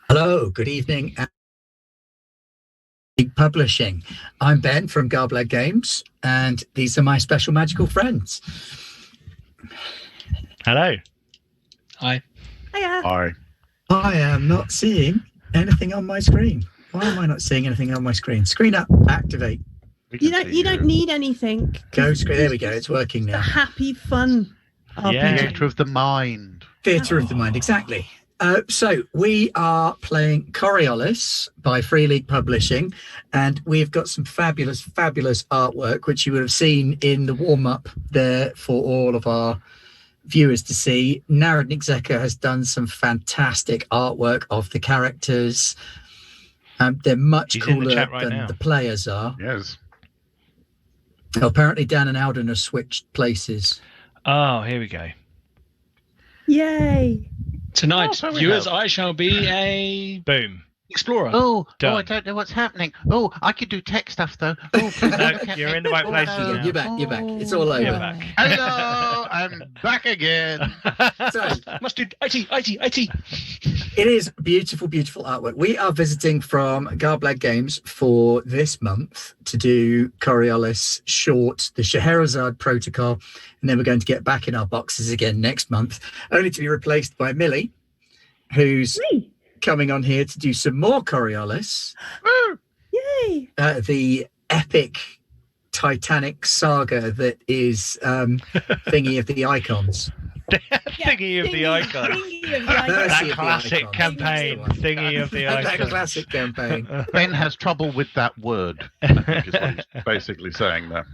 Hello, good evening, and publishing. I'm Ben from Garblag Games, and these are my special magical friends. Hello. Hi. Hiya. Hi. I am not seeing anything on my screen. Why am I not seeing anything on my screen? Screen up, activate. You don't need anything. Go screen. There we go. It's working now. The happy fun RPG. Yeah. Theatre of the mind. Theatre of the mind, exactly. So we are playing Coriolis by Free League Publishing, and we've got some fabulous, fabulous artwork, which you would have seen in the warm-up there for all of our viewers to see. Narodnik Zeka has done some fantastic artwork of the characters. They're much cooler than the players are. Yes. Apparently Dan and Alden have switched places. Oh, here we go. Yay. Tonight, so viewers, I shall be a Boom. explorer. I don't know what's happening. Oh, I could do tech stuff though. Oh, please No, don't look at you're me. in the right place. no. You're back. It's all over. You're back. Hello, I'm back again. So, Must do IT. it is beautiful, beautiful artwork. We are visiting from Garblag Games for this month to do Coriolis short, the Scheherazade protocol, and then we're going to get back in our boxes again next month, only to be replaced by Millie, who's coming on here to do some more Coriolis. Yay. The epic Titanic saga that is Thingy of the Icons. Thingy of the icon. Thingy of the Mercy That of the classic Icons. campaign. Thingy of the That icon. classic campaign. Ben has trouble with that word. I think is what he's basically saying there.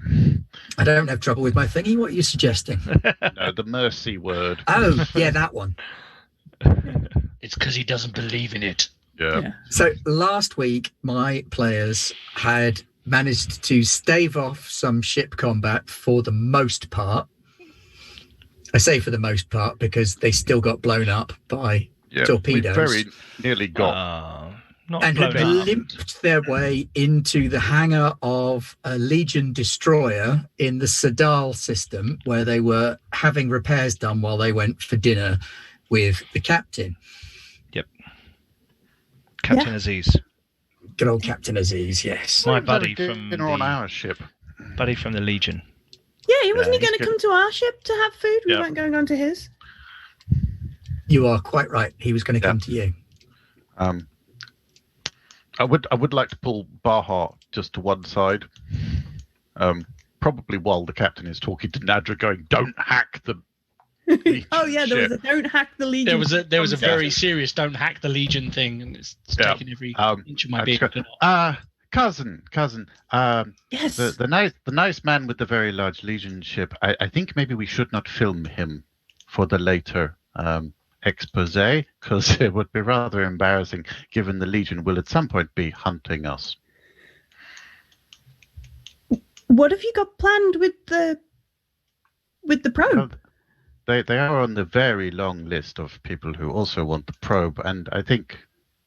I don't have trouble with my thingy. What are you suggesting? No, the mercy word. Oh, yeah, that one. It's because he doesn't believe in it. Yeah. So last week, my players had managed to stave off some ship combat for the most part. I say for the most part because they still got blown up by torpedoes. We very nearly got. Not and had blown up. limped their way into the hangar of a Legion destroyer in the Sadal system, where they were having repairs done while they went for dinner with the captain. Yep. Captain Aziz. Good old Captain Aziz, yes. My buddy from dinner on our ship. Buddy from the Legion. Yeah, wasn't he he's going to good. come to our ship to have food? We Yeah. weren't going on to his. You are quite right. He was going to come to you. I would like to pull Baha just to one side. Probably while the captain is talking to Nadra, going, "Don't hack the." Oh yeah, there was ship." a don't hack the Legion. There was a very conversation. serious "don't hack the Legion" thing, and it's Yeah. taken every inch of my I've being. just cousin. Yes. The nice man with the very large Legion ship. I think maybe we should not film him for the later expose, because it would be rather embarrassing, given the Legion will at some point be hunting us. What have you got planned with the probe? They are on the very long list of people who also want the probe, and I think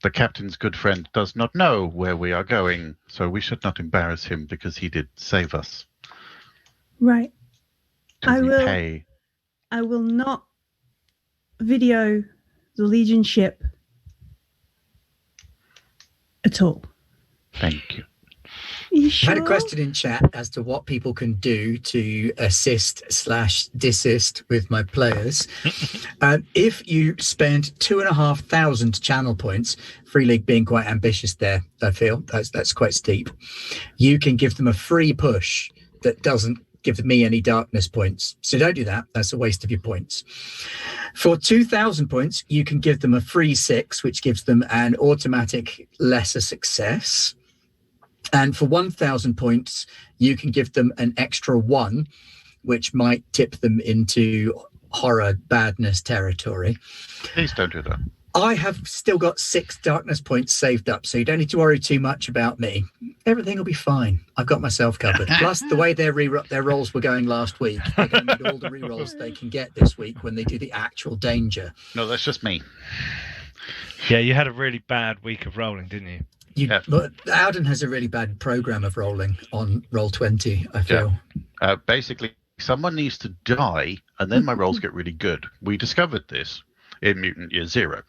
the captain's good friend does not know where we are going, so we should not embarrass him because he did save us. Right. To I will- repay. I will not video the Legion ship at all. Thank you. Are you I sure? had a question in chat as to what people can do to assist/desist with my players. If you spend 2,500 channel points, Free League being quite ambitious there, I feel that's quite steep. You can give them a free push that doesn't give me any darkness points. So don't do that. That's a waste of your points. For 2,000 points, you can give them a free 6, which gives them an automatic lesser success. And for 1,000 points, you can give them an extra 1, which might tip them into horror badness territory. Please don't do that. I have still got 6 darkness points saved up, so you don't need to worry too much about me. Everything will be fine. I've got myself covered. Plus, the way their rolls were going last week, they're going to need all the re-rolls they can get this week when they do the actual danger. No, that's just me. Yeah, you had a really bad week of rolling, didn't you? But Alden has a really bad program of rolling on Roll20, I feel. Basically, someone needs to die, and then my rolls get really good. We discovered this in Mutant Year Zero.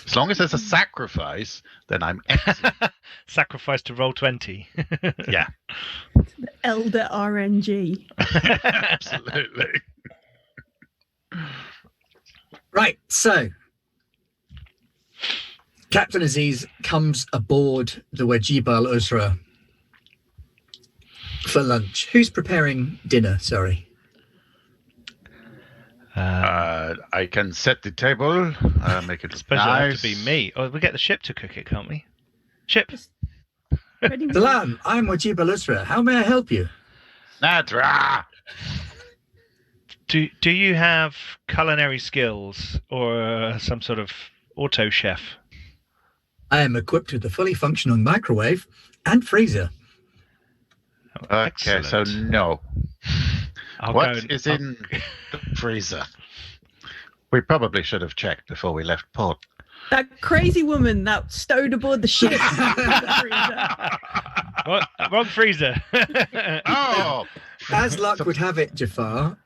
As long as there's a sacrifice, then I'm excellent. Sacrifice to roll 20. Yeah, Elder RNG. absolutely. Right, so Captain Aziz comes aboard the Wajib Al Usra for lunch. Who's preparing dinner? Sorry. I can set the table, make it I suppose nice. it'll have to be me. Or we get the ship to cook it, can't we? Ship. Ready? Salam, I'm Wajib Al Usra. How may I help you? Nadra! Do you have culinary skills or some sort of auto chef? I am equipped with a fully functioning microwave and freezer. Oh, Okay, so excellent. no. I'll What is in the freezer? We probably should have checked before we left port. That crazy woman that stowed aboard the ship. What? Wrong freezer. Oh! As luck would have it, Jafar,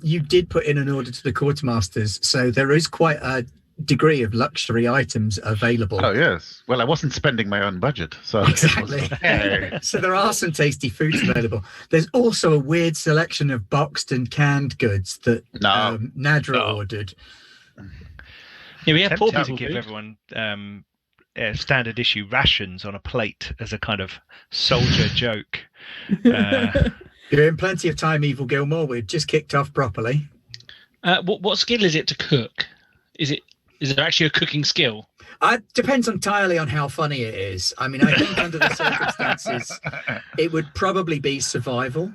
you did put in an order to the quartermasters, so there is quite a degree of luxury items available. Oh, yes. Well, I wasn't spending my own budget, so Exactly. it was okay. So there are some tasty foods available. There's also a weird selection of boxed and canned goods that Nadra ordered. Yeah, we have poor Tempted to people give food. everyone standard issue rations on a plate as a kind of soldier joke. You're in plenty of time, Evil Gilmore. We've just kicked off properly. What skill is it to cook? Is there actually a cooking skill? Depends entirely on how funny it is. I mean, I think under the circumstances, it would probably be survival.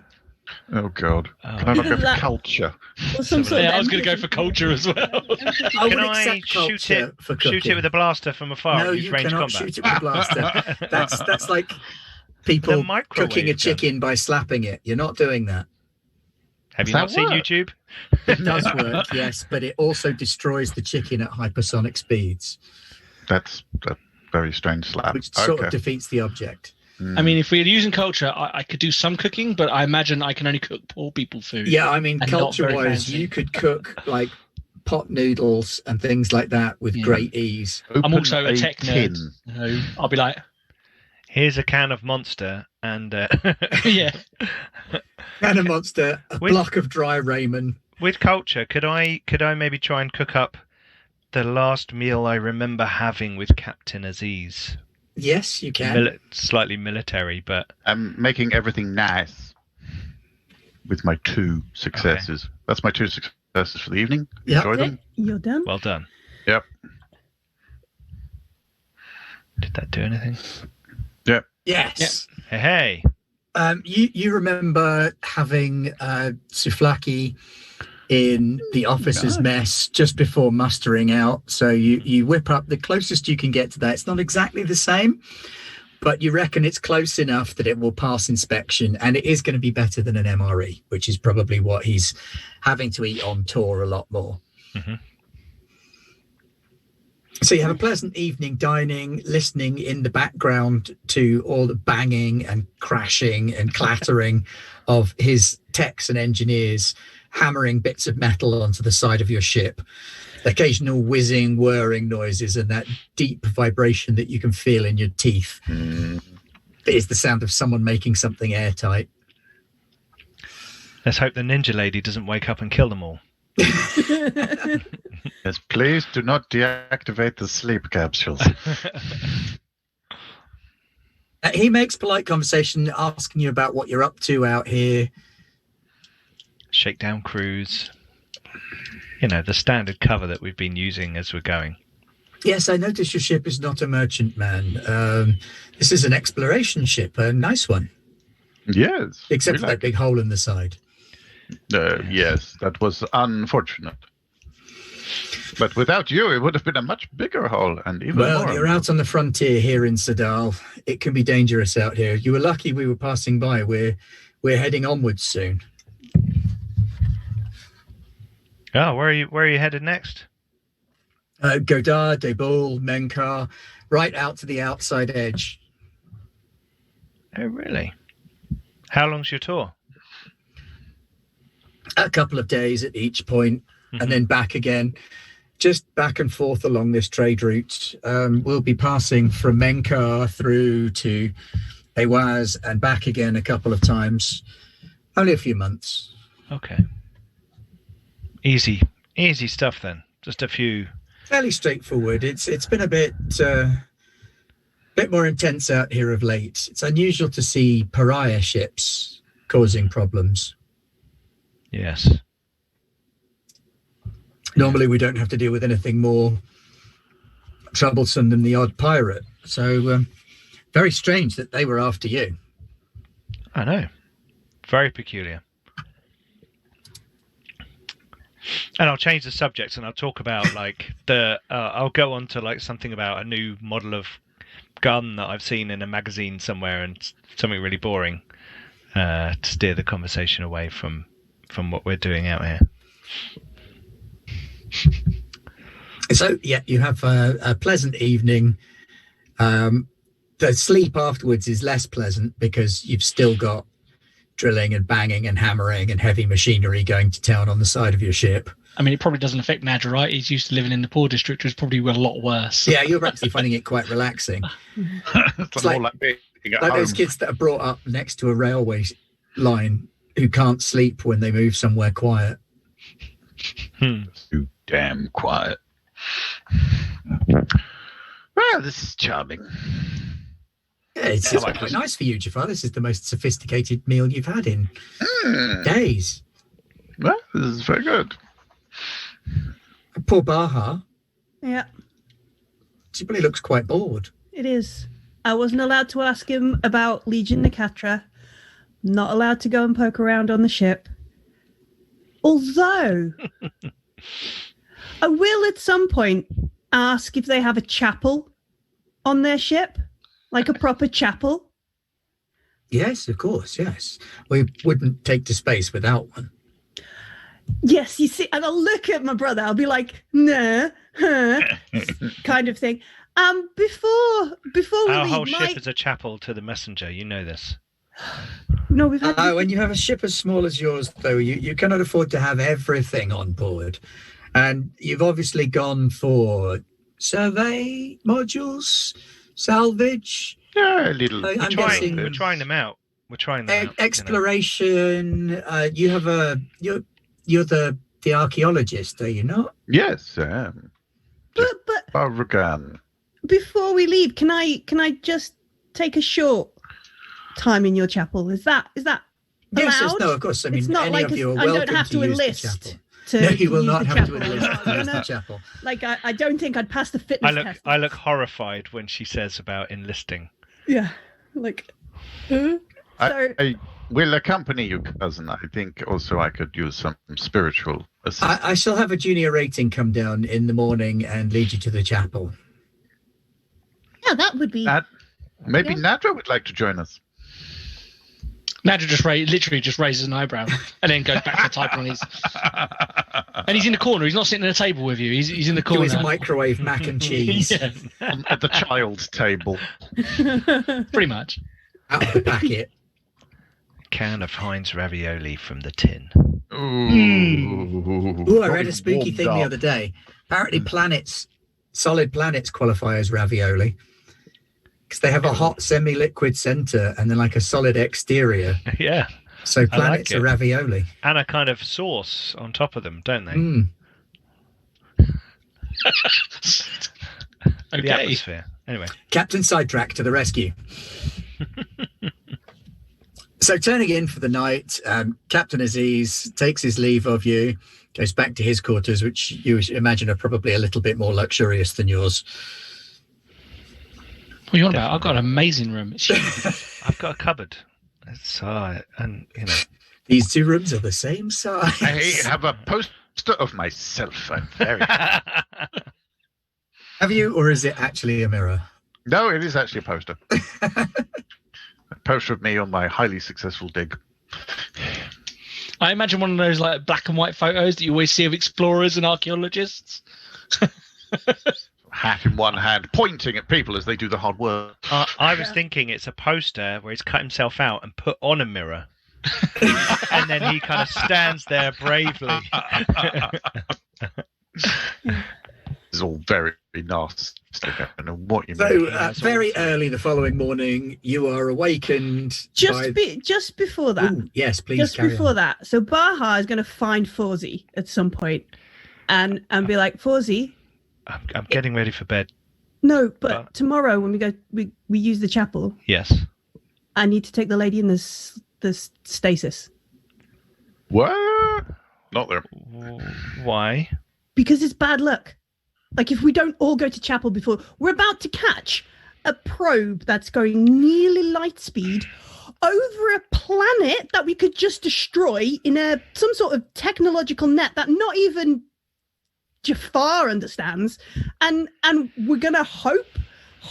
Oh, God. Oh. Can I not go for That- culture? Or some sort of I was going to go for culture as well. I Can would I accept culture for cooking. shoot it with a blaster from afar? No, and use you range cannot combat? shoot it with a blaster. That's like The people microwave cooking a gun. chicken by slapping it. You're not doing that. Have you Does not that seen work? YouTube? It does work, yes, but it also destroys the chicken at hypersonic speeds, That's a very strange slap. which sort Okay. of defeats the object. I mean, if we're using culture, I could do some cooking, but I imagine I can only cook poor people food. Yeah, I mean, And not very culture-wise, fancy. you could cook like pot noodles and things like that with Yeah. great ease. I'm Open also a tech nerd. tin. So I'll be like, Here's a can of Monster and yeah. And a monster, a With- block of dry ramen. with culture, could I maybe try and cook up the last meal I remember having with Captain Aziz? Yes, you can. Slightly military, but I'm making everything nice with my 2 successes. That's my 2 successes for the evening. Yep. Enjoy them. You're done. well done. Yep. Did that do anything? Yes. Hey. You remember having souvlaki in the officers' mess just before mustering out. So you whip up the closest you can get to that. It's not exactly the same, but you reckon it's close enough that it will pass inspection, and it is going to be better than an MRE, which is probably what he's having to eat on tour a lot more. Mhm. So you have a pleasant evening dining, listening in the background to all the banging and crashing and clattering of his techs and engineers hammering bits of metal onto the side of your ship. Occasional whizzing, whirring noises and that deep vibration that you can feel in your teeth. It is the sound of someone making something airtight. Let's hope the ninja lady doesn't wake up and kill them all. Yes, please do not deactivate the sleep capsules. He makes polite conversation, asking you about what you're up to out here. Shakedown cruise. You know, the standard cover that we've been using as we're going. Yes, I notice your ship is not a merchantman. This is an exploration ship, a nice one, Yes. except we for like that big hole in the side. Yes, that was unfortunate. But without you, it would have been a much bigger hole and even Well, more. you're out on the frontier here in Sadal. It can be dangerous out here. You were lucky we were passing by. We're heading onwards soon. Oh, where are you headed next? Godard, Debul, Menkar, right out to the outside edge. Oh, really? How long's your tour? A couple of days at each point, and then back again. just back and forth along this trade route. We'll be passing from Menkar through to Awaz and back again a couple of times. Only a few months. Okay. Easy stuff then. Just a few. Fairly straightforward. It's been a bit more intense out here of late. It's unusual to see pariah ships causing problems. Yes. Normally we don't have to deal with anything more troublesome than the odd pirate. So very strange that they were after you. I know. Very peculiar. And I'll change the subject and I'll talk about like I'll go on to like something about a new model of gun that I've seen in a magazine somewhere and something really boring to steer the conversation away from what we're doing out here. So, yeah, you have a pleasant evening. The sleep afterwards is less pleasant because you've still got drilling and banging and hammering and heavy machinery going to town on the side of your ship. I mean, it probably doesn't affect Nadra, right? He's used to living in the poor district, which is probably a lot worse. Yeah, you're actually finding it quite relaxing. It's like being at like home. those kids that are brought up next to a railway line who can't sleep when they move somewhere quiet. Too damn quiet. Well, this is charming. Yeah, it's quite nice for you, Jafar. This is the most sophisticated meal you've had in days. Well, this is very good. Poor Baha. Yeah, She probably looks quite bored. it is. I wasn't allowed to ask him about Legion Nakatra. Not allowed to go and poke around on the ship. Although, I will at some point ask if they have a chapel on their ship, like a proper chapel. Yes, of course, yes. We wouldn't take to space without one. Yes, you see, and I'll look at my brother. I'll be like, nah, huh, kind of thing. Before we Our leave, whole ship is a chapel to the messenger. You know this. No, we've had. When you have a ship as small as yours, though, you cannot afford to have everything on board. And you've obviously gone for survey modules, salvage. Yeah, a little. I'm We're guessing trying them out. We're trying them out. exploration. You have you're the archaeologist, are you not? Yes, I am. but Barragan. before we leave, can I just take a short time in your chapel? Is that allowed? Yes, no, of course. I mean, it's not any like of you are I welcome don't have to use the enlist. chapel. To No, you will use not the have to chapel. enlist to No, use no. the chapel. Like I don't think I'd pass the fitness test. I look horrified when she says about enlisting. Yeah, like. So I will accompany you, cousin. I think also I could use some spiritual assistance. I shall have a junior rating come down in the morning and lead you to the chapel. yeah, that would be. Maybe Yeah. Nadra would like to join us. Nadra literally just raises an eyebrow and then goes back to typing on his. And he's in the corner. He's not sitting at a table with you. He's in the Do his corner. microwave mac and cheese Yeah, At the child's table. pretty much. out of the packet. Can of Heinz ravioli from the tin. Ooh, I read a spooky Warmed thing the up. other day. Apparently solid planets qualify as ravioli. Because they have a hot semi-liquid center and then like a solid exterior. Yeah, So planets it. are ravioli. and a kind of sauce on top of them, don't they? Mm. The Okay. atmosphere. Anyway, Captain Sidetrack to the rescue. So turning in for the night, Captain Aziz takes his leave of you, goes back to his quarters, which you imagine are probably a little bit more luxurious than yours. What are you on about? I've got an amazing room. It's huge. I've got a cupboard. It's and you know. These two rooms are the same size. I have a poster of myself. I'm very. Have you, or is it actually a mirror? No, it is actually a poster. A poster of me on my highly successful dig. I imagine one of those like black and white photos that you always see of explorers and archaeologists. Hat in one hand, pointing at people as they do the hard work. I was thinking it's a poster where he's cut himself out and put on a mirror. And then he kind of stands there bravely. very nasty. I don't know what you So mean. very early the following morning, you are awakened. Just before that. Ooh, yes, please. Just carry before on. that. So Baha is going to find Fawzi at some point, and be like, Fawzi. I'm getting ready for bed. No, but tomorrow when we go, we use the chapel. Yes. I need to take the lady in the stasis. What? Not there. Why? Because it's bad luck. Like, if we don't all go to chapel before, we're about to catch a probe that's going nearly light speed over a planet that we could just destroy in some sort of technological net that not even Jafar understands. And we're going to hope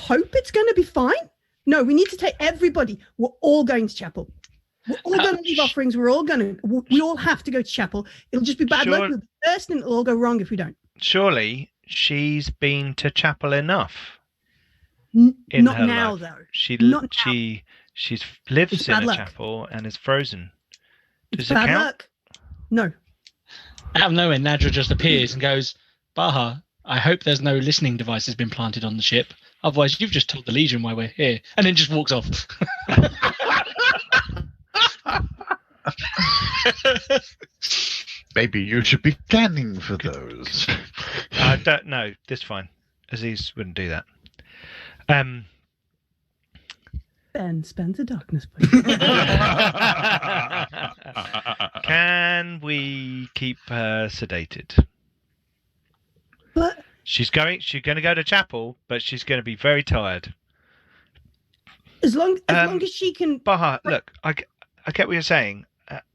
it's going to be fine. No, we need to take everybody. We're all going to chapel. We're all going to leave offerings. We all have to go to chapel. It'll just be bad luck. We'll be first and it'll all go wrong if we don't. Surely she's been to chapel enough. Not now, though. She's lives It's in bad a luck. chapel and is frozen. It's Does it bad count? luck. No. Out of nowhere, Nadra just appears and goes, Baha, I hope there's no listening device has been planted on the ship. Otherwise, you've just told the Legion why we're here. And then just walks off. Maybe you should be scanning for those. I don't know. This is fine. Aziz wouldn't do that. Ben spends a darkness point. Can we keep her sedated? But She's going to go to chapel, but she's going to be very tired. as long as she can. Baha, look, I get what you're saying,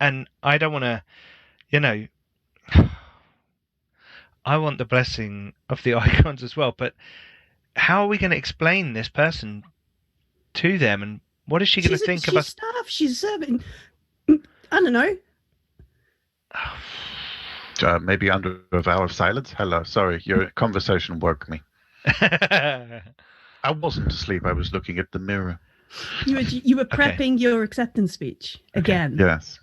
and I don't want to, I want the blessing of the icons as well, but how are we going to explain this person to them, and what is she going to think of us? She's staff. She's serving. I don't know. Maybe under a vow of silence. Hello, sorry, your conversation woke me. I wasn't asleep. I was looking at the mirror. You were prepping your acceptance speech again. Yes.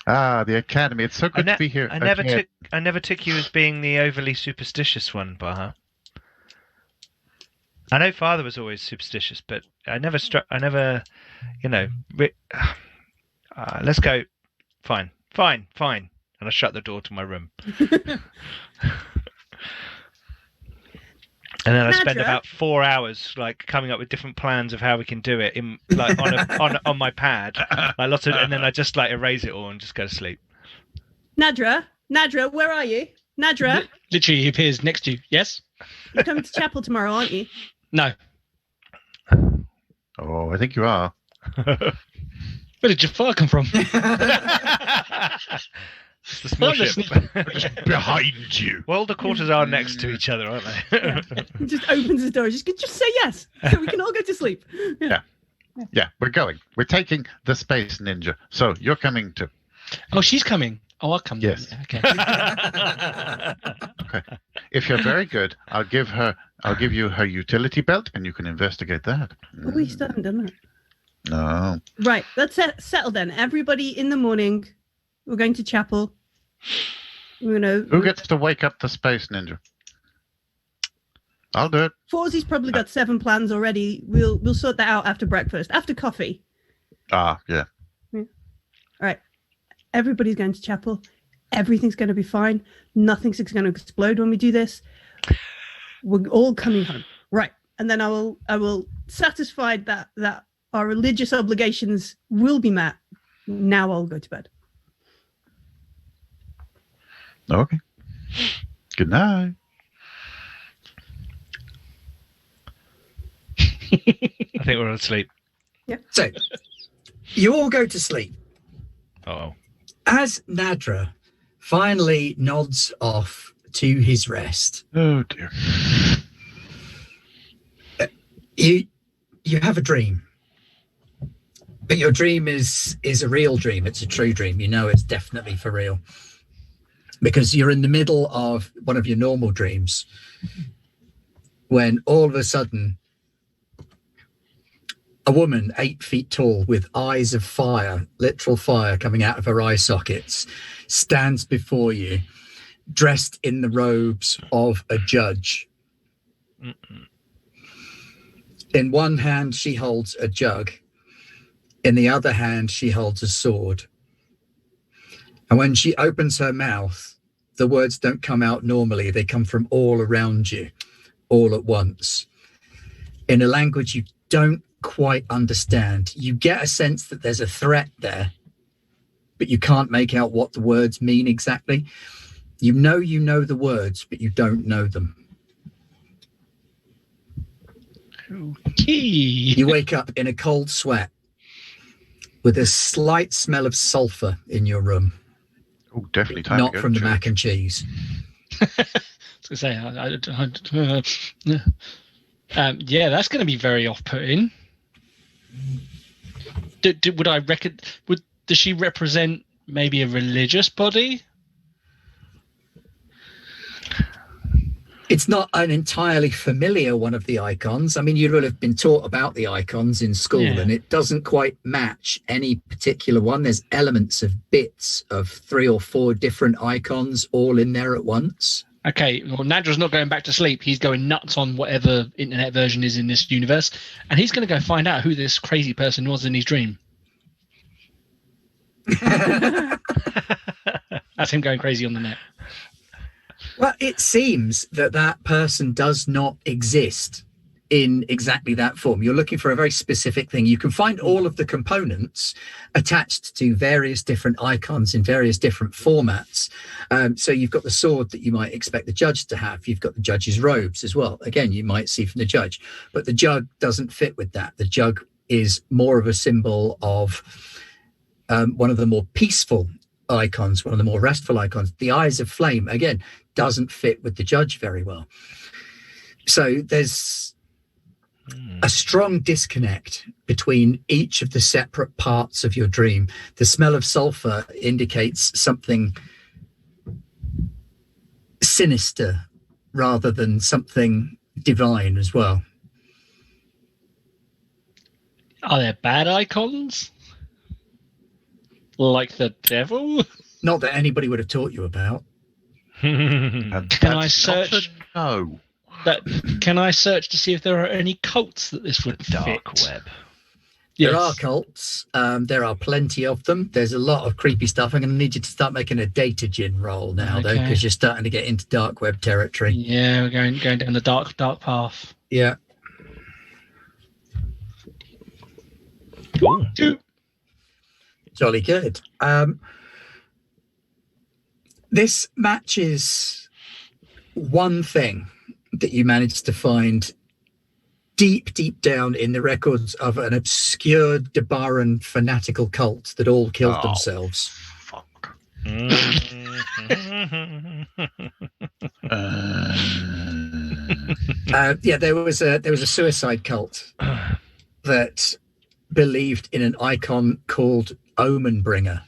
The academy. It's so good to be here. I never took you as being the overly superstitious one, Baha. I know Father was always superstitious, but I never let's go. Fine. And I shut the door to my room. And then I spend about 4 hours coming up with different plans of how we can do it on my pad. And then I just erase it all and just go to sleep. Nadra, where are you? Nadra, Literally, he appears next to you. Yes? you're coming to chapel tomorrow, aren't you? No. Oh, I think you are. Where did Jafar come from? It's the small ship. Behind you. Well, the quarters are next to each other, aren't they? He just opens his door. Just say yes, so we can all go to sleep. Yeah, we're going. We're taking the Space Ninja. So you're coming too. Oh, she's coming. Oh, I'll come. Yes. Then. Yeah, okay. Okay. If you're very good, I'll give you her utility belt, and you can investigate that. But we still haven't done that. No. Right, let's settle then. Everybody in the morning. We're going to chapel. Who gets to wake up the Space Ninja? I'll do it. Fawzi's probably got 7 plans already. We'll sort that out after breakfast, after coffee. Yeah. All right. Everybody's going to chapel. Everything's going to be fine. Nothing's going to explode when we do this. We're all coming home. Right. And then I will satisfied that our religious obligations will be met. Now I'll go to bed. Okay. Good night. I think we're all asleep. Yeah. So you all go to sleep. Oh. As Nadra finally nods off to his rest, Oh dear. you have a dream. But your dream is a real dream. It's a true dream. You know it's definitely for real. Because you're in the middle of one of your normal dreams when all of a sudden a woman 8 feet tall with eyes of fire, literal fire coming out of her eye sockets, stands before you, dressed in the robes of a judge. Mm-mm. In one hand, she holds a jug. In the other hand, she holds a sword. And when she opens her mouth, the words don't come out normally. They come from all around you, all at once, in a language you don't quite understand. You get a sense that there's a threat there, but you can't make out what the words mean exactly. You know the words, but you don't know them. Okay. You wake up in a cold sweat with a slight smell of sulfur in your room. Oh, definitely time Not to go from to the church. mac and cheese. I was going to say, yeah, that's going to be very off-putting. Would I reckon? Does she represent maybe a religious body? It's not an entirely familiar one of the icons. I mean, you would have been taught about the icons in school, Yeah. and it doesn't quite match any particular one. There's elements of bits of 3 or 4 different icons all in there at once. Okay, well, Nadra's not going back to sleep. He's going nuts on whatever internet version is in this universe, and he's going to go find out who this crazy person was in his dream. That's him going crazy on the net. Well, it seems that that person does not exist in exactly that form. You're looking for a very specific thing. You can find all of the components attached to various different icons in various different formats. So you've got the sword that you might expect the judge to have. You've got the judge's robes as well. Again, you might see from the judge, but the jug doesn't fit with that. The jug is more of a symbol of one of the more peaceful icons, one of the more restful icons. The eyes of flame, again, doesn't fit with the judge very well. So there's a strong disconnect between each of the separate parts of your dream. The smell of sulfur indicates something sinister rather than something divine as well. Are there bad icons? Like the devil? Not that anybody would have taught you about. And Can I that's not search? a no. Can I search to see if there are any cults that this would Dark fit? web. There are cults. There are plenty of them. There's a lot of creepy stuff. I'm going to need you to start making a data gin roll now, though, Okay. because you're starting to get into dark web territory. Yeah, we're going down the dark path. Yeah. Ooh. 2. Jolly good. This matches one thing that you managed to find deep down in the records of an obscure Debaran fanatical cult that all killed themselves. Fuck. Yeah, there was a suicide cult that believed in an icon called Omen Bringer.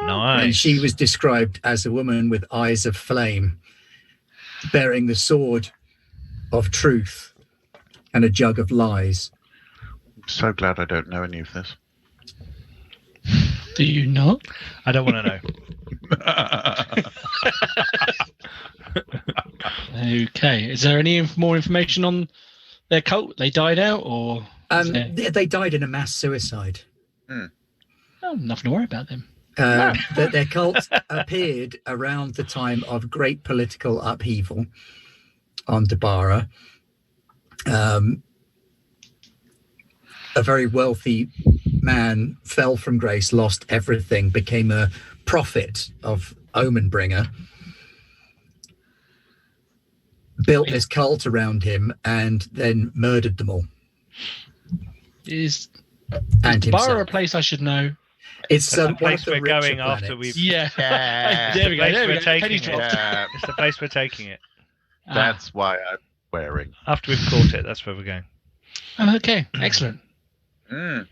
Nice. And she was described as a woman with eyes of flame, bearing the sword of truth and a jug of lies. I'm so glad I don't know any of this. Do you not? I don't want to know. Okay. Is there any more information on their cult? They died out, or They died in a mass suicide. oh, nothing to worry about them. Their cult appeared around the time of great political upheaval on Debara. A very wealthy man fell from grace, lost everything, became a prophet of Omen Bringer, built this cult around him, and then murdered them all. Is And Debara himself. a place I should know? It's The one of place the we're richer going planets. after we've. Yeah. Yeah. There we go. Place There we we're go. taking Penny's it. dropped. Yeah, It's the place we're taking it. that's why I'm wearing. After we've caught it, that's where we're going. Okay. Excellent. Mm.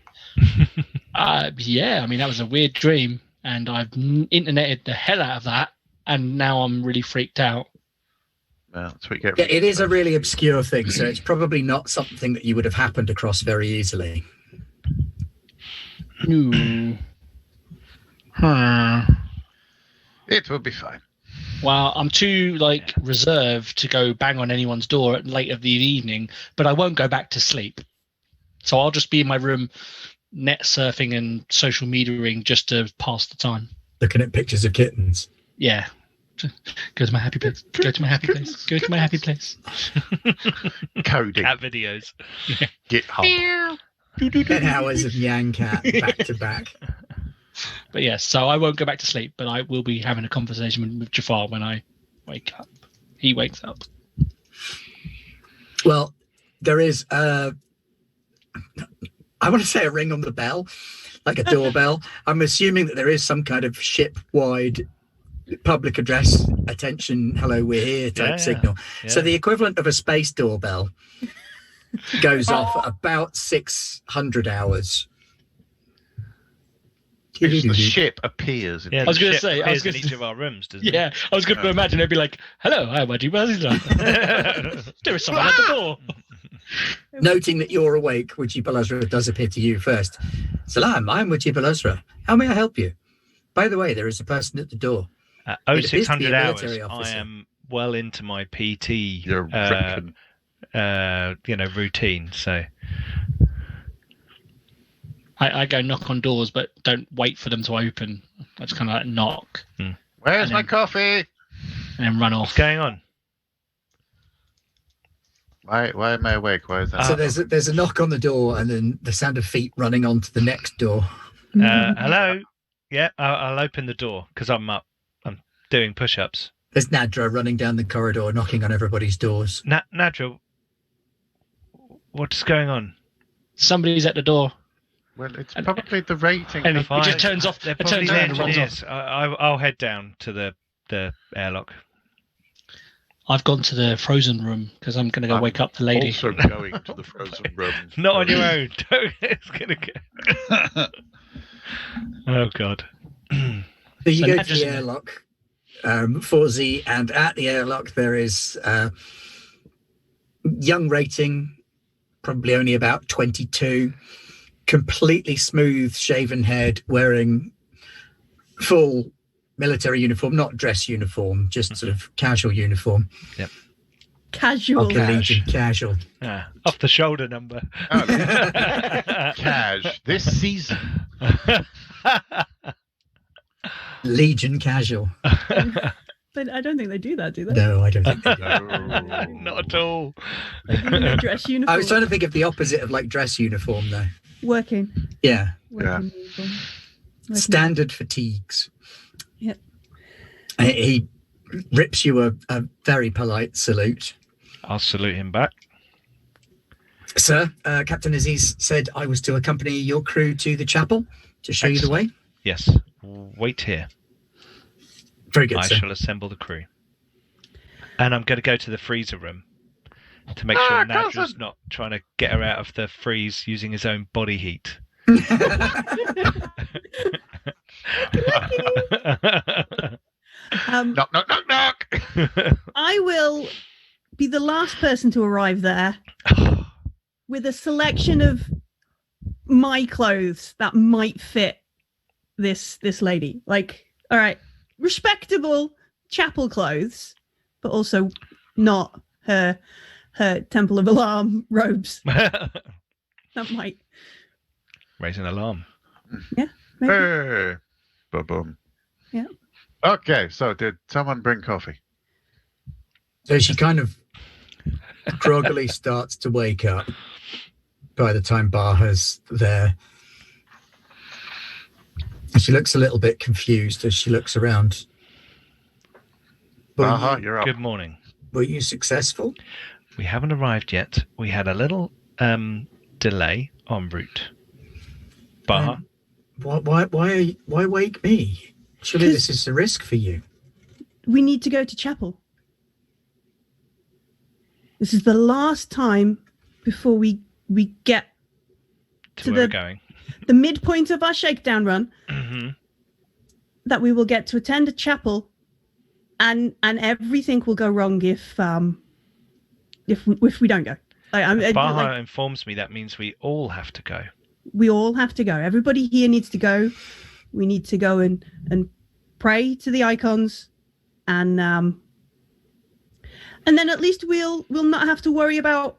Yeah. I mean, that was a weird dream, and I've interneted the hell out of that, and now I'm really freaked out. Well, that's what you get. Yeah, it is a really obscure thing, so it's probably not something that you would have happened across very easily. Ooh. It will be fine. Well, I'm too reserved to go bang on anyone's door at late of the evening, but I won't go back to sleep. So I'll just be in my room, net surfing and social mediaing just to pass the time. Looking at pictures of kittens. Yeah. Go to my happy place. Go to my happy place. Go to my happy place. Coding. Cat videos. GitHub. 10 hours of Yang Cat back to back. But yes, so I won't go back to sleep, but I will be having a conversation with Jafar when I wake up. He wakes up. Well, there is I want to say a ring on the bell, like a doorbell. I'm assuming that there is some kind of ship-wide public address, attention, hello, we're here type signal. Yeah. So the equivalent of a space doorbell goes off at about 600 hours. The ship appears. Yeah, I was going to ship say, appears in each of our rooms, doesn't it? Yeah, I was going to imagine it'd be like, hello, I'm Wadi Bazila. There is someone at the door. Noting that you're awake, Wujib al-Azra does appear to you first. Salam, I'm Wujib al-Azra. How may I help you? By the way, there is a person at the door. At It appears to be 0600 a hours, military I officer. am well into my PT, You're reckon. routine. So I go knock on doors, but don't wait for them to open. I just kind of knock Where's and my then- coffee? and then run what's off. going on? Why am I awake? Why is that? So there's a knock on the door and then the sound of feet running onto the next door. Hello. Yeah, I'll open the door because I'm up. I'm doing push-ups. There's Nadra running down the corridor, knocking on everybody's doors. Nadra, what's going on? Somebody's at the door. Well, it's probably the rating. And of- it just turns off. They're It probably turns the around and runs engineers. off. I'll head down to the airlock. I've gone to the frozen room because I'm going to go I'm wake up the lady. Also going to the frozen room. Not on your own. It's gonna go. Oh God. So you So go to Nadra's the in there. airlock, 4Z, and at the airlock there is young rating, probably only about 22, completely smooth shaven head, wearing full military uniform, not dress uniform, just sort of casual uniform. Casual. Of the Legion casual. Off the shoulder number. Oh, Cash, this season. Legion casual. But I don't think they do that, do they? No, I don't think they do. Not at all. They do in their dress uniform. I was trying to think of the opposite of like dress uniform though. Working. Yeah. Working uniform. Working. Standard fatigues. Yep. He rips you a very polite salute. I'll salute him back. Sir, Captain Aziz said I was to accompany your crew to the chapel to show you the way. Yes. Wait here. Very good, I sir. shall assemble the crew. And I'm going to go to the freezer room to make sure Nadra's cousin! not trying to get her out of the freeze using his own body heat. Knock, knock, knock, knock. I will be the last person to arrive there with a selection of my clothes that might fit this lady. Like, all right, respectable chapel clothes, but also not her Temple of Alarm robes. That might Raise an alarm. maybe. Hey. Boom. Yeah. Okay, so did someone bring coffee? So she kind of groggily starts to wake up by the time Baha's there. And she looks a little bit confused as she looks around. Baha, you're up. Good morning. Were you successful? We haven't arrived yet. We had a little delay en route. Baha, Why wake me? Surely this is a risk for you. We need to go to chapel. This is the last time before we get to where we're going. the midpoint of our shakedown run hmm that we will get to attend a chapel, and everything will go wrong if we don't go. Baha informs me that means we all have to go. We all have to go. Everybody here needs to go. We need to go and pray to the icons and then at least we'll not have to worry about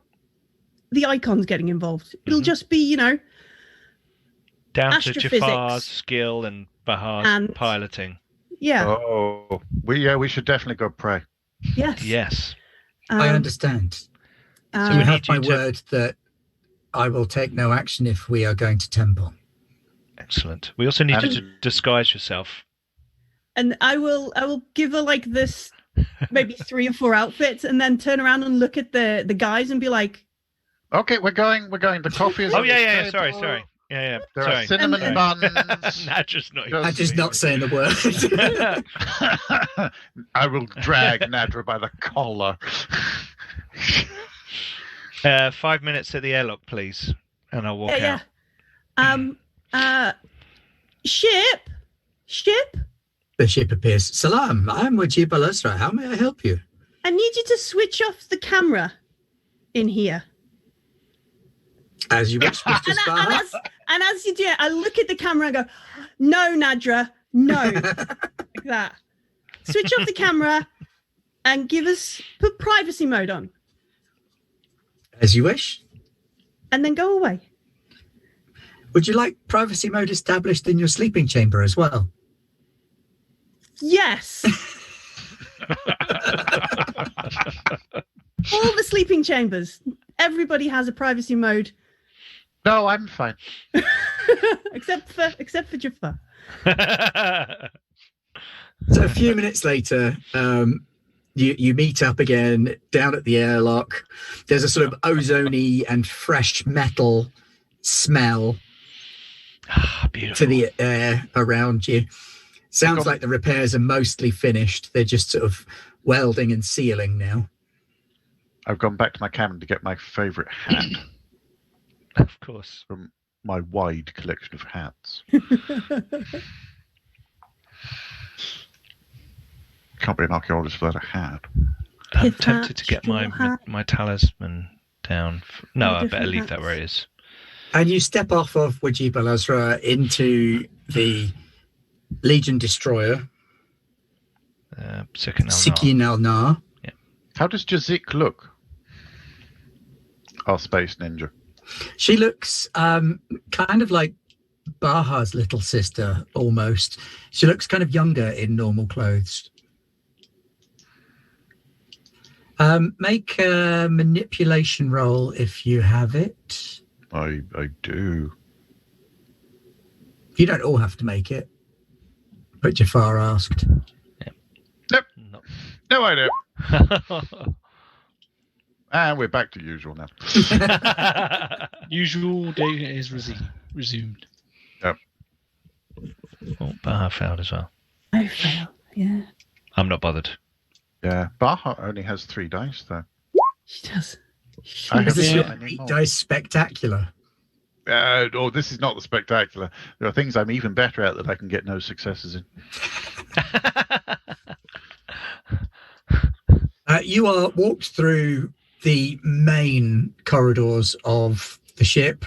the icons getting involved. It'll just be, down to astrophysics. Jafar's skill and Bahar's piloting. Yeah. Oh, we should definitely go pray. Yes. Yes. I understand. Uh, You we have need my you to- word that I will take no action if we are going to temple. Excellent. We also need you to disguise yourself. and I will give her like this, maybe 3 or 4 outfits, and then turn around and look at the guys and be like, Okay, we're going. The coffee is. Oh on the yeah. table. Sorry. Yeah. There Sorry. are cinnamon And- buns. Nadra's not. Just- I'm just not saying the word. I will drag Nadra by the collar. 5 minutes at the airlock, please, and I'll walk out. Ship. The ship appears. Salam, I'm Wajib al-Asra. How may I help you? I need you to switch off the camera in here. As you wish, Mr. Spaha. And as you do it, I look at the camera and go, no, Nadra, no. Like that. Switch off the camera and put privacy mode on, As you wish. and then go away. Would you like privacy mode established in your sleeping chamber as well? Yes. All the sleeping chambers. Everybody has a privacy mode, No, I'm fine. except for Jafar. So a few minutes later, you meet up again down at the airlock. There's a sort of ozony and fresh metal smell Beautiful. to the air around you. Sounds like the repairs are mostly finished. They're just sort of welding and sealing now. I've gone back to my cabin to get my favourite hat Of course. from my wide collection of hats. Can't be an archaeologist without a hat. I'm Pith tempted to hat, get my straw hat. my talisman down. No, All I better different leave that hats. where it is. And you step off of Wajib al-Azra into the Legion destroyer, Second Sikin al-Nar. How does Jazik look? Our space ninja. She looks kind of like Baha's little sister, almost. She looks kind of younger in normal clothes. Make a manipulation roll if you have it. I do. You don't all have to make it, but Jafar asked. No. No, I don't. And we're back to usual now. Usual day is resumed. Oh, Baha failed as well. I fail. Yeah, I'm not bothered. Yeah, Baha only has 3 dice though. she does. I Is have this your many 8 more. dice spectacular? This is not the spectacular. There are things I'm even better at that I can get no successes in. You are walked through the main corridors of the ship,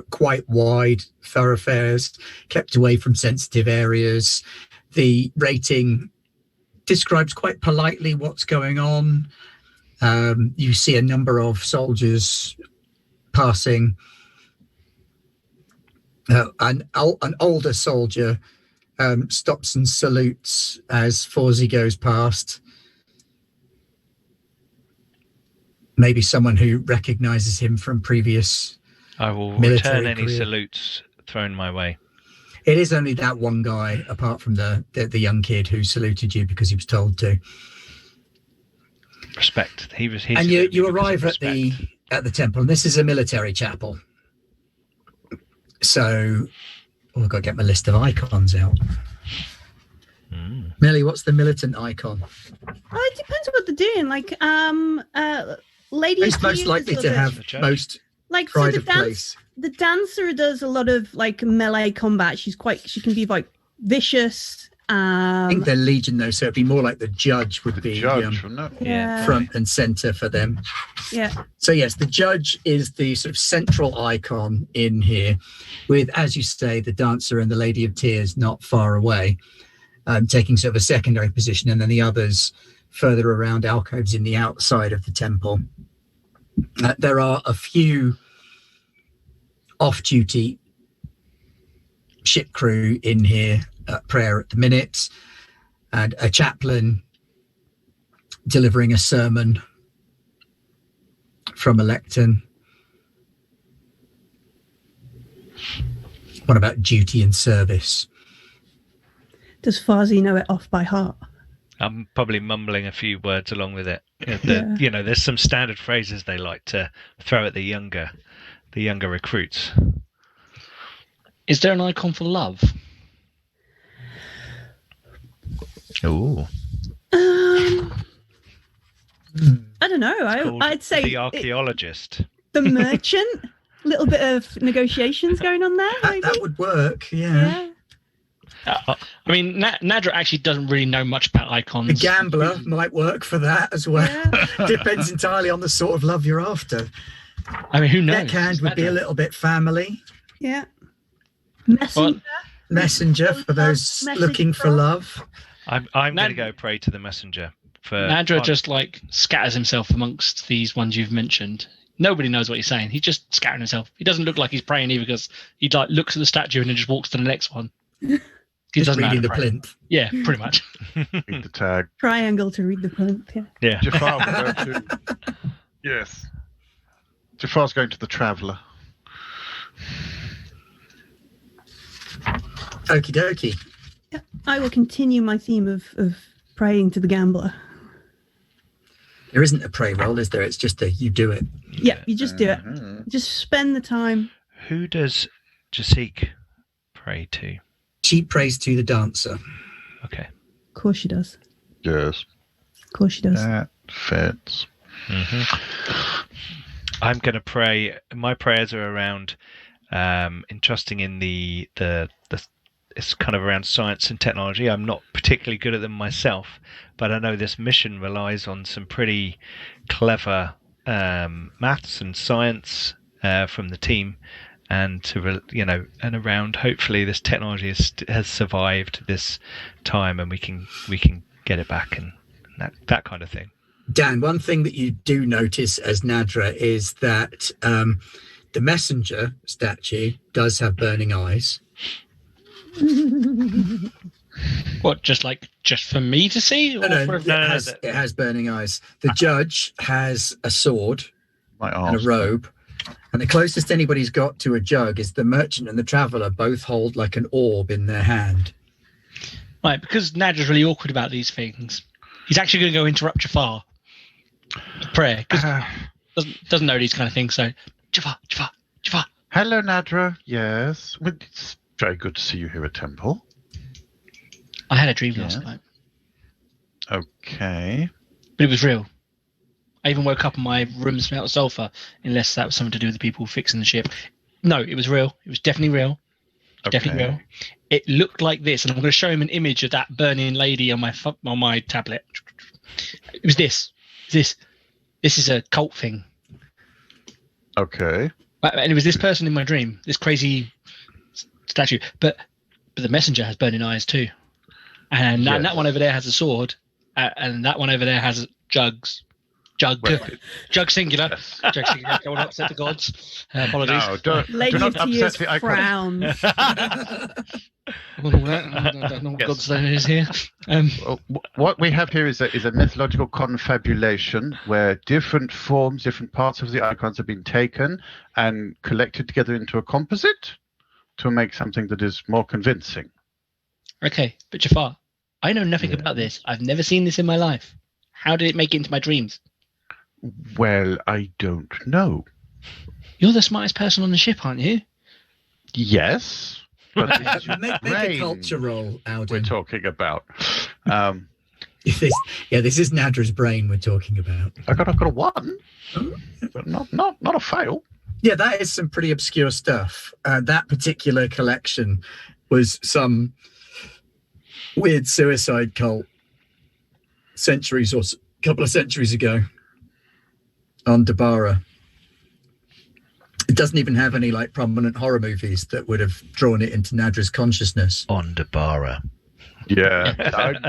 quite wide thoroughfares, kept away from sensitive areas. The rating describes quite politely what's going on. You see a number of soldiers passing. An older soldier stops and salutes as Fawzi goes past. Maybe someone who recognizes him from previous. I will Military return any career. salutes thrown my way. It is only that one guy, apart from the young kid who saluted you because he was told to. Respect. He And saluted you me because of arrive at the temple, and this is a military chapel. So, I've got to get my list of icons out. Mm. Millie, what's the militant icon? Oh, it depends what they're doing. Like, lady. Who's most Hughes likely or to the- have The judge. most like so pride the of dance. place? The dancer does a lot of like melee combat. She can be like vicious. I think they're Legion, though, so it'd be more like the judge would The be judge, wouldn't it? Yeah. front and center for them. Yeah. So yes, the judge is the sort of central icon in here, with, as you say, the dancer and the Lady of Tears not far away. taking sort of a secondary position, and then the others further around alcoves in the outside of the temple. There are a few off-duty ship crew in here at prayer at the minute, and a chaplain delivering a sermon from a lectern. What about duty and service? Does Farzi know it off by heart? I'm probably mumbling a few words along with it. Yeah. You know, there's some standard phrases they like to throw at the younger recruits. Is there an icon for love? Ooh. I don't know. I'd say the archaeologist. the merchant. A little bit of negotiations going on there. Maybe? That would work, yeah. I mean, Nadra actually doesn't really know much about icons. The gambler might work for that as well. Yeah. Depends entirely on the sort of love you're after. I mean, who knows? Deckhand would be a little bit family. Yeah. Messenger. Messenger for those looking for love. I'm going to go pray to the messenger. Nadra just like scatters himself amongst these ones you've mentioned. Nobody knows what he's saying. He's just scattering himself. He doesn't look like he's praying either, because he like looks at the statue and then just walks to the next one. He Just doesn't know how reading to the pray. plinth. Yeah, pretty much. Read the tag. Triangle to read the plinth. Yeah. Yeah. Jafar will go to... Yes. Jafar's going to the Traveller. Okie dokie. Yeah. I will continue my theme of praying to the gambler. There isn't a pray roll, is there? It's just you do it. Yeah, you just do it. Just spend the time. Who does Jasik pray to? She prays to the dancer. Okay. Of course she does. Yes. Of course she does. That fits. I'm going to pray. My prayers are around entrusting in the it's kind of around science and technology. I'm not particularly good at them myself, but I know this mission relies on some pretty clever maths and science from the team, and and around. Hopefully, this technology has survived this time, and we can get it back and that kind of thing. Dan, one thing that you do notice as Nadra is that the messenger statue does have burning eyes. What, just for me to see? Or No, for it has burning eyes. The judge has a sword and a robe, and the closest anybody's got to a jug is the merchant and the traveller both hold like an orb in their hand. Right, because Nadra's really awkward about these things, he's actually going to go interrupt Jafar to prayer, because doesn't know these kind of things. So, Jafar. Hello, Nadra. Yes. Well, it's very good to see you here at Temple. I had a dream last night. Okay. But it was real. I even woke up and my room smelled of sulfur, unless that was something to do with the people fixing the ship. No, it was real. It was definitely real. Definitely real. It looked like this, and I'm going to show him an image of that burning lady on my tablet. It was this. This is a cult thing. Okay. And it was this person in my dream, this crazy statue. But the messenger has burning eyes too. And that one over there has a sword. And that one over there has jugs. Jug singular. Jug singular. Don't upset the gods. Apologies. No, do Lady not of Tears upset the icon. frowns. I don't know what God's name is here. Well, what we have here is a mythological confabulation where different forms, different parts of the icons have been taken and collected together into a composite to make something that is more convincing. Okay, but Jafar, I know nothing about this. I've never seen this in my life. How did it make it into my dreams? Well, I don't know. You're the smartest person on the ship, aren't you? Yes. But it's Make a culture roll, Alden. we're talking about. This is Nadra's brain we're talking about. I got a 1, but not a fail. Yeah, that is some pretty obscure stuff. That particular collection was some weird suicide cult couple of centuries ago on Dabara. It doesn't even have any like prominent horror movies that would have drawn it into Nadra's consciousness. On Dabara. Yeah. Don't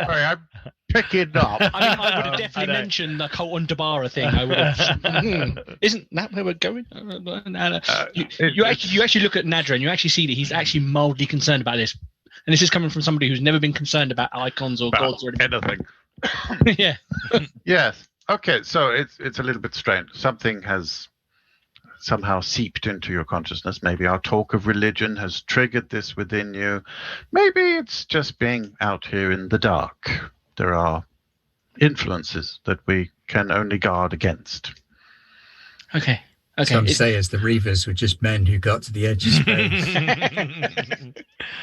worry, I'm picking up. I mean, I would have definitely mentioned the Colton Dabara thing. I would have. Isn't that where we're going? You actually look at Nadra and you actually see that he's actually mildly concerned about this. And this is coming from somebody who's never been concerned about icons or gods or anything. Yeah. Yes. Okay. So it's a little bit strange. Something has somehow seeped into your consciousness. Maybe our talk of religion has triggered this within you. Maybe it's just being out here in the dark. There are influences that we can only guard against. Okay. Some say as the Reavers were just men who got to the edge of space.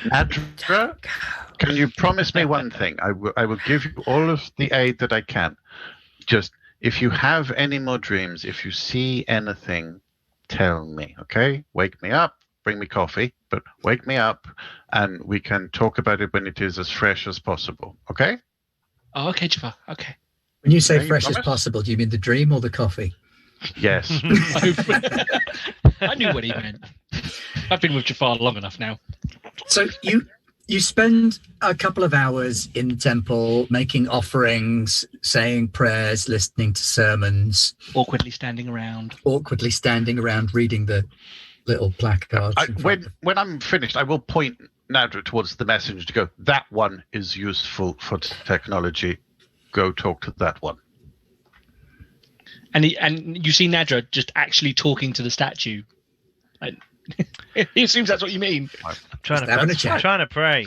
Nadra, can you promise me one thing? I will give you all of the aid that I can. Just, if you have any more dreams, if you see anything, tell me, okay? Wake me up, bring me coffee, but wake me up, and we can talk about it when it is as fresh as possible, okay? Oh, okay, Jafar. Okay. When you say fresh as possible, do you mean the dream or the coffee? Yes. I knew what he meant. I've been with Jafar long enough now. So you spend a couple of hours in the temple making offerings, saying prayers, listening to sermons. Awkwardly standing around, reading the little placards. When I'm finished, I will point Nadra towards the messenger to go, that one is useful for technology. Go talk to that one. And you see Nadra just actually talking to the statue. He assumes that's what you mean. I'm trying to pray.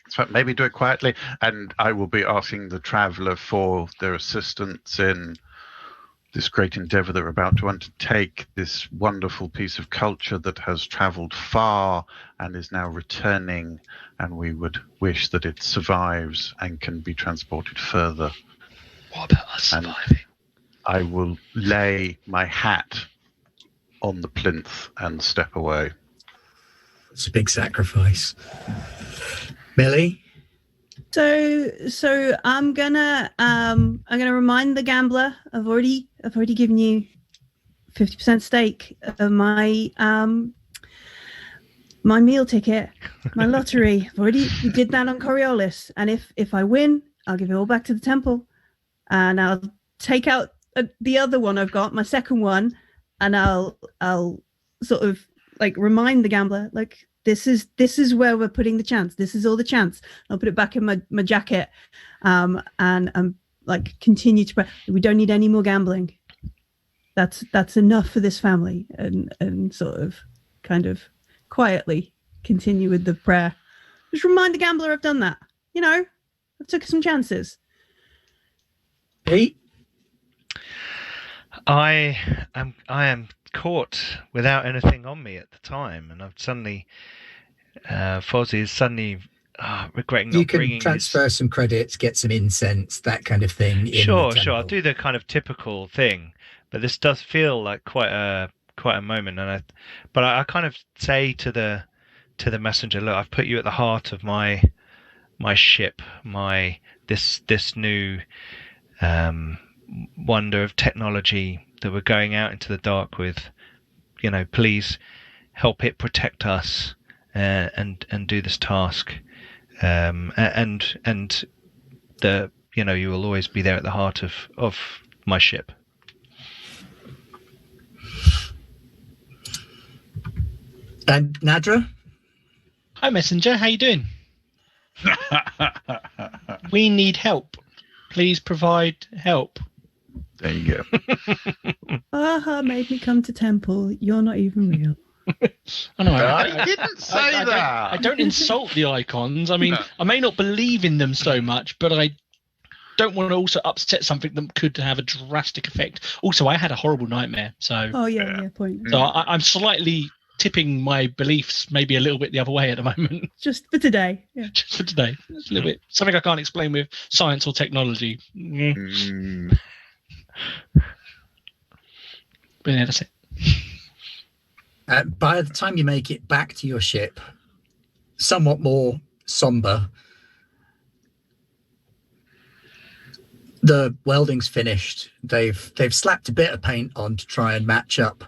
So maybe do it quietly, and I will be asking the traveller for their assistance in this great endeavour they're about to undertake, this wonderful piece of culture that has travelled far and is now returning, and we would wish that it survives and can be transported further. What about us surviving? I will lay my hat on the plinth and step away. It's a big sacrifice. Millie? So I'm gonna remind the gambler. I've already given you 50% stake of my my meal ticket, my lottery. We did that on Coriolis, and if I win, I'll give it all back to the temple, and I'll take out the other one I've got, my second one, and I'll sort of like remind the gambler, like, this is where we're putting the chance. This is all the chance. I'll put it back in my jacket, and like continue to pray. We don't need any more gambling. That's enough for this family, and sort of kind of quietly continue with the prayer. Just remind the gambler I've done that. You know, I took some chances. Pete? I am caught without anything on me at the time, and I've suddenly Fozzie is suddenly regretting not bringing. You can transfer some credits, get some incense, that kind of thing. Sure. I'll do the kind of typical thing, but this does feel like quite a moment, and I kind of say to the messenger, look, I've put you at the heart of my ship, this new wonder of technology that we're going out into the dark with. You know, please help it protect us and do this task, and you will always be there at the heart of my ship. And Nadra? Hi, messenger. How you doing? We need help. Please provide help. There you go. Aha, made me come to temple. You're not even real. I know. I didn't say that. I don't insult the icons. I mean, no. I may not believe in them so much, but I don't want to also upset something that could have a drastic effect. Also, I had a horrible nightmare. So. Oh yeah, point. So I'm slightly tipping my beliefs maybe a little bit the other way at the moment. Just for today. Yeah. Just for today. Just a little bit. Something I can't explain with science or technology. But yeah, that's it. By the time you make it back to your ship, somewhat more somber, the welding's finished. They've slapped a bit of paint on to try and match up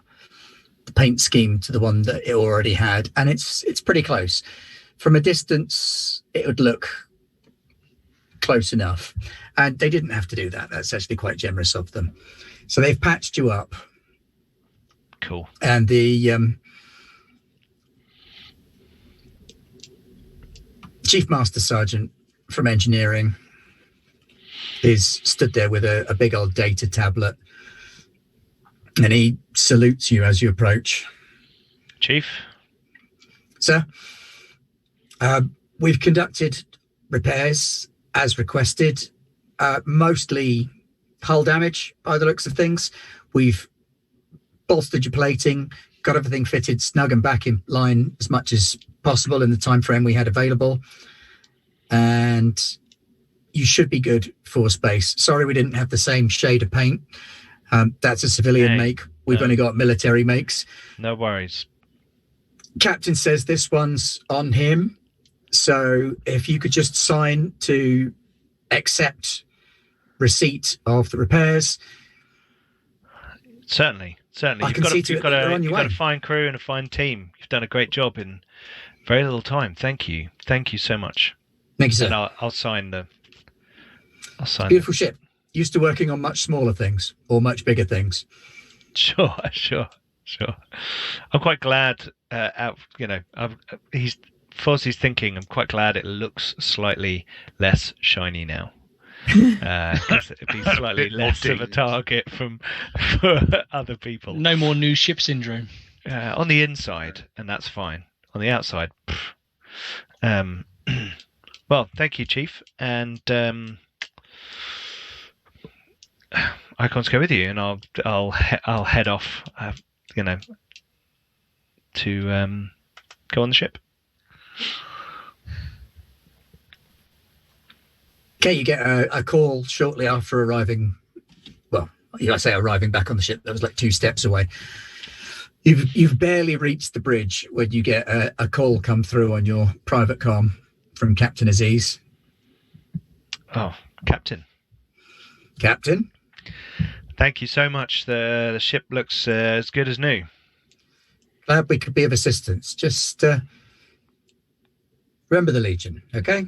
the paint scheme to the one that it already had, and it's pretty close. from a distance, it would look close enough. And they didn't have to do that. That's actually quite generous of them. So they've patched you up. Cool. And the Chief Master Sergeant from engineering is stood there with a big old data tablet. And he salutes you as you approach. Chief? Sir, we've conducted repairs as requested, mostly hull damage by the looks of things. We've bolstered your plating, got everything fitted snug and back in line as much as possible in the time frame we had available. And you should be good for space. Sorry we didn't have the same shade of paint. That's a civilian make. We've only got military makes. No worries. Captain says this one's on him. So if you could just sign to accept receipt of the repairs. Certainly. You've got a fine crew and a fine team. You've done a great job in very little time. Thank you so much. Thank you, sir. And I'll sign the. Beautiful ship. Used to working on much smaller things or much bigger things. Sure. I'm quite glad. Fozzie's thinking. I'm quite glad it looks slightly less shiny now. Because it'd be slightly less of a target for other people. No more new ship syndrome. On the inside, and that's fine. On the outside, well, thank you, Chief, and Icons go with you, and I'll head off. To go on the ship. Okay, you get a call shortly after arriving. Well, I say arriving back on the ship. That was like 2 steps away. You've barely reached the bridge when you get a call come through on your private comm from Captain Aziz. Oh, Captain. Thank you so much. The ship looks as good as new. Glad we could be of assistance. Just remember the Legion, okay?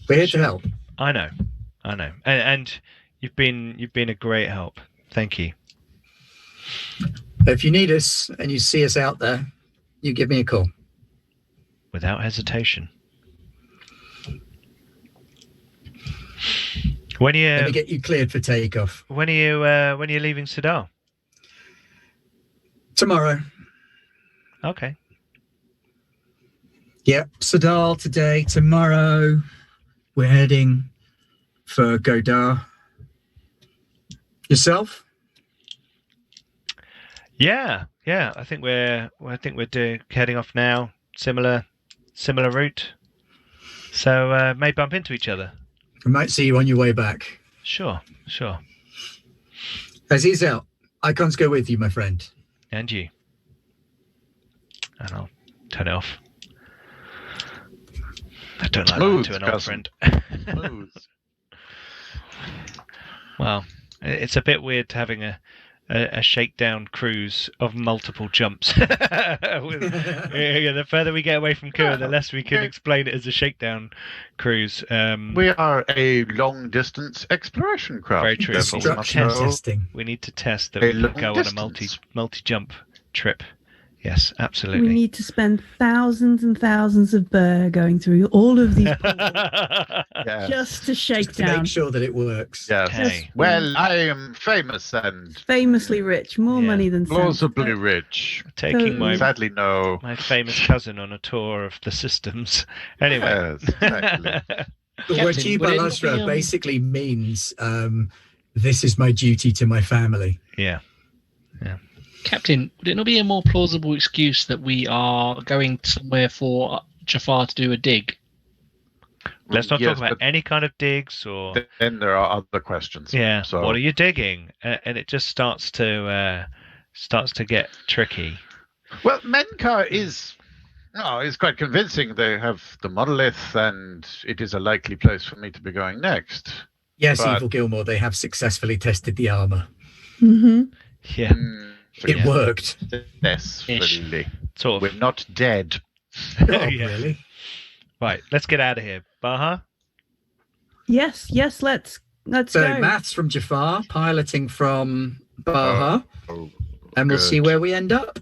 We're here to help. I know, and you've been a great help. Thank you. If you need us and you see us out there, you give me a call. Without hesitation. Let me get you cleared for takeoff. When are you leaving Sadar? Tomorrow. Okay. Yep, Sadar today. Tomorrow, we're heading for Godar. Yourself? Yeah. I think we're heading off now. Similar route. So may bump into each other. We might see you on your way back. Sure. Aziz out. Icons go with you, my friend. And you. And I'll turn it off. I don't like that to an old friend. Well, it's a bit weird having a shakedown cruise of multiple jumps. The further we get away from Kua, the less we can explain it as a shakedown cruise. We are a long-distance exploration craft. Very true. Testing. We need to test that we can go on a multi-jump trip. Yes, absolutely. We need to spend thousands and thousands of burr going through all of these just to shake to down. Make sure that it works. Yes. Hey. Well, I am famous and Famously rich, more money than sense. plausibly rich. Taking Sadly, no. my famous cousin on a tour of the systems. Anyway. Yes, exactly. The word Chiba basically means this is my duty to my family. Yeah. Captain, would it not be a more plausible excuse that we are going somewhere for Jafar to do a dig? Let's not talk about any kind of digs or. Then there are other questions. Yeah. So... What are you digging? And it just starts to get tricky. Well, Menkar is quite convincing. They have the monolith, and it is a likely place for me to be going next. Yes, Evil Gilmore. They have successfully tested the armor. Mm-hmm. Yeah. It worked. Successfully. Sort of. We're not dead. God, Yeah. really? Right, let's get out of here. Baha? Yes, let's So go. maths from Jafar, piloting from Baha, Oh, and we'll see good. where we end up.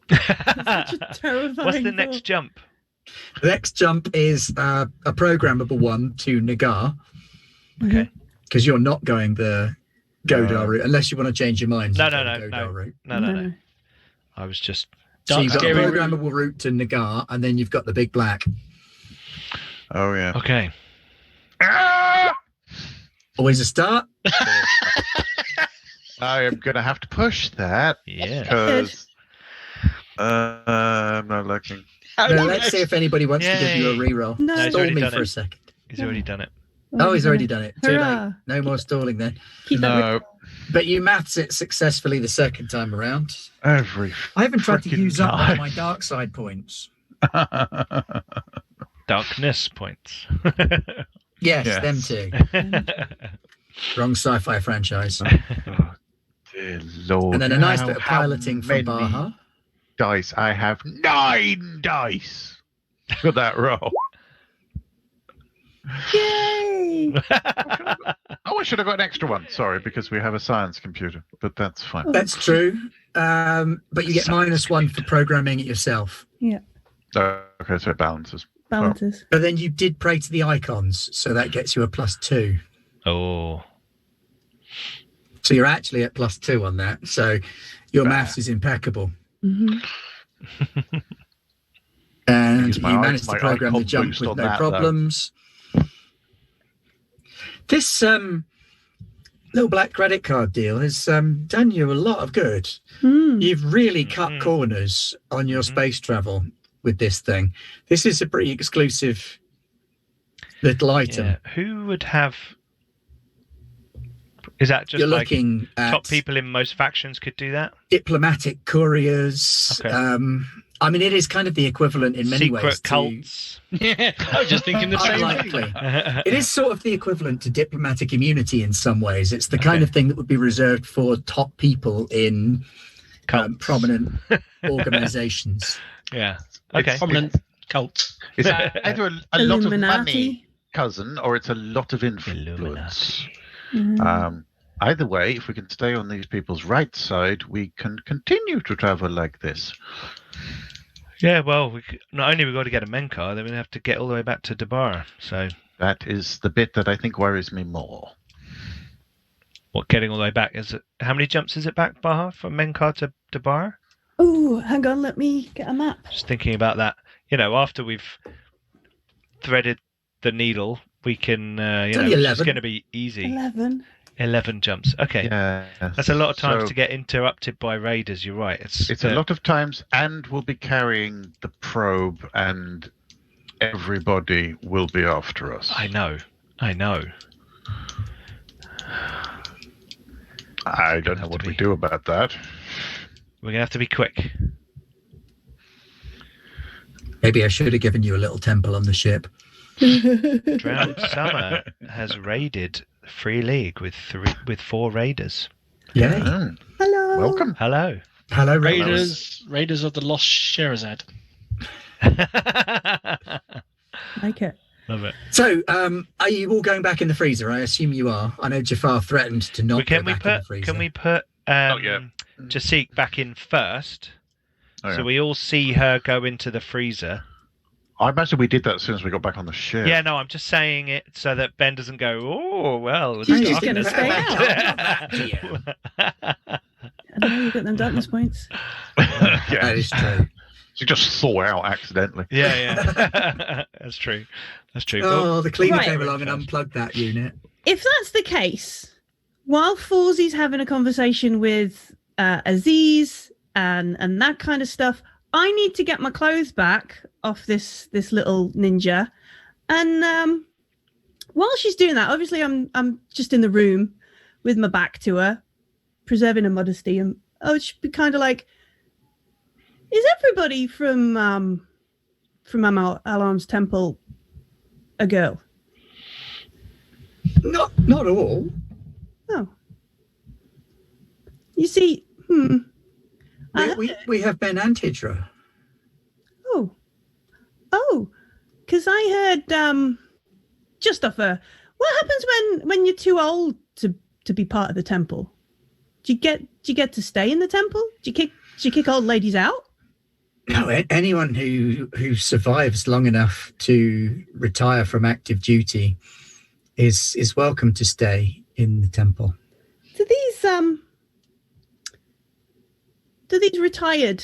Such a terrifying What's the next thought. jump? The next jump is a programmable one to Nagar, Okay. because you're not going the Godar No. route, unless you want to change your mind. No, and no, go no, the Godar no. route. No. I was just... So you've got a Scary route. programmable route to Nagar, and then you've got the Big Black. Oh, yeah. Okay. Always a start. I am going to have to push that Yeah. because I'm not looking. How Now, do let's you see if anybody wants to give you a Yay. reroll. No. he's Stall already me done for a it. second. He's already done it. Oh, he's already done it. Too late. Hurrah. No more stalling then. Keep that No, But you maths it successfully the second time around. every. I haven't tried to Frickin' use up all time. my dark side points. Darkness points. Yes, Yes. them too. Wrong sci-fi franchise. Oh, dear Lord. And then a nice How- bit of how piloting from many Baha. dice? I have 9 dice for that roll. Yay! Oh, I should have got an extra one. Sorry, because we have a science computer, but that's fine. That's true. But you get -1 for programming it yourself. Okay, so it balances. Balances. But then you did pray to the icons, so that gets you a +2. Oh. So you're actually at +2 on that. So your maths is impeccable. Mhm. And Use you my managed to icon program the jump boost with on no that, though. problems. This little black credit card deal has done you a lot of good. Hmm. You've really cut corners on your space travel with this thing. This is a pretty exclusive little item. Yeah. Who would have... Is that just You're like looking at top people in most factions could do that? diplomatic couriers. Okay. I mean, it is kind of the equivalent in many Secret ways cults? Yeah, I was just thinking the same thing. Unlikely. It is sort of the equivalent to diplomatic immunity in some ways. It's the kind Okay. of thing that would be reserved for top people in Cults. prominent organizations. Yeah. Okay. Prominent cult. It's either a lot of money, Illuminati. cousin, or it's a lot of influence. Illuminati. Mhm. Either way, if we can stay on these people's right side, we can continue to travel like this. Yeah, well, not only we got to get a Menkar, then we have to get all the way back to Dabara. So, That is the bit that I think worries me more. what, getting all the way back? Is it? How many jumps is it back, Baha, from Menkar to Dabara? Oh, hang on. Let me get a map. Just thinking about that. You know, after we've threaded the needle, we can, It's know, only it's 11. going to be easy. 11. 11 jumps. Okay. Yeah, That's a lot of times so to get interrupted by raiders. You're right. It's a lot of times, and we'll be carrying the probe, and everybody will be after us. I know. I don't know what we do about that. We're going to have to be quick. Maybe I should have given you a little temple on the ship. Drowned Summer has raided Free League with 4 raiders. Yay. Oh, Hello. welcome. Hello. Hello, Raiders. Raiders of the Lost Scheherazade. Like it. Love it. So, are you all going back in the freezer? I assume you are. I know Jafar threatened to not go back in the freezer. Can we put yeah. Jasik back in first? Oh, So yeah. we all see her go into the freezer. I imagine we did that as soon as we got back on the ship. Yeah, no, I'm just saying it so that Ben doesn't go, oh, well. She's it's just gonna darkness." stay I don't know, you got them darkness points. That yeah. is true. She just thaw out accidentally. Yeah. That's true. That's true. Oh, the cleaner Right. came along and unplugged that unit. If that's the case, while Forzie's having a conversation with Aziz and that kind of stuff, I need to get my clothes back off this little ninja. And while she's doing that, obviously I'm just in the room with my back to her, preserving her modesty, and I would be kind of like, is everybody from Alarm's Temple a girl? Not all. Oh. You see, We have Ben and Hydra. because I heard just off what happens when you're too old to be part of the temple? Do you get to stay in the temple? Do you kick old ladies out? No, anyone who survives long enough to retire from active duty is welcome to stay in the temple. Do these retired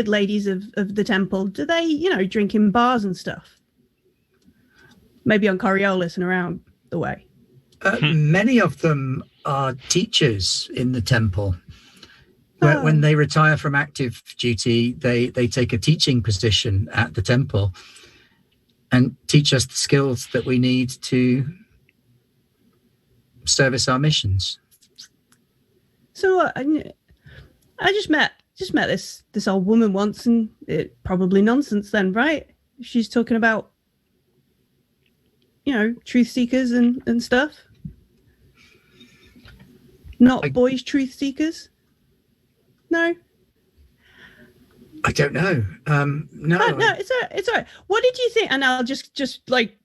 ladies of the temple, do they, drink in bars and stuff? Maybe on Coriolis and around the way. Many of them are teachers in the temple. When they retire from active duty, they take a teaching position at the temple and teach us the skills that we need to service our missions. So I just met this old woman once, and it probably nonsense then, right? She's talking about, truth seekers and stuff. Not boys truth seekers. No. I don't know. No. Oh, no, it's all right. What did you think? And I'll just like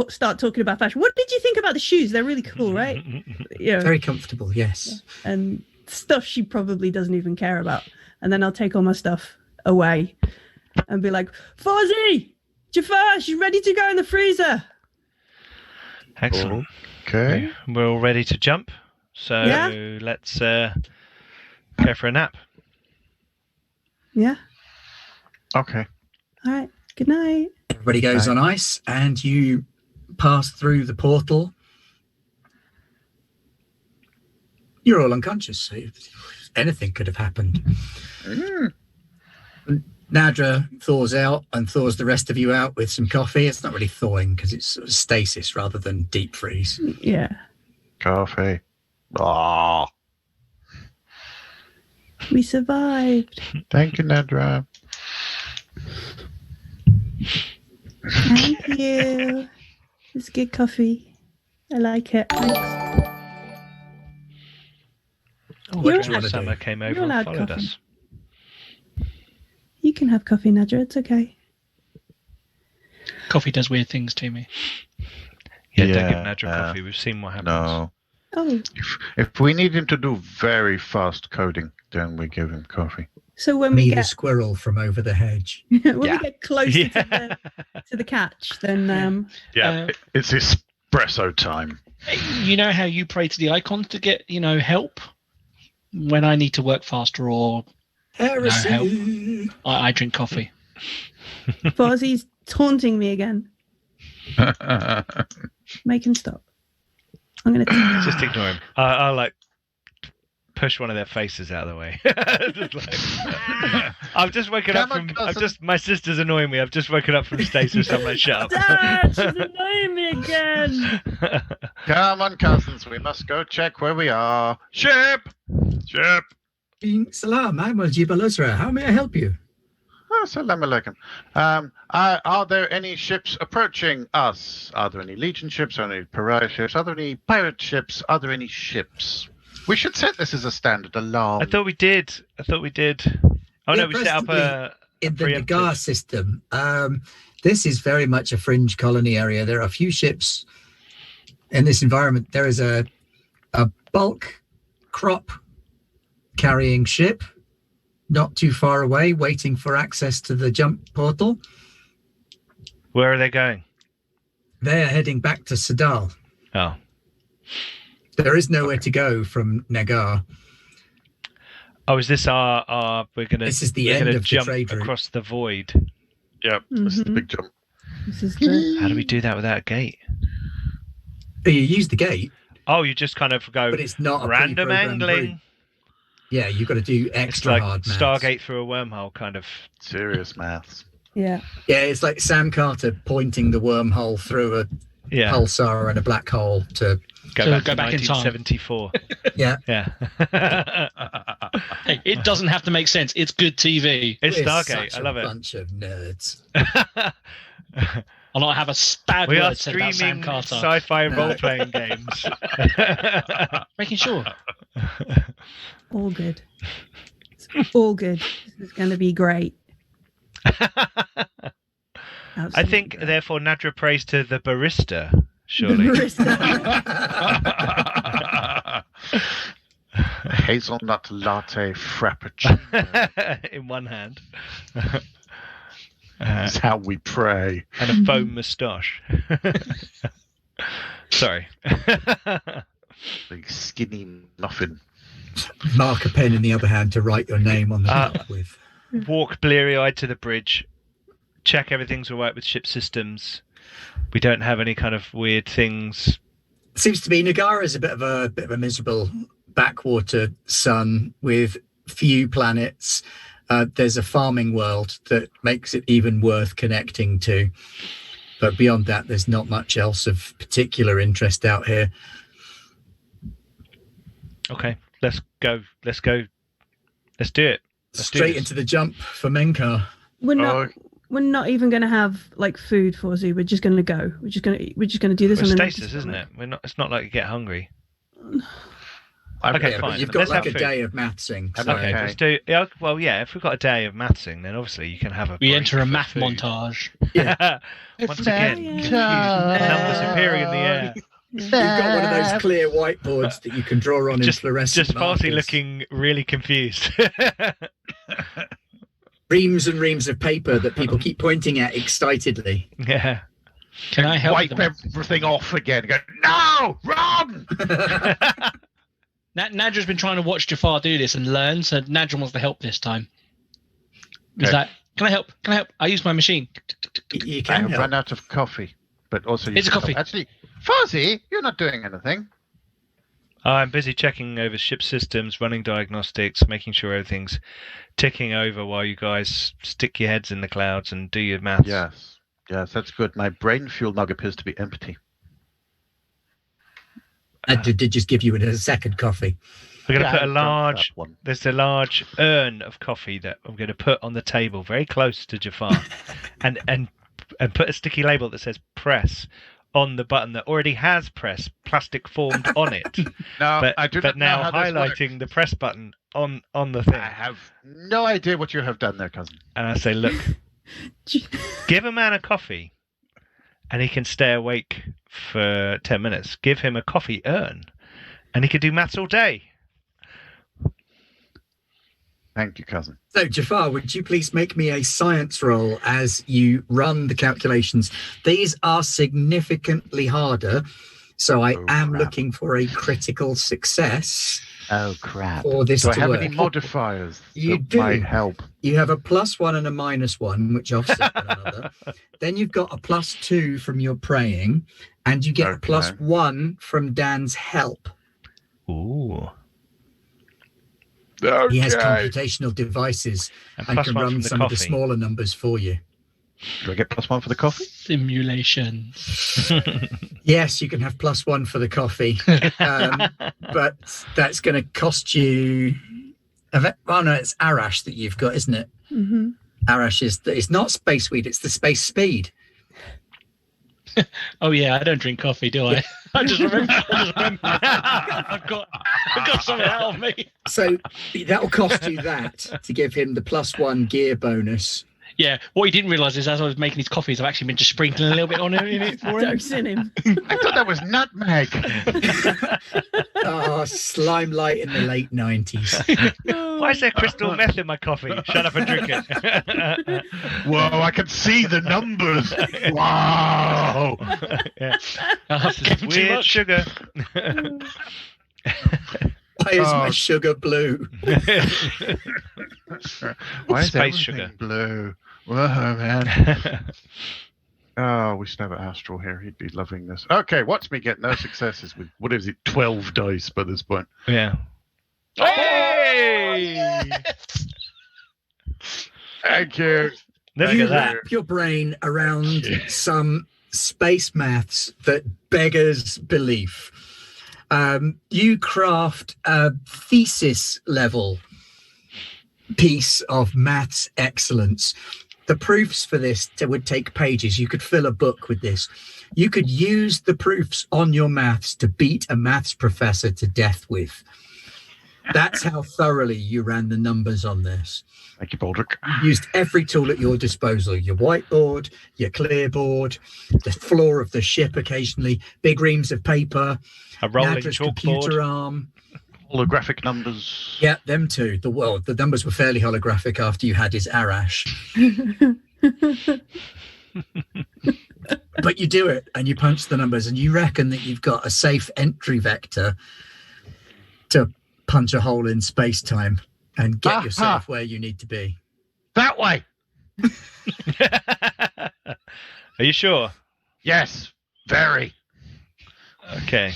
start talking about fashion. What did you think about the shoes? They're really cool, right? Very comfortable, yes. And stuff she probably doesn't even care about. And then I'll take all my stuff away and be like, Fozzie, Jafar, she's ready to go in the freezer. Excellent. Okay. We're all ready to jump. So let's go for a nap. Yeah. Okay. All right. Good night. Everybody goes on ice, and you pass through the portal. You're all unconscious. So anything could have happened. Nadra thaws out and thaws the rest of you out with some coffee. It's not really thawing because it's sort of stasis rather than deep freeze. Yeah. Coffee. Oh, We survived. thank you, Nadra. Thank you. It's good coffee. I like it. Thanks. You're John allowed- Summer came over you're and allowed followed coffee. us. You can have coffee, Nadja. It's okay. Coffee does weird things to me. Yeah, don't give Yeah, Nadra coffee. We've seen what happens. No. Oh, If we need him to do very fast coding, then we give him coffee. so when we Me, the get squirrel from over the hedge. we Yeah. get closer Yeah. to the catch, then Yeah, it's espresso time. You know how you pray to the icon to get, help when I need to work faster, or Heresy. I drink coffee. Fozzie's taunting me again. Make him stop. I'm gonna. Just ignore him. I'll like push one of their faces out of the way. Just like, I've just woken up Come from. on, cousin. My sister's annoying me. I've just woken up from stasis. I'm like, shut up. Dad, she's annoying me again. Come on, cousins, we must go check where we are. Ship! Salam, I'm Jibal Uzra. How may I help you? Oh, salam alaikum. Are there any ships approaching us? Are there any Legion ships? Are there any Pariah ships? Are there any pirate ships? Are there any ships? We should set this as a standard alarm. I thought we did. Oh Yeah, no, we set up presently a in the preemptive. Nagar system. This is very much a fringe colony area. There are a few ships in this environment. There is a bulk crop carrying ship not too far away, waiting for access to the jump portal. Where are they going? They're heading back to Sadal. Oh, There is nowhere to go from Nagar. is this our? This is the we're end gonna of the jump trade route. across the void. Yep, this is the Mhm. big jump. This is the. How do we do that without a gate? You use the gate, Oh, you just kind of go but it's not a random pre-programmed angling. route. Yeah, you've got to do It's extra like hard maths. Stargate through a wormhole, kind of. Serious maths. Yeah. Yeah, it's like Sam Carter pointing the wormhole through a Yeah, pulsar and a black hole to. go So back go to back in time. 1974. Yeah, Yeah, Hey, it doesn't have to make sense. It's good TV. it's we're Stargate. such I love a it. bunch of nerds. I'll not have a bad We are word said about Sam streaming Carter. sci-fi No. role-playing games. Making sure. All good. It's all good. This is going to be great. I think, therefore, Nadra prays to the barista, surely. Hazelnut latte frappuccino. In one hand. That's how we pray. And a foam moustache. Sorry. Big skinny muffin. Mark a pen in the other hand to write your name on the map with. Walk bleary-eyed to the bridge. Check everything's all right with ship systems. We don't have any kind of weird things. Seems to be Nagara's a bit of a miserable backwater sun with few planets. There's a farming world that makes it even worth connecting to. But beyond that, there's not much else of particular interest out here. Okay, let's go. Let's do it. Straight into the jump for Menkar. We're not even going to have like food for Zoo. We're just going to go. We're just going to do this. It's on the stasis, isn't it? It's not like you get hungry. Okay, fine. But you've got Let's like a have day of mathsing. So. Okay, let's do. Yeah, well, yeah. If we've got a day of mathsing, then obviously you can have a. We break enter a for math food. montage. Yeah. Once again, confused numbers appearing in the air. You've got one of those clear whiteboards that you can draw on in fluorescent Just Farsi markers. looking really confused. Reams and reams of paper that people keep pointing at excitedly. Yeah. Can I help Wipe them? everything off again. Go, no, run! Nadra's been trying to watch Jafar do this and learn, so Nadra wants to help this time. Is Okay. that? Can I help? Can I help? I use my machine. You I can have help. run out of coffee, but also Here's a coffee. Actually, Fuzzy, you're not doing anything. I'm busy checking over ship systems, running diagnostics, making sure everything's ticking over while you guys stick your heads in the clouds and do your maths. Yes, that's good. My brain fuel mug appears to be empty. I did just give you a second coffee. We're going to Yeah, put I a drank large. that one. There's a large urn of coffee that I'm going to put on the table, very close to Jafar, and put a sticky label that says "press" on the button that already has press plastic formed on it. No, but I do but not know now how this highlighting works. the press button on the thing. I have no idea what you have done there, cousin. And I say, look, give a man a coffee and he can stay awake for 10 minutes. Give him a coffee urn and he can do maths all day. Thank you, cousin. So, Jafar, would you please make me a science roll as you run the calculations? These are significantly harder, so I am crap. looking for a critical success Oh, crap. for this Do I to have work. any modifiers You that do. might help? You have a +1 and a -1, which offset one another. Then you've got a +2 from your praying, and you get a Okay. +1 from Dan's help. Ooh. He has computational devices And and plus can one run from the some of the coffee. smaller numbers for you. Do I get +1 for the coffee? Simulation. Yes, you can have +1 for the coffee, but that's going to cost you. Oh no, it's Arash that you've got, isn't it? Mm-hmm. Arash it's not space weed; it's the space speed. Oh yeah, I don't drink coffee, do I? I just remember. I've got something out of me. So that will cost you that to give him the +1 gear bonus. Yeah, what he didn't realise is as I was making his coffees, I've actually been just sprinkling a little bit on it in it for him. Dosing him. I thought that was nutmeg. Oh, slime light in the late 90s. Why is there crystal meth in my coffee? Shut up and drink it. Whoa, I can see the numbers. Wow. Yeah. Give him too Weird much. sugar. Why is my Oh. sugar blue? Why is Space everything sugar. blue? Whoa, man. Oh, we should have Astral here. He'd be loving this. Okay, watch me get no successes with, what is it, 12 dice by this point. Yeah. Hey! Thank you. Look You at that. wrap your brain around some space maths that beggars belief. You craft a thesis level piece of maths excellence. The proofs for this would take pages. You could fill a book with this. You could use the proofs on your maths to beat a maths professor to death with. That's how thoroughly you ran the numbers on this. Thank you, Baldric. Used every tool at your disposal, your whiteboard, your clearboard, the floor of the ship occasionally, big reams of paper, A rolling Nadra's computer chalkboard. arm. Holographic numbers. Yeah, them too. The numbers were fairly holographic after you had his Arash. But you do it and you punch the numbers and you reckon that you've got a safe entry vector to punch a hole in space-time and get yourself where you need to be. That way. Are you sure? Yes, very. Okay.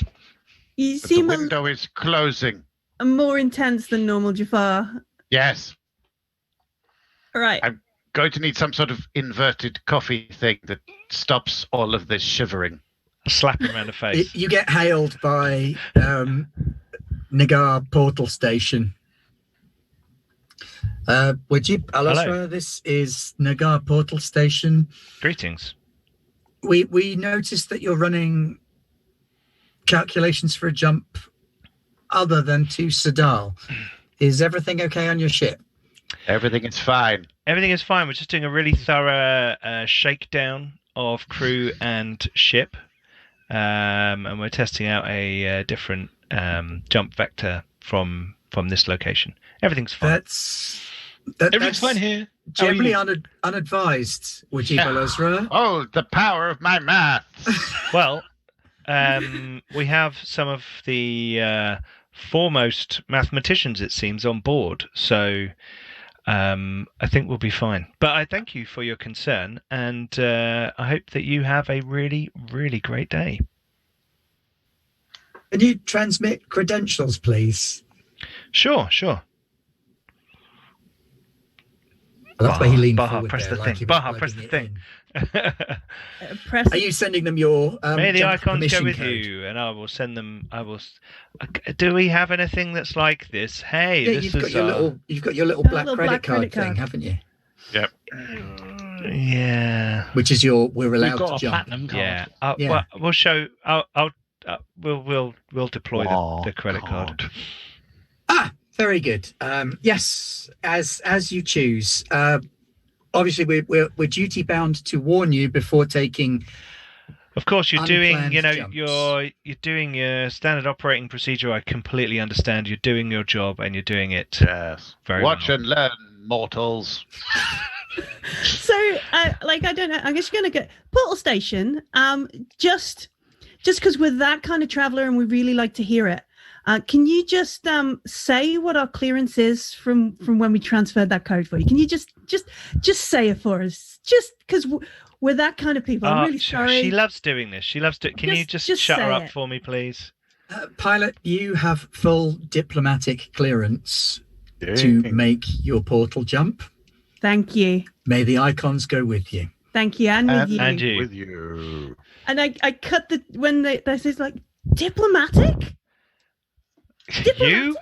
You But the seem window is closing. more intense than normal, Jafar. Yes. All right. Going to need some sort of inverted coffee thing that stops all of this shivering. I'll slap him around the face. You get hailed by Nagar Portal Station. Wajib Alasra, this is Nagar Portal Station. Greetings. We noticed that you're running calculations for a jump other than to Sadal. Is everything okay on your ship? Everything is fine. Everything is fine. We're just doing a really thorough shakedown of crew and ship. And we're testing out a different jump vector from this location. Everything's fine. Everything's fine here. How are Generally you? unadvised, Wajib Alasra. Oh, the power of my math. Well, we have some of the foremost mathematicians, it seems, on board. So I think we'll be fine. But I thank you for your concern, and I hope that you have a really, really great day. Can you transmit credentials, please? Sure. I love the way he leaned Baha, forward press there, the like thing. he was Baha, press plugging the it thing. in. Press. Are you sending them your May the jump icons go permission with code? you, and I will send them. Do we have anything that's like this? Hey, Yeah, this you've is got your little That black little credit black card credit thing, card. haven't you? Yep. Yeah. Which is we're We've allowed got to a jump. platinum card. Yeah. Yeah. Well, we'll show. We'll deploy the credit card. Ah, very good. Yes, as you choose. Obviously, we're duty bound to warn you before taking. Of course, you're doing. Unplanned jumps. You're doing your standard operating procedure. I completely understand. You're doing your job, and you're doing it Yes. very Watch well. and learn, mortals. So, I don't know. I guess you're going to get Portal Station. Just because we're that kind of traveler and we really like to hear it. Can you just say what our clearance is from when we transferred that code for you? Can you just say it for us? Just because we're that kind of people. I'm really sorry. She loves doing this. She loves to. Can you just shut say her up it. for me, please? Pilot, you have full diplomatic clearance to make your portal jump. Thank you. May the icons go with you. Thank you, and with you. And you. With you. And I cut when they says like diplomatic. You?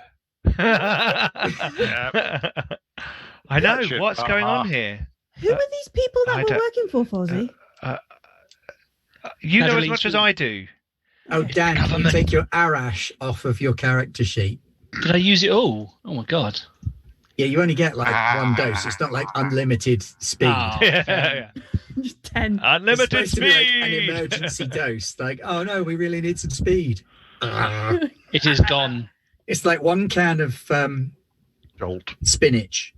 I know. Gotcha. What's going on here? Who are these people that I we're don't- working for, Fozzie? You know as Natalie, much as I do. Oh, Dan, can you government. take your Arash off of your character sheet? Did I use it all? Oh my god. Yeah, you only get like one dose. It's not like unlimited speed. Oh, Yeah. Just 10. It's Unlimited supposed to be like an speed. emergency dose. Like, oh no, we really need some speed. It is gone. It's like one can of Jolt. spinach.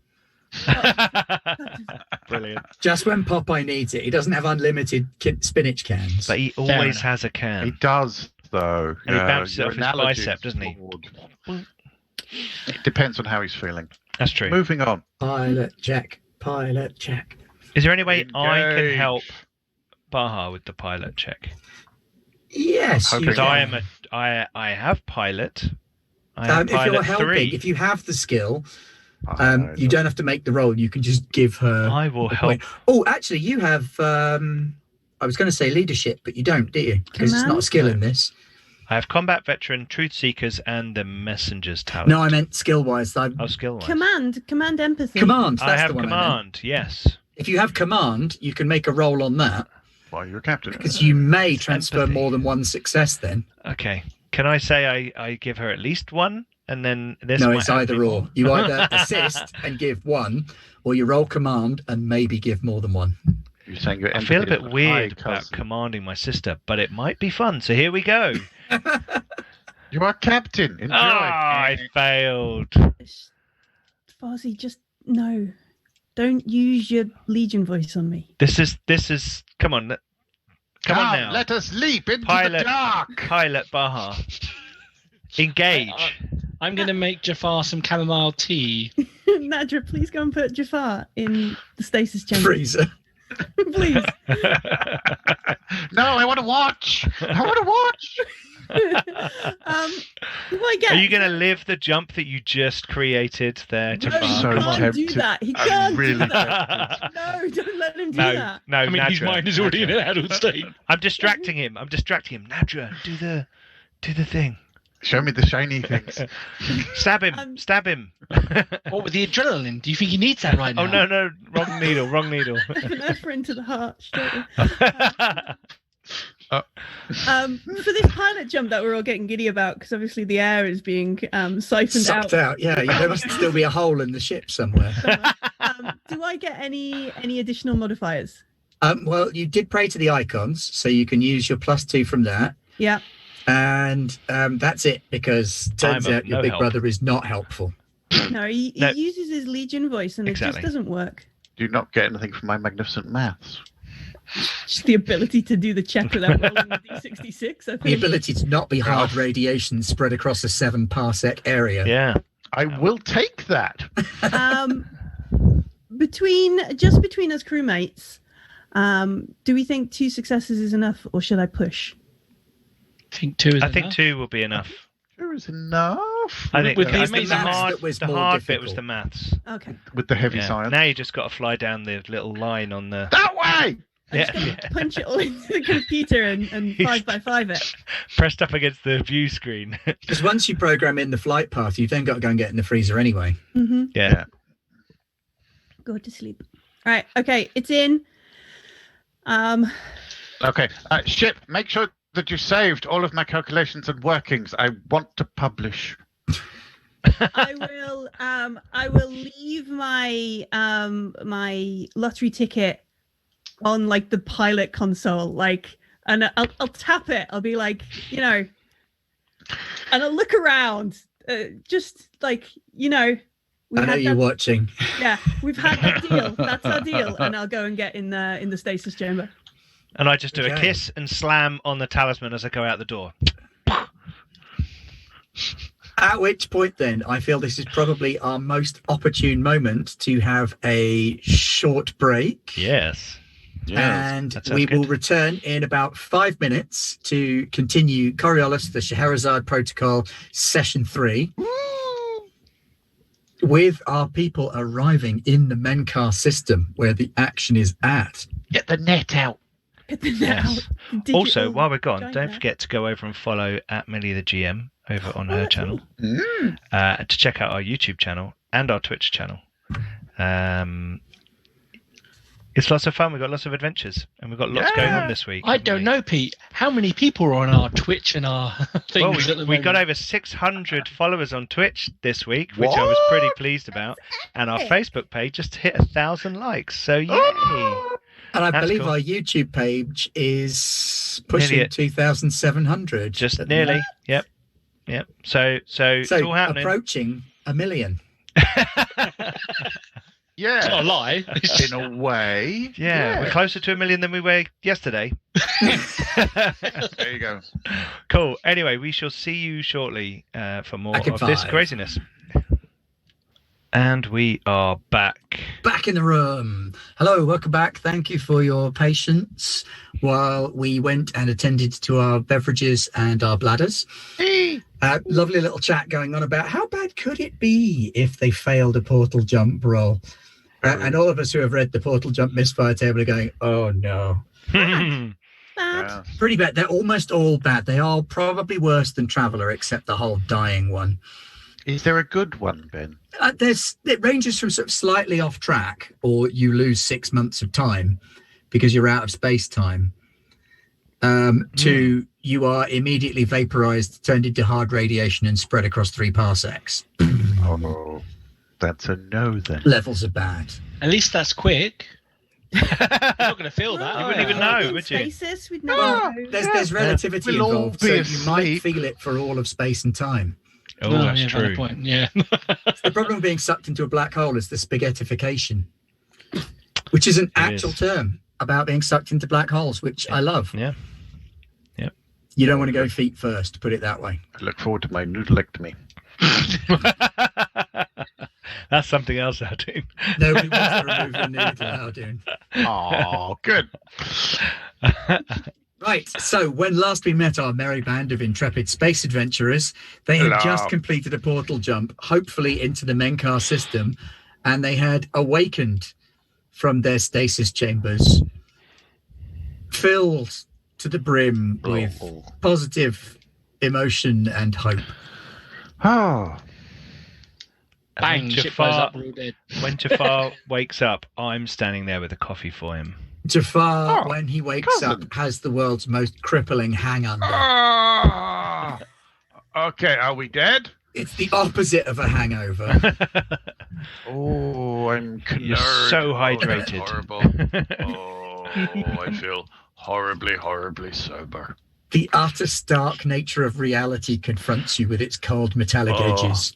Brilliant. Just when Popeye needs it. He doesn't have unlimited spinach cans. But he Fair always enough. has a He can. does, though. And he bounces it Your off his analogy bicep, is doesn't he? flawed. It depends on how he's feeling. That's true. Moving on. Pilot check. Pilot check. Is there any way I can Engage. help Baha with the pilot check? Yes, you Because Because can. I have pilot. I have If you're pilot helping, 3. if you have the skill, I you don't have to make the roll. You can just give her. I will a help. point. Oh, actually, you have. I was going to say leadership, but you don't, do you? Because it's not a skill in this. I have combat veteran, truth seekers, and the messenger's talent. No, I meant skill-wise. Oh, skill wise. Command empathy. Command. That's I have the one I meant. command. Yes. If you have command, you can make a roll on that Well, you're a captain. because you may transfer empathy. more than one success. Then Okay. Can I say I give her at least one and then this. No, might it's have either me or. more. You either assist and give one, or you roll command and maybe give more than one. You're saying you're I feel a bit empathy, weird hi, about cousin. commanding my sister, but it might be fun. So here we go. You are captain. Enjoy. I failed. Fozzie, just no. Don't use your Legion voice on me. This is. Come on. Come on now. Let us leap into the Pilot. dark. Pilot Baha. Engage. I'm going to make Jafar some chamomile tea. Nadra, please go and put Jafar in the stasis chamber. Freezer. Please. No, I want to watch. I want to watch. Do I get? Are you going to live the jump that you just created there, No, Jafar? he So Come on. can't do tempted. that. He I'm can't really do that. No, don't let him do that. No, I mean, his Nadra, mind is already in Nadra. an adult state. I'm distracting him. Nadra, do the thing. Show me the shiny things. Stab him. Stab him. What with the adrenaline? Do you think he needs that right now? Oh no, wrong needle. Epinephrine to the heart. For this pilot jump that we're all getting giddy about, because obviously the air is being siphoned Sucked out. Yeah, there must still be a hole in the ship somewhere. Do I get any additional modifiers? Well, you did pray to the icons, so you can use your +2 from that. Yeah. And that's it, because turns I'm of out your no big help. brother is not helpful. No, he No. uses his Legion voice, and Exactly. it just doesn't work. Do not get anything from my magnificent maths. Just the ability to do the check without rolling the D66. I The think. ability to not be hard radiation spread across a 7-parsec area. Yeah. I will take that. Between us crewmates, do we think 2 successes is enough, or should I push? I think 2 is I think enough. 2 will be enough. Sure is enough. I think With I the think amazing the maths hard, that was the more hard bit was difficult. the maths. Okay. With the heavy Yeah. science. Now you just got to fly down the little line on the. That way! I'm just gonna punch it all into the computer and 5x5 it. Pressed up against the view screen. Because once you program in the flight path, you've then got to go and get in the freezer anyway. Mm-hmm. Yeah. Go to sleep. All right. Okay. It's in. Okay. Ship, make sure that you saved all of my calculations and workings. I want to publish. I will leave my my lottery ticket on like the pilot console, and I'll tap it. I'll be like, and I'll look around, just like, I know you're watching. Yeah, we've had that deal. That's our deal, and I'll go and get in the stasis chamber. And I just do a Okay. kiss and slam on the talisman as I go out the door. At which point, then, I feel this is probably our most opportune moment to have a short break. Yes. And that sounds we will good. return in about 5 minutes to continue Coriolis, the Scheherazade Protocol, Session 3, with our people arriving in the Menkar system where the action is at. Get the net out. Get the Yes. digital Also, while we're gone, giant don't net. forget to go over and follow at Millie the GM over on her that's channel Mm. to check out our YouTube channel and our Twitch channel. It's lots of fun. We've got lots of adventures, and we've got lots going on this week. I haven't don't we? know, Pete. How many people are on our Twitch and our things Well, at the we got moment? over 600 followers on Twitch this week, which I was pretty pleased about, and our Facebook page just hit 1,000 likes. So yay! And I That's believe cool. our YouTube page is pushing Nearly at- 2,700. Just nearly. Yep. So it's all So happening. approaching 1 million. Yeah. It's not a lie. It's In a way. Yeah, we're closer to 1 million than we were yesterday. There you go. Cool. Anyway, we shall see you shortly for more Back in of this 5. craziness. And we are back. Back in the room. Hello, welcome back. Thank you for your patience while we went and attended to our beverages and our bladders. Lovely little chat going on about how bad could it be if they failed a portal jump roll. And all of us who have read the portal jump misfire table are going, oh no. Bad. Yeah. Pretty bad. They're almost all bad. They are probably worse than Traveller, except the whole dying one. Is there a good one, Ben? It ranges from sort of slightly off track, or you lose 6 months of time because you're out of space time. to you are immediately vaporized, turned into hard radiation, and spread across 3 parsecs. Oh, that's a no then. Levels are bad. At least that's quick. You're not going to feel that. You wouldn't even know, In would you? stasis, we'd never know. There's relativity We'll all involved, be so you asleep. might feel it for all of space and time. Oh, that's yeah, true. valid point. Yeah. The problem with being sucked into a black hole is the spaghettification, which is an actual term about being sucked into black holes, which I love. Yeah. Yep. You don't want to go feet first, put it that way. I look forward to my noodlectomy. That's something else, Aldoon. Nobody wants to remove your noodle, Aldoon. Oh, good. Right, so when last we met our merry band of intrepid space adventurers, they had Hello. just completed a portal jump, hopefully into the Menkar system, and they had awakened from their stasis chambers, filled to the brim with Oh. positive emotion and hope. Oh, Bang, ship blows up, we're all dead. When Jafar wakes up, I'm standing there with a coffee for him. Jafar, Oh, when he wakes cousin. up, has the world's most crippling hang under. Ah. Okay, are we dead? It's the opposite of a hangover. Oh, I'm You're knurred. so Oh, that's hydrated. horrible. Oh, I feel horribly, horribly sober. The utter stark nature of reality confronts you with its cold metallic Oh. edges.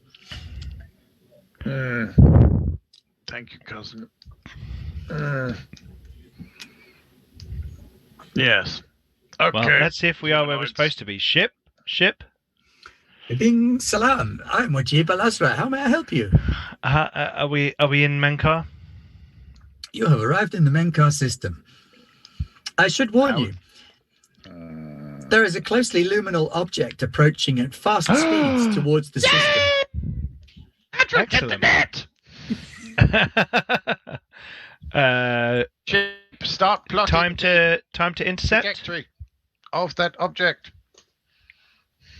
Thank you, cousin. Yes. Okay. Well, let's see if we are where we're supposed to be. Ship? Bing salam. I'm Wajib Al-Azra. How may I help you? Are we in Menkar? You have arrived in the Menkar system. I should warn you, there is a closely luminal object approaching at fast speeds towards the system. Adric, get the Excellent. net! Chip, start plotting time to intercept. trajectory of that object.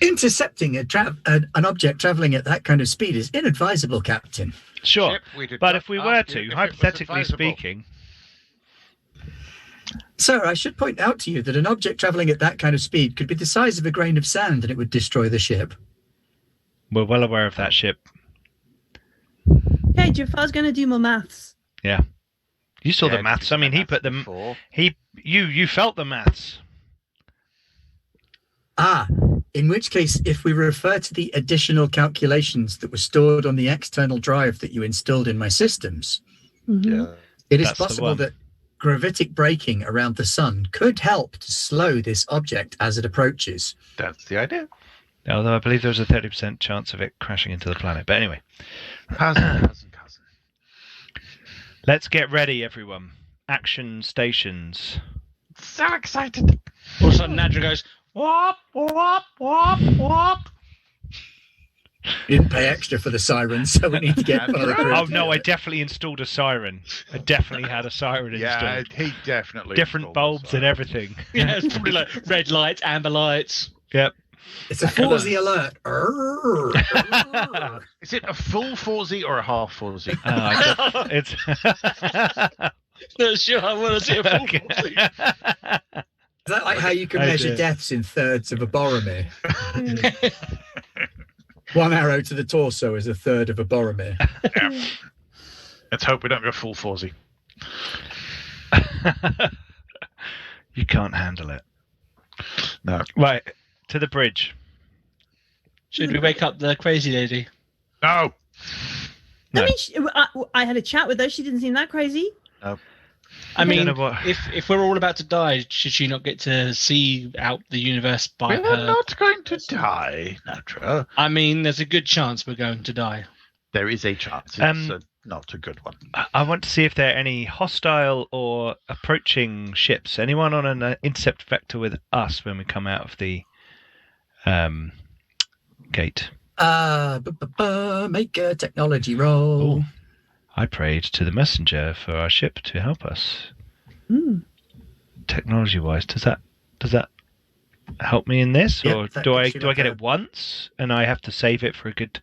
Intercepting an object traveling at that kind of speed is inadvisable, Captain. Sure, Chip, we did but not if we ask were you to, if it was hypothetically advisable. speaking, Sir, I should point out to you that an object traveling at that kind of speed could be the size of a grain of sand and it would destroy the ship. we're well aware of that ship. Okay, Jafar's going to do more maths. Yeah, you saw Yeah, the maths. I mean, he put them. before. You felt the maths. In which case, if we refer to the additional calculations that were stored on the external drive that you installed in my systems, Yeah. it is That's the possible one. that gravitic braking around the sun could help to slow this object as it approaches. That's the idea. Although I believe there was a 30% chance of it crashing into the planet. But anyway, Cousin. let's get ready, everyone. Action stations. So excited. All of a sudden, Nadra goes, wop, wop, wop, wop. We didn't pay extra for the sirens, so we need to get one of the crew. Oh to no, do I it. definitely installed a siren. I definitely had a siren Yeah, installed. he definitely. Different bulbs and everything. Yeah, it's probably like red lights, amber lights. Yep. It's a Forzy alert. Arr. Is it a full 4Z or a half 4Z? It's. Not sure I want to see a full Okay. Forzy. Is that like how you can Oh, measure dear. deaths in thirds of a Boromir? One arrow to the torso is a third of a Boromir. Yeah. Let's hope we don't go full 4Z. You can't handle it. No. Right, to the bridge. Should we wake up the crazy lady? No. No. I mean, I had a chat with her. She didn't seem that crazy. I mean, don't know what- if we're all about to die, should she not get to see out the universe by We're her? not going to die, Natra. I mean, there's a good chance we're going to die. There is a chance. It's not a good one. I want to see if there are any hostile or approaching ships. Anyone on an intercept vector with us when we come out of the gate? Make a technology roll. Ooh. I prayed to the messenger for our ship to help us. Technology-wise, does that help me in this, Yep, or that do I gives you like get a- it once and I have to save it for a good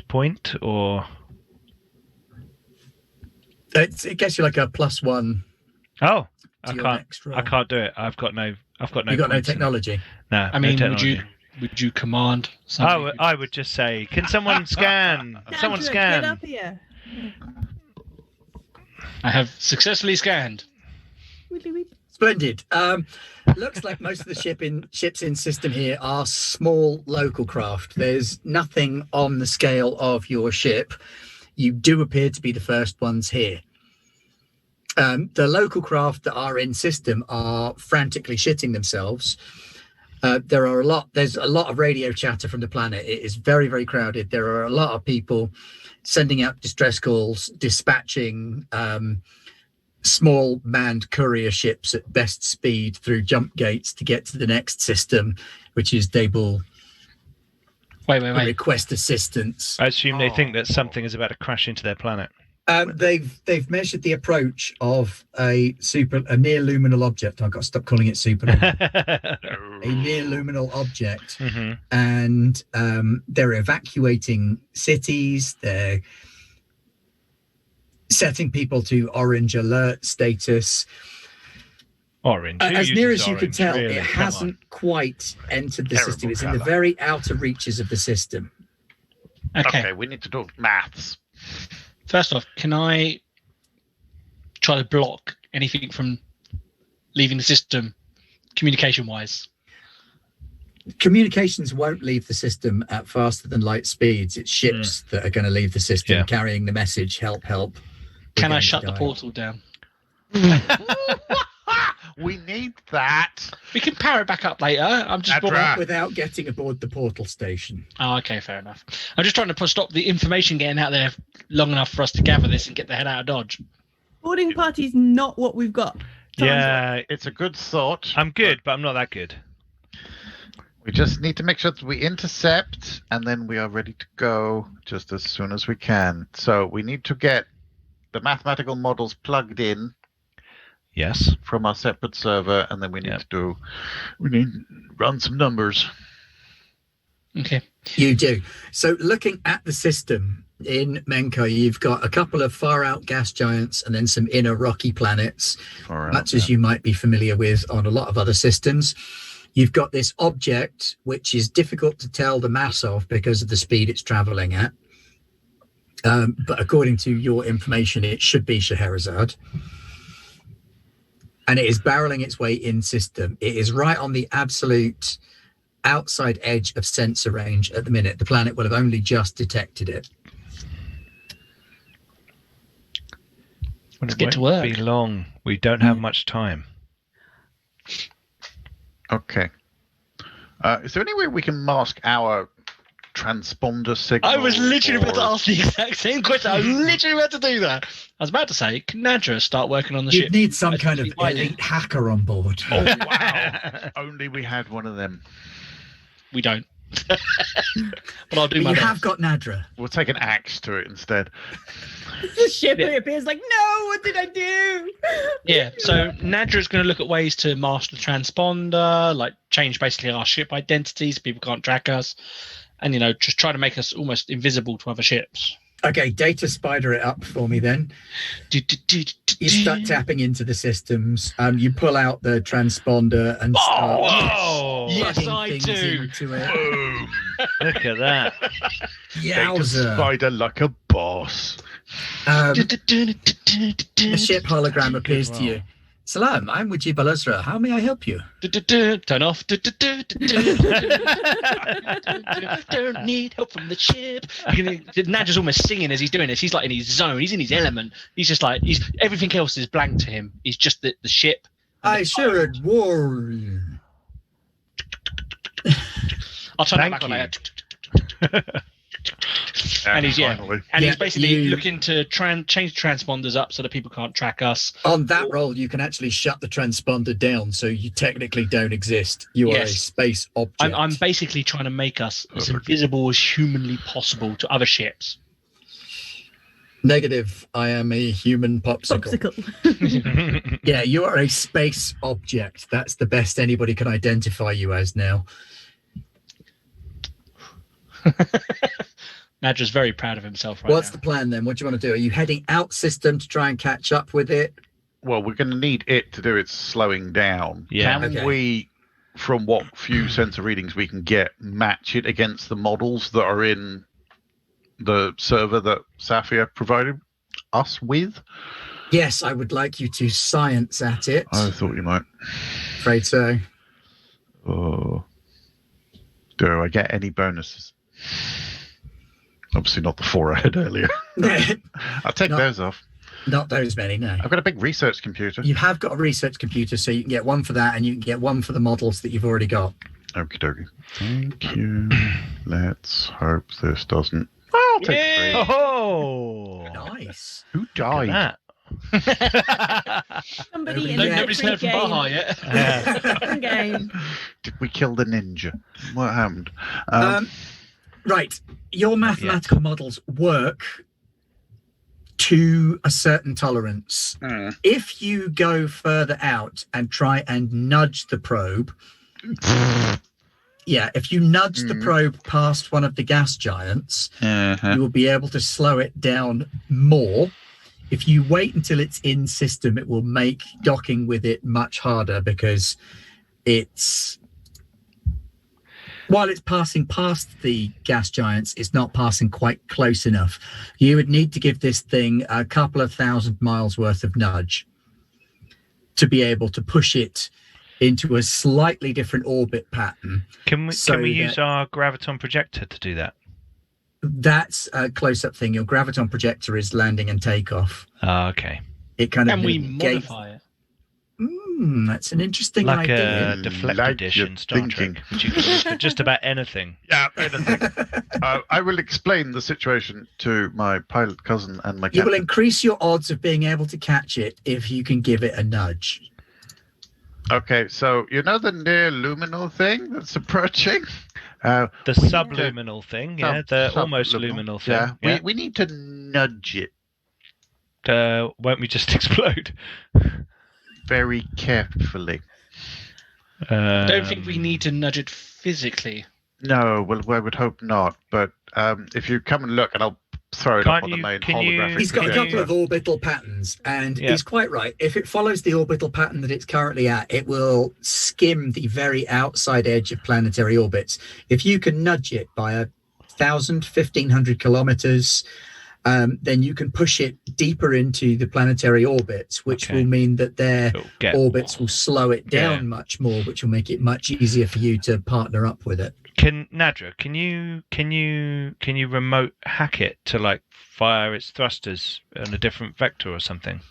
point, or? It gets you like a +1 Oh, to I your can't. next roll. I can't do it. I've got no I've got no. You got no points in it. technology. No. I mean, no would technology. you command something? I would just say, can someone scan? Someone Andrew, get scan. up here. I have successfully scanned. Widdly weed. Splendid. Looks like most of the ships in system here are small local craft. There's nothing on the scale of your ship. You do appear to be the first ones here. The local craft that are in system are frantically shitting themselves. There's a lot of radio chatter from the planet. It is very, very crowded. There are a lot of people sending out distress calls, dispatching small manned courier ships at best speed through jump gates to get to the next system, which is they will Wait. request assistance. I assume they think that something is about to crash into their planet. They've measured the approach of a near luminal object. I've got to stop calling it supernova. A near luminal object, and they're evacuating cities. They're setting people to orange alert status. Orange. As near as you can tell, really? it hasn't quite entered the Terrible system. It's in the colour. very outer reaches of the system. Okay. We need to do maths. First off, can I try to block anything from leaving the system communication-wise? Communications won't leave the system at faster than light speeds. It's ships that are going to leave the system carrying the message, help, help. Can I shut the portal down? We need that. We can power it back up later. I'm just Without getting aboard the portal station. Oh, okay, fair enough. I'm just trying to stop the information getting out there long enough for us to gather this and get the head out of Dodge. Boarding party's not what we've got. Yeah, It's a good thought. I'm good, but I'm not that good. We just need to make sure that we intercept, and then we are ready to go just as soon as we can. So we need to get the mathematical models plugged in Yes. from our separate server, and then we need to run some numbers. Okay. You do. So looking at the system in Menko, you've got a couple of far out gas giants and then some inner rocky planets, much as you might be familiar with on a lot of other systems. You've got this object, which is difficult to tell the mass of because of the speed it's traveling at. But according to your information, it should be Scheherazade. And it is barreling its way in system. It is right on the absolute outside edge of sensor range at the minute. The planet will have only just detected it. Let's get to work. Be long. We don't have much time. Okay. Is there any way we can mask our transponder signal? I was literally about to ask the exact same question. I was literally about to do that. I was about to say, can Nadra start working on the ship? You'd need some kind of elite hacker on board. Oh, wow. Only we had one of them. We don't. But I'll do my You best. have got Nadra. We'll take an axe to it instead. The ship appears like, no, what did I do? Yeah, so Nadra's going to look at ways to master the transponder, like change basically our ship identities, people can't track us, and, just try to make us almost invisible to other ships. Okay, data spider it up for me then. You start tapping into the systems. You pull out the transponder and start Yes, plugging I things do. into it. Boom! Look at that. Data Yowza. spider like a boss. The ship hologram appears to you. Salam, I'm Wajib Al-Azra. How may I help you? Turn off. Don't need help from the ship. Nadra's almost singing as he's doing this. He's like in his zone. He's in his element. He's just like everything else is blank to him. He's just the ship. I sure war. I'll turn it Thank back on you. later. And he's finally. he's basically looking to change transponders up so that people can't track us. On that roll, you can actually shut the transponder down, so you technically don't exist. You are a space object. I'm basically trying to make us as invisible as humanly possible to other ships. Negative. I am a human popsicle. Yeah, you are a space object. That's the best anybody can identify you as now. Nadra's very proud of himself What's now. the plan then? What do you want to do? Are you heading out system to try and catch up with it? Well, we're going to need it to do its slowing down. Yeah. Can Okay. we, from what few sensor readings we can get, match it against the models that are in the server that Safia provided us with? Yes, I would like you to science at it. I thought you might. Afraid so. Oh. Do I get any bonuses? Obviously not the 4 I had earlier. I'll take those off. Not those many, no. I've got a big research computer. You have got a research computer, so you can get one for that, and you can get one for the models that you've already got. Okie dokie. Thank you. Let's hope this doesn't. I'll take 3. Oh, Nice. Who look died? at Somebody in Nobody- the Nobody's heard from game. Baja yet. that. Game. Did we kill the ninja? What happened? Right. Your mathematical models work to a certain tolerance. If you go further out and try and nudge the probe, if you nudge the probe past one of the gas giants, you will be able to slow it down more. If you wait until it's in system, it will make docking with it much harder because while it's passing past the gas giants, it's not passing quite close enough. You would need to give this thing a couple of 1,000 miles worth of nudge to be able to push it into a slightly different orbit pattern. Can we use our graviton projector to do that? That's a close-up thing. Your graviton projector is landing and takeoff. Oh, okay. It kind of Can we negates- modify it? That's an interesting Like idea. a deflected Like edition you're Star thinking. Trek, which you can use for just about anything. Yeah, anything. I will explain the situation to my pilot cousin and my You will captain. increase your odds of being able to catch it if you can give it a nudge. Okay, so you know the near luminal thing that's approaching? The We need to- subluminal thing, yeah, the almost luminal thing. Yeah, we need to nudge it Won't we just explode? very carefully. I don't think we need to nudge it physically. No, well, I would hope not. But if you come and look, and I'll throw it up on the main holographic He's got a projector. couple of orbital patterns, and Yeah. he's quite right. If it follows the orbital pattern that it's currently at, it will skim the very outside edge of planetary orbits. If you can nudge it by 1,500 kilometers, then you can push it deeper into the planetary orbits, which Okay. will mean that their It'll get- orbits will slow it down Yeah. much more, which will make it much easier for you to partner up with it. Nadra, can you remote hack it to like fire its thrusters on a different vector or something?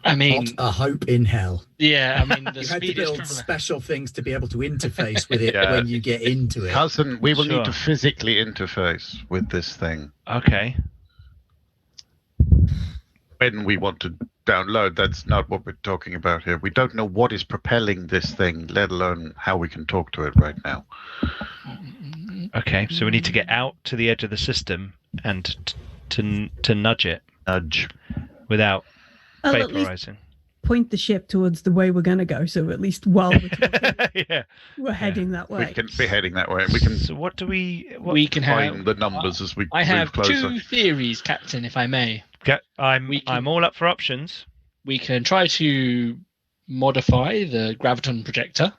I mean, Not a hope in hell. yeah, I mean, the You had to speed is build special things to be able to interface with it Yeah. when you get into it. Cousin, we will Sure. need to physically interface with this thing Okay. when we want to download. That's not what we're talking about here. We don't know what is propelling this thing, let alone how we can talk to it right now. Okay, so we need to get out to the edge of the system and to nudge it Nudge. without I'll at least vaporizing. point the ship towards the way we're going to go. So at least while we're talking, Yeah. we're heading that way. We can be heading that way, and we can So what do we? What, We can find have. the numbers as we I move have closer. 2 theories, Captain, if I may. I'm all up for options. We can try to modify the graviton projector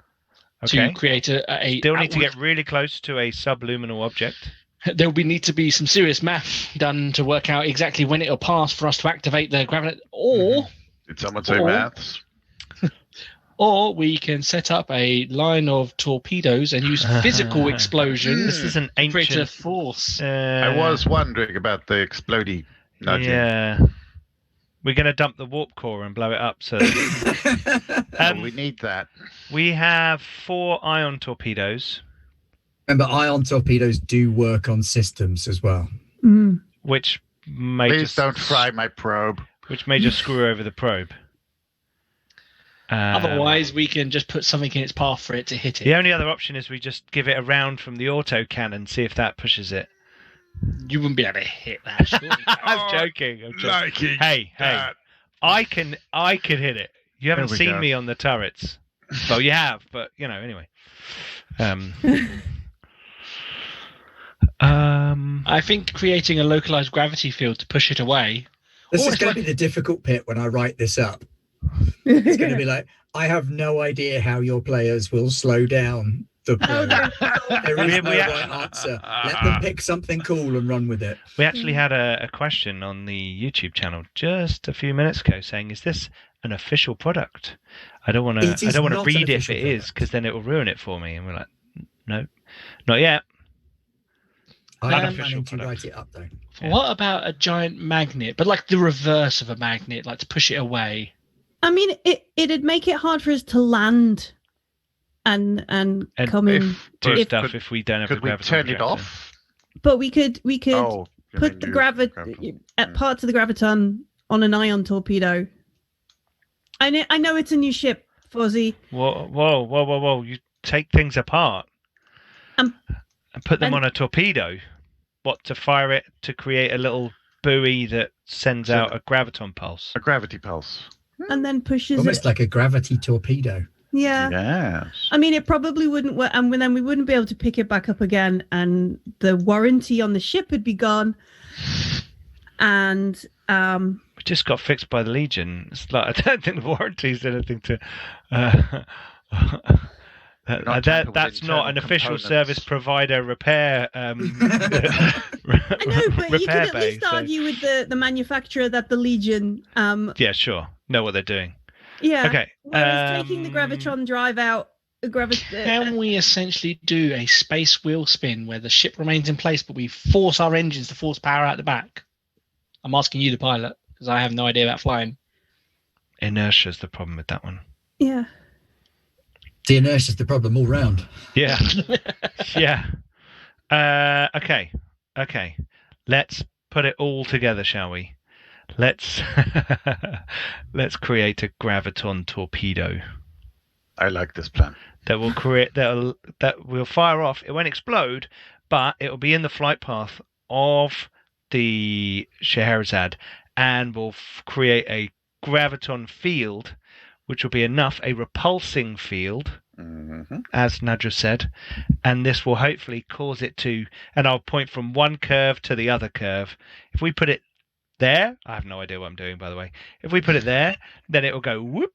Okay. to create a Still need to outward- get really close to a subluminal object. There will need to be some serious math done to work out exactly when it'll pass for us to activate the graviton, Did someone say Or- maths? or we can set up a line of torpedoes and use physical explosions This is an to create a ancient. force. I was wondering about the explodey nudging. Yeah. We're going to dump the warp core and blow it up. So We need that. we have 4 ion torpedoes, Remember, ion torpedoes do work on systems as well. Mm. which may Please just don't fry my probe. which may just screw over the probe. Otherwise, we can just put something in its path for it to hit it. The only other option is we just give it a round from the auto cannon, see if that pushes it. You wouldn't be able to hit that, surely. I'm joking. I'm joking. Liking Hey, that. I can hit it. You haven't There we seen go. me on the turrets. Well, you have, but anyway. I think creating a localized gravity field to push it away This is Almost going like- to be the difficult bit when I write this up. It's going to be like, I have no idea how your players will slow down the probe. There is no right answer. Let them pick something cool and run with it. We actually had a question on the YouTube channel just a few minutes ago saying, "Is this an official product?" I don't want It to. I is don't want to not an read if official it is, product. because then it will ruin it for me. And we're like, "No, not yet." I'm Unofficial planning to product. write it up though. Yeah. What about a giant magnet, but like the reverse of a magnet, like to push it away? I mean, it'd make it hard for us to land and come in. Do If- stuff if we don't have Could the we gravity turn it projector. off? But we could Oh, you put mean the use gravity parts of the graviton on an ion torpedo. I know it's a new ship, Fozzie. Whoa! You take things apart Um, and put them and- on a torpedo. What, to fire it to create a little buoy that sends So out a graviton pulse? A gravity pulse. and then pushes Almost it. like a gravity torpedo. Yeah. Yes. I mean, it probably wouldn't work, and then we wouldn't be able to pick it back up again, and the warranty on the ship would be gone. And It just got fixed by the Legion. It's like, I don't think the warranty's anything to. Not tamper with That's not an internal official components. service provider repair. I know, but you repair could at least bay, so- argue with the manufacturer that the Legion, Yeah, sure. Know what they're doing. yeah. Okay. Whereas taking the gravitron drive out, Can we essentially do a space wheel spin where the ship remains in place, but we force our engines to force power out the back? I'm asking you, the pilot, because I have no idea about flying. Inertia's the problem with that one. yeah. The inertia is the problem all round. Yeah. Yeah. Okay. Let's put it all together, shall we? Let's create a graviton torpedo I like this plan. that will create that will fire off. It won't explode, but it will be in the flight path of the Scheherazade and will create a graviton field, which will be a repulsing field, Mm-hmm. as Nadra said, and this will hopefully cause it to, and I'll point from one curve to the other curve. If we put it there, I have no idea what I'm doing, by the way. If we put it there, then it will go whoop,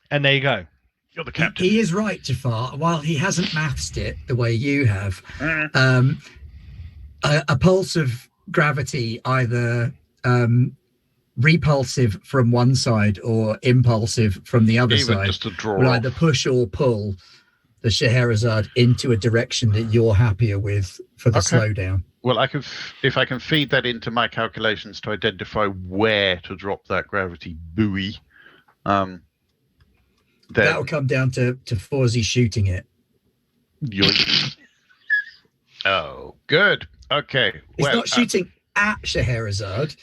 and there you go. You're the captain. He is right, Jafar. While he hasn't mathed it the way you have, a pulse of gravity, either repulsive from one side or impulsive from the other Even side, just a draw. will either push or pull the Scheherazade into a direction that you're happier with for the Okay. slowdown. Well, if I can feed that into my calculations to identify where to drop that gravity buoy, then That'll come down to Fawzi shooting it. yoink. Oh, good. Okay. He's well, not shooting at Scheherazade,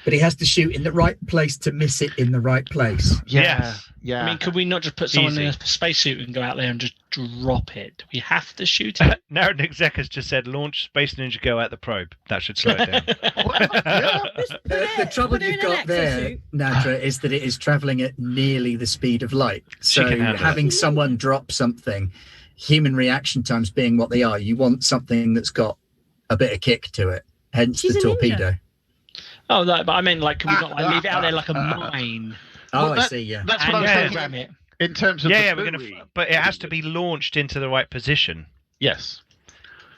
but he has to shoot in the right place to miss it in the right place. Yes. Yeah. I mean, could we not just put someone in a Easy. spacesuit and go out there and just drop it? Do we have to shoot it? Narrative exec has just said launch Space Ninja Go at the probe. That should slow it down. Just put The it- trouble put it you've in an got there, exosuit. Nadra, is that it is traveling at nearly the speed of light. So can handle having someone drop something, human reaction times being what they are, you want something that's got a bit of kick to it. Hence She's the a ninja. torpedo. Oh, no, but I meant like, can we not like leave it out there like a mine Oh, Well, I see. Yeah. That's what and I was yeah. thinking. program it? In terms of Yeah, the we're buoy. gonna. But it has to be launched into the right position. Yes.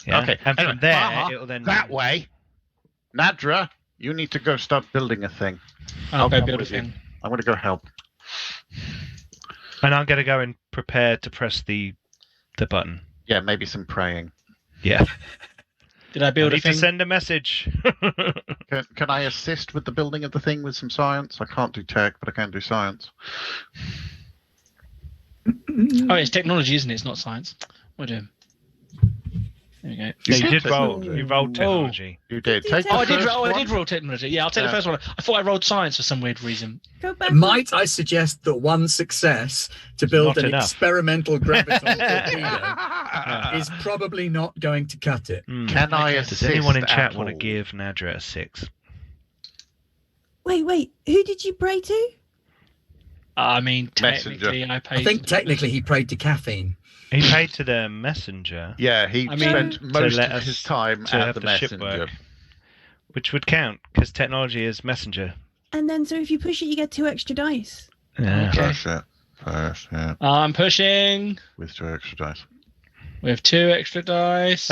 Yeah? Okay. And from Anyway, there, Baha, it'll then that way. Nadra, you need to go start building a thing. I'll go come build a with you. thing. I'm going to go help. And I'm going to go and prepare to press the button. Yeah, maybe some praying. Yeah. Did I I build a need to thing? send a message. Can I assist with the building of the thing with some science? I can't do tech, but I can do science. Oh, it's technology, isn't it? It's not science. What do? There we go. No, you said did that. roll. You rolled technology. You did. Did Take you the Oh, I did. first I one. did roll technology. Yeah, I'll take Yeah. the first one. I thought I rolled science for some weird reason. Go back. Might I suggest that one success to build Not an enough. experimental graviton torpedo is probably not going to cut it? Hmm. Can I Does assist anyone in at chat want to all? give Nadra a 6? Wait. Who did you pray to? I mean, Messenger. technically, I paid. I think technically he prayed to caffeine. He paid to the messenger, Yeah, he I mean, spent most let of us- his time to at have the the ship messenger. work. which would count because technology is messenger. And then, so if you push it, you get 2 extra dice. Yeah. Okay. Push it first, yeah, I'm pushing with 2 extra dice. with 2 extra dice.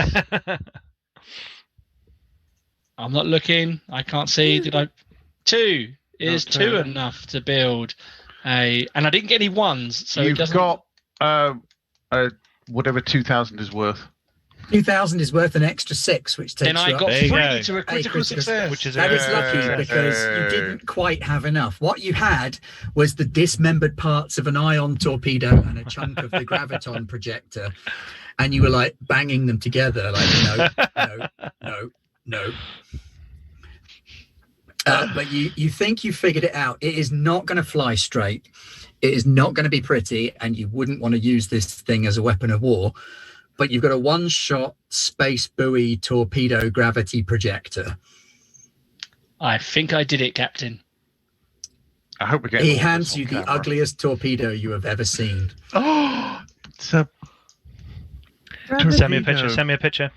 I'm not looking. I can't see. Did I? 2 is Not 2 two. enough to build a. And I didn't get any ones, so it You've doesn't. got whatever 2,000 is worth. 2,000 is worth an extra 6, which takes Then I you up. got There you 3 go. to a Hey, critical critical success. Which is That a is lucky Yay. because you didn't quite have enough. What you had was the dismembered parts of an ion torpedo and a chunk of the graviton projector, and you were like banging them together, like no. But you think you figured it out. It is not going to fly straight. It is not going to be pretty, and you wouldn't want to use this thing as a weapon of war. But you've got a one-shot space buoy torpedo gravity projector. I think I did it, Captain. I hope we get. He all this hands on you the camera. ugliest torpedo you have ever seen. Oh, it's a Send me a picture. torpedo. Send me a picture.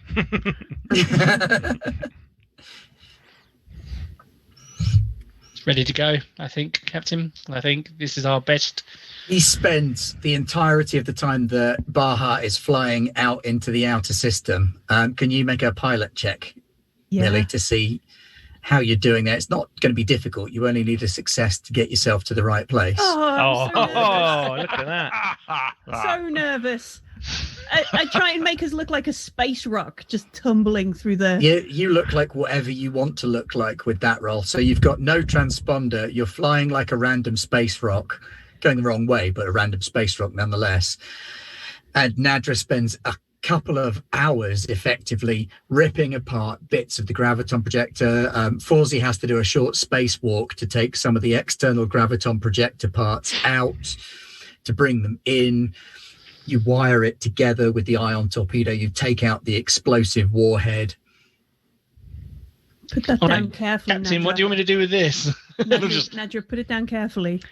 It's ready to go, I think, Captain. I think this is our best. He spends the entirety of the time that Baha is flying out into the outer system. Can you make a pilot check, Millie, to see how you're doing there? It's not going to be difficult. You only need a success to get yourself to the right place. Oh, I'm so nervous. Look at that. So nervous. I try and make us look like a space rock just tumbling through the. You look like whatever you want to look like with that roll. So you've got no transponder. You're flying like a random space rock, going the wrong way, but a random space rock nonetheless. And Nadra spends a couple of hours effectively ripping apart bits of the graviton projector. Fawzi has to do a short spacewalk to take some of the external graviton projector parts out to bring them in. You wire it together with the ion torpedo. You take out the explosive warhead. Put that All down right, carefully, Captain, Nadra. what do you want me to do with this? Nadra, put it down carefully.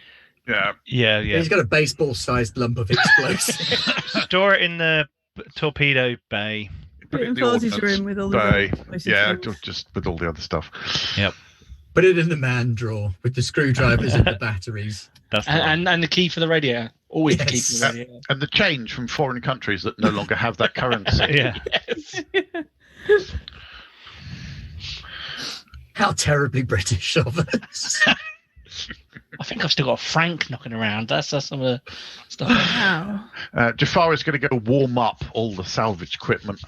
Yeah. Yeah. He's got a baseball-sized lump of explosive. Store it in the torpedo bay. Put it in the Fawzi's ordnance room with all the bay. explosive Yeah, things. just with all the other stuff. Put it in the man drawer with the screwdrivers and the batteries. That's the one. and the key for the radio. Always the key Yes. for the radio. And the change from foreign countries that no longer have that currency. Yeah. Yes. How terribly British of us. I think I've still got Frank knocking around. That's some of the stuff. Wow. Jafar is going to go warm up all the salvage equipment.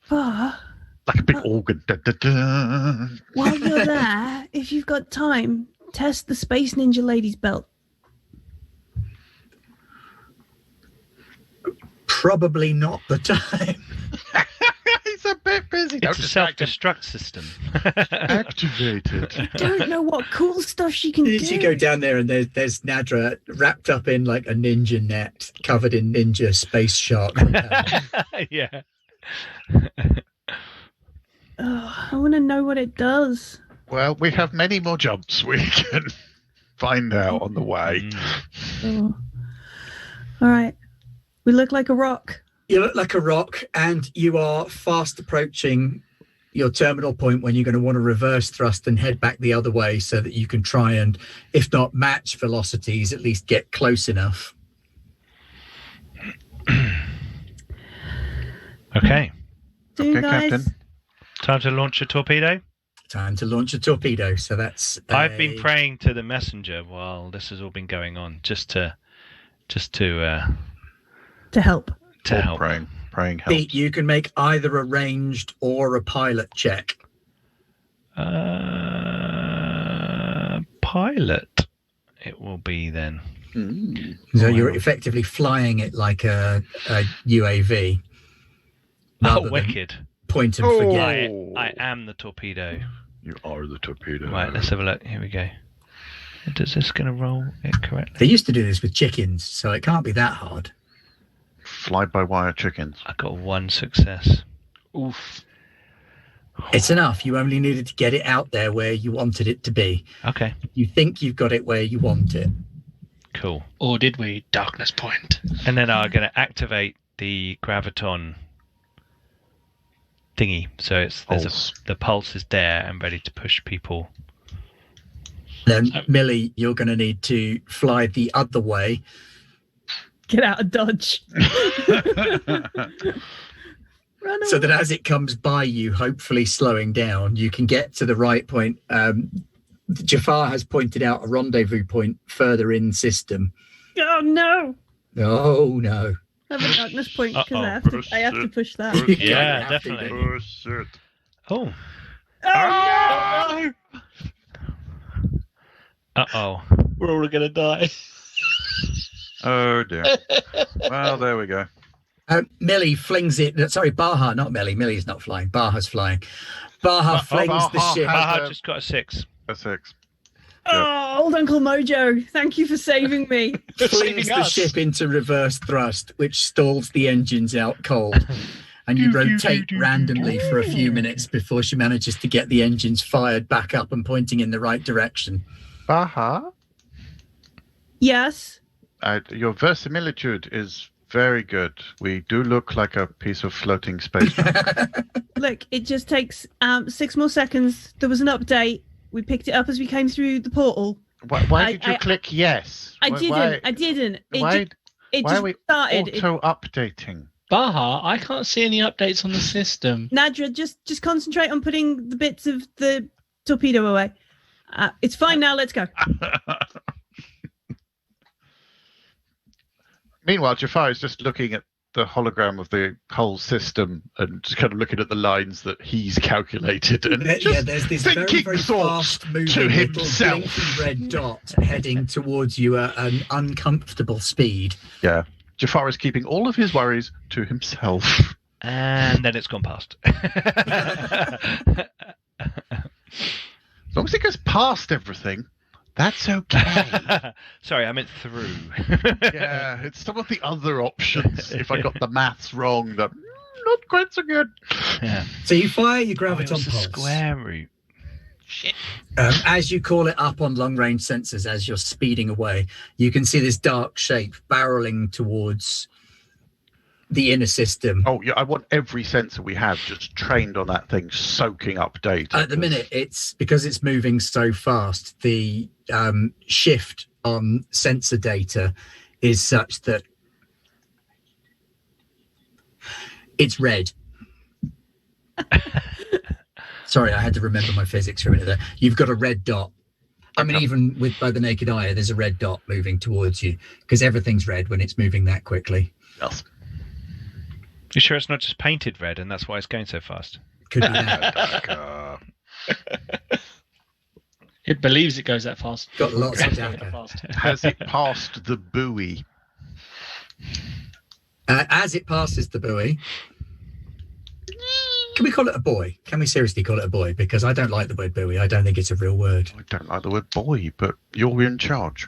But Like a big organ. Da, da, da. while you're there, if you've got time, test the Space Ninja Lady's belt. Probably not the time. He's a bit busy. Don't It's a distract him. self-destruct system. Activated. Don't know what cool stuff she can do. As you go down there, and there's Nadra wrapped up in like a ninja net, covered in ninja space shark. Yeah. Oh, I want to know what it does. Well, we have many more jumps we can find out on the way. Oh. All right. We look like a rock. You look like a rock, and you are fast approaching your terminal point when you're going to want to reverse thrust and head back the other way so that you can try and, if not match velocities, at least get close enough. Okay. Do Okay, guys? Captain. Time to launch a torpedo. Time to launch a torpedo. So that's. I've been praying to the messenger while this has all been going on, just to To help. help. Praying help. Pete, you can make either a ranged or a pilot check. Pilot. It will be then. Mm. So Oh, you're hang on. effectively flying it like a UAV. Oh, rather than wicked! Point and Oh. forget. I am the torpedo. You are the torpedo. Right, let's have a look. Here we go. Does this going to roll it They correctly? used to do this with chickens, so it can't be that hard. Fly-by-wire chickens. I got 1 success. Oof. It's enough. You only needed to get it out there where you wanted it to be. Okay, You think you've got it where you want it. cool. Or did we? Darkness point. And then I'm going to activate the graviton thingy. So the pulse is there and ready to push people. Then, Millie, you're going to need to fly the other way. Get out of dodge. Run So away. that as it comes by you, hopefully slowing down, you can get to the right point. Jafar has pointed out a rendezvous point further in system. Oh no! Oh, no. I have a darkness point because Uh-oh. I have to push that. You Yeah, have to, definitely. don't you? Oh. Oh Uh-oh. We're all gonna die. Oh dear. Well, there we go. Millie flings it. Sorry, Baha, not Millie. Millie's not flying. Baha's flying. Baha flings the Baha ship. has- Baha just got a 6. A 6. Oh, old Uncle Mojo, thank you for saving me. Flings Saving the us. ship into reverse thrust, which stalls the engines out cold. And you rotate randomly for a few minutes before she manages to get the engines fired back up and pointing in the right direction. Baha, Yes. your verisimilitude is very good. We do look like a piece of floating space. Look, it just takes 6 more seconds. There was an update. We picked it up as we came through the portal. Why did you I- click yes? I Why- didn't. I didn't. It Why, just, it why just are we started. It- auto-updating? Baha, I can't see any updates on the system. Nadra, just concentrate on putting the bits of the torpedo away. It's fine now. Let's go. Meanwhile, Jafar is just looking at the hologram of the whole system and just kind of looking at the lines that he's calculated. And Yeah, there's this very, thinking very thoughts fast moving to little himself. blinking red dot heading towards you at an uncomfortable speed. yeah, Jafar is keeping all of his worries to himself. And then it's gone past. As long as it goes past everything, that's okay. Sorry, I meant through. Yeah, it's some of the other options. If I got the maths wrong, that not quite so good. Yeah. So you fire your Oh, it graviton was the pulse. square route. As you call it up on long-range sensors, as you're speeding away, you can see this dark shape barreling towards the inner system. Oh, yeah, I want every sensor we have just trained on that thing, soaking up data. At the minute, it's because it's moving so fast, the shift on sensor data is such that it's red. Sorry, I had to remember my physics for a minute there. You've got a red dot. I mean, even by the naked eye, there's a red dot moving towards you because everything's red when it's moving that quickly. Yes. You sure it's not just painted red and that's why it's going so fast? Could be that. It believes it goes that fast. Got lots of That data. fast. Has it passed the buoy? As it passes the buoy, can we call it a buoy? Can we seriously call it a buoy? Because I don't like the word buoy. I don't think it's a real word. I don't like the word boy, but you're in charge.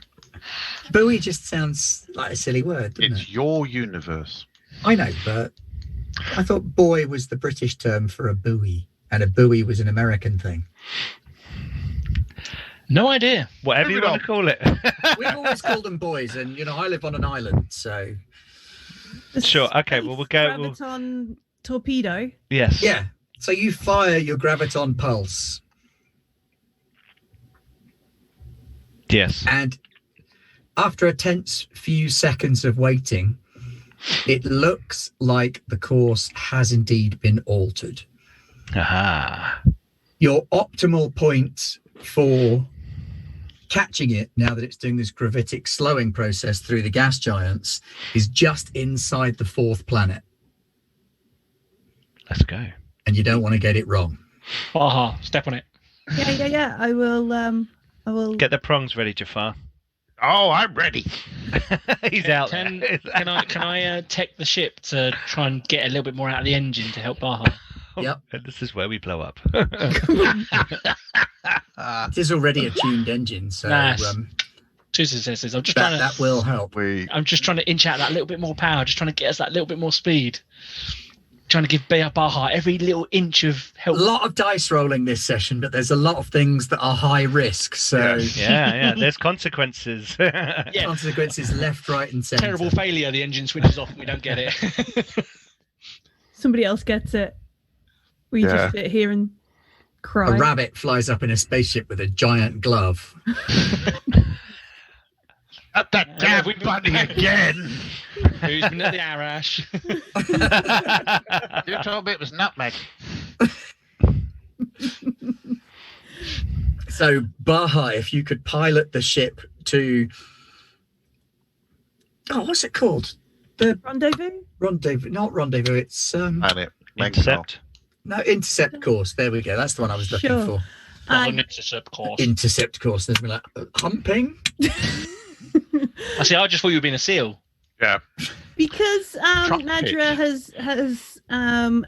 Buoy just sounds like a silly word, doesn't It's your universe. it? I know, but I thought boy was the British term for a buoy, and a buoy was an American thing. No idea. Whatever Move you it want to call it. We've always called them boys, and I live on an island, so The Sure, okay, well, we'll go- we'll- Graviton torpedo. Yes. yeah. So you fire your graviton pulse, Yes. and after a tense few seconds of waiting, it looks like the course has indeed been altered. Aha. Your optimal point for catching it, now that it's doing this gravitic slowing process through the gas giants, is just inside the fourth planet, Let's go. and you don't want to get it wrong. Baha, step on it. Yeah. I will. Get the prongs ready, Jafar. Oh, I'm ready. He's out Can there. can I tech the ship to try and get a little bit more out of the engine to help Baha? Yep. And this is where we blow up. It is already a tuned engine, so Nice. Two successes. I'm just that, trying to. that will help. I'm just trying to inch out that little bit more power. Just trying to get us that little bit more speed. Trying to give Baha every little inch of A help. lot of dice rolling this session, but there's a lot of things that are high risk, so Yes. yeah. There's consequences. Yeah. consequences left, right, and centre. Terrible failure. The engine switches off and we don't get it. Somebody else gets it. Or you just sit here and cry. A rabbit flies up in a spaceship with a giant glove. At that damn bunny again! Who's been at the Arash? You told me it was nutmeg. So, Baha, if you could pilot the ship to... Oh, what's it called? The Rendezvous? Not rendezvous. It's Planet. Intercept. no, intercept course. There we go. That's the one I was looking Sure. for. Not an intercept course. Intercept course. There's been like humping. I see. I just thought you were being a seal. Yeah. Because Truck Nadra has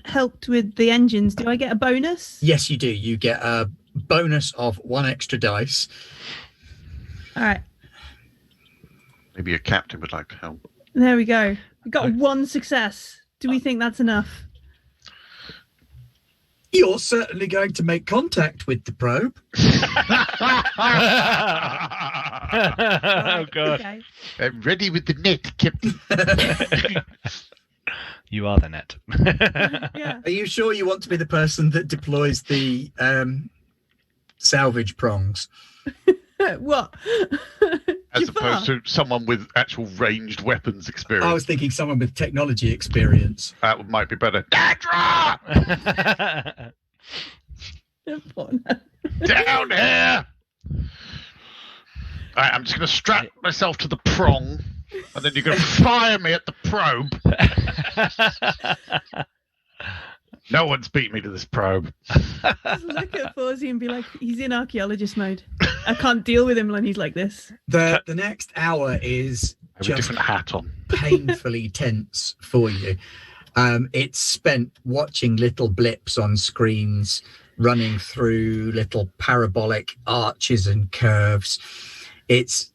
helped with the engines, do I get a bonus? Yes, you do. You get a bonus of 1 extra dice. All right. Maybe your captain would like to help. There we go. We got 1 success. Do we think that's enough? You're certainly going to make contact with the probe. Oh god. Okay. I'm ready with the net, Captain. You are the net. Yeah. Are you sure you want to be the person that deploys the salvage prongs? What? As opposed to someone with actual ranged weapons experience. I was thinking someone with technology experience. That might be better. Dadra! Down here! Alright, I'm just going to strap myself to the prong, and then you're going to fire me at the probe. No one's beat me to this probe. Just look at Fawzi and be like, he's in archaeologist mode. I can't deal with him when he's like this. The next hour is I have a just different hat on. painfully tense for you. It's spent watching little blips on screens running through little parabolic arches and curves. It's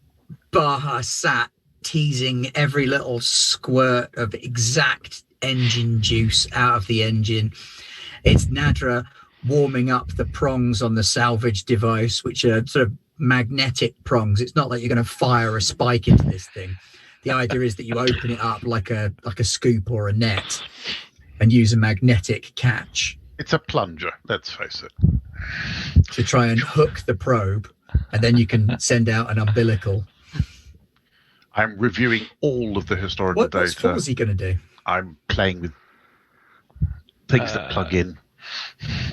Baha sat teasing every little squirt of exact engine juice out of the engine. It's Nadra warming up the prongs on the salvage device, which are sort of magnetic prongs. It's not like you're going to fire a spike into this thing. The idea is that you open it up like a scoop or a net and use a magnetic catch It's a plunger, let's face it. to try and hook the probe, and then you can send out an umbilical. I'm reviewing all of the historical What's data. Fawzi going to do? I'm playing with things that plug in.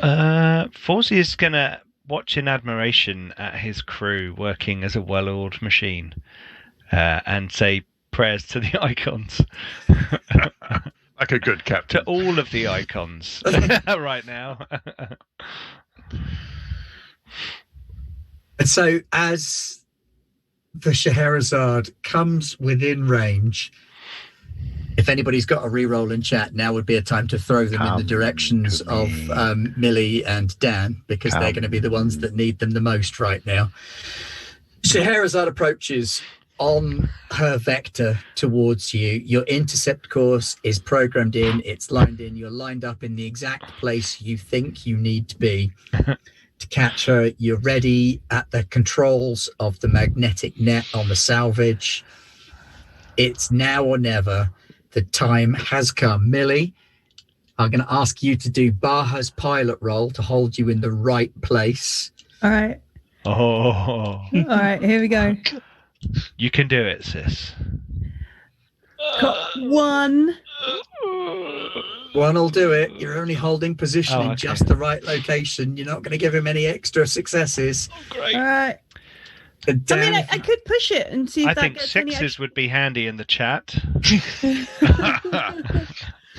Fawzi is going to watch in admiration at his crew working as a well-oiled machine and say prayers to the icons. Like a good To captain. all of the icons right now. And so as the Scheherazade comes within range, if anybody's got a reroll in chat, now would be a time to throw them in the directions of Millie and Dan, because they're going to be the ones that need them the most right now. Scheherazade approaches on her vector towards you. Your intercept course is programmed in, it's lined in, you're lined up in the exact place you think you need to be to catch her. You're ready at the controls of the magnetic net on the salvage. It's now or never. The time has come. Millie, I'm going to ask you to do Baha's pilot roll to hold you in the right place. All right. Oh, All right, here we go. you can do it, sis. Got 1. One will do it. You're only holding position in okay. just the right location. You're not going to give him any extra successes. Great. All right. And I mean, Dan, I could push it and see if I that think gets any sixes would be handy in the chat. I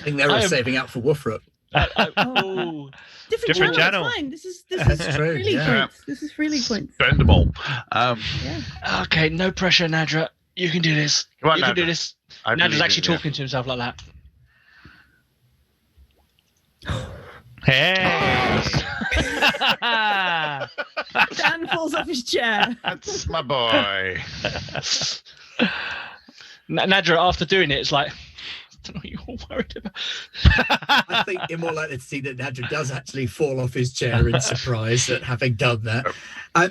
think they're all I am- saving up for Woofrup. Oh. Different Different channel. channel. It's fine. This is That's true, freely yeah. points. This is freely points. Spend them all. Yeah. Okay, no pressure, Nadra. You can do this. Come on, you can do Nadra. this. I believe Nadra's actually in you. talking to himself like that. Hey! Dan falls off his chair. That's my boy. Nadra, after doing it, it's like, I don't know what you're all worried about. I think you're more likely to see that Nadra does actually fall off his chair in surprise at having done that.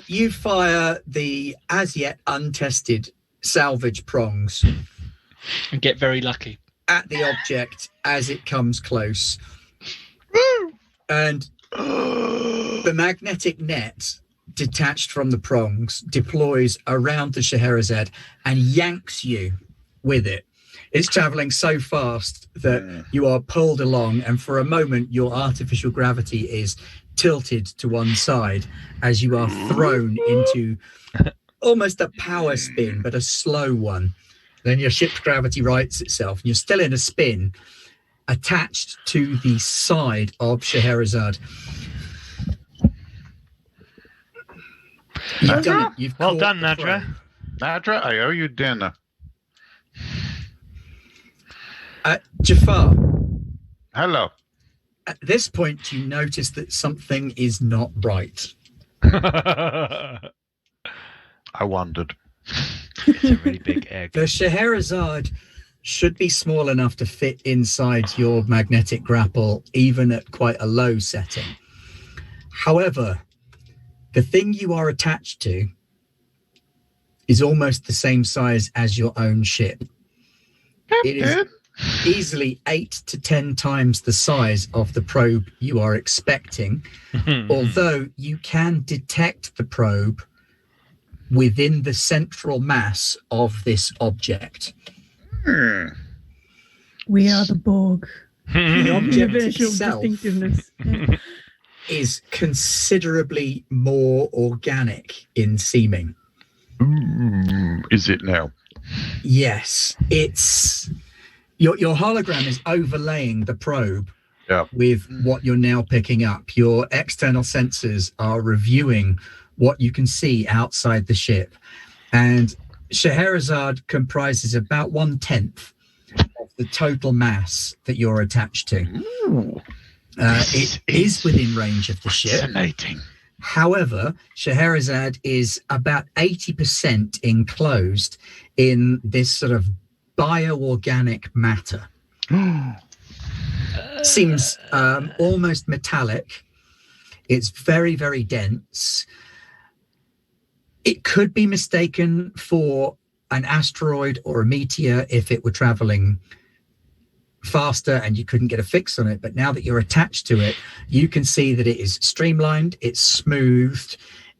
You fire the as yet untested salvage prongs And get very lucky. at the object as it comes close. And the magnetic net detached from the prongs deploys around the Scheherazade and yanks you with it. It's traveling so fast that you are pulled along, and for a moment your artificial gravity is tilted to one side as you are thrown into almost a power spin, but a slow one. Then your ship's gravity rights itself, and you're still in a spin attached to the side of Scheherazade. You've done it. You've Well caught done, the Nadra. probe. Nadra, I owe you dinner. Jafar, Hello. at this point you notice that something is not right. I wondered. It's a really big egg. The Scheherazade should be small enough to fit inside your magnetic grapple, even at quite a low setting. However, the thing you are attached to is almost the same size as your own ship. It is easily 8 to 10 times the size of the probe you are expecting, although you can detect the probe within the central mass of this object. We are the Borg. The object Universal itself distinctiveness. is considerably more organic in seeming. Is it now? Yes, it's your hologram is overlaying the probe with what you're now picking up. Your external sensors are reviewing what you can see outside the ship, and Scheherazade comprises about 1/10 of the total mass that you're attached to. It is within range of the ship. Fascinating. However, Scheherazade is about 80% enclosed in this sort of bioorganic matter. Seems almost metallic. It's very, very dense. It could be mistaken for an asteroid or a meteor if it were traveling faster and you couldn't get a fix on it. But now that you're attached to it, you can see that it is streamlined, it's smoothed,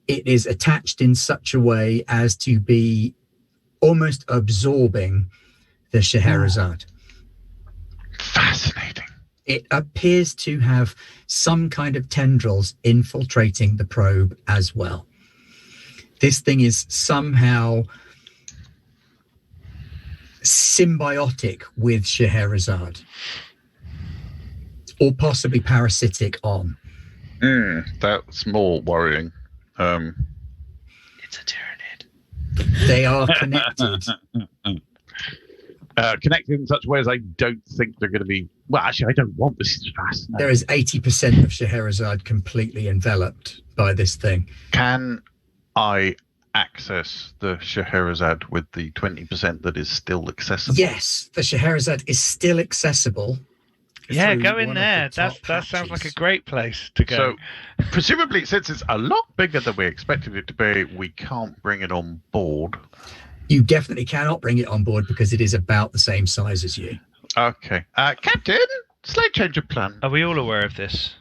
it is attached in such a way as to be almost absorbing the Scheherazade. Fascinating. It appears to have some kind of tendrils infiltrating the probe as well. This thing is somehow symbiotic with Scheherazade, or possibly parasitic on. That's more worrying. It's a Tyranid. They are connected. Connected in such a way as I don't think they're going to be. Well, actually, I don't want this. Is fascinating. There is 80% of Scheherazade completely enveloped by this thing. Can I access the Scheherazade with the 20% that is still accessible? Yes, the Scheherazade is still accessible. Yeah, through go in one of there. the top That sounds like a hatches. great place to go. So, presumably, since it's a lot bigger than we expected it to be, we can't bring it on board. You definitely cannot bring it on board because it is about the same size as you. Okay. Captain, slight change of plan. Are we all aware of this?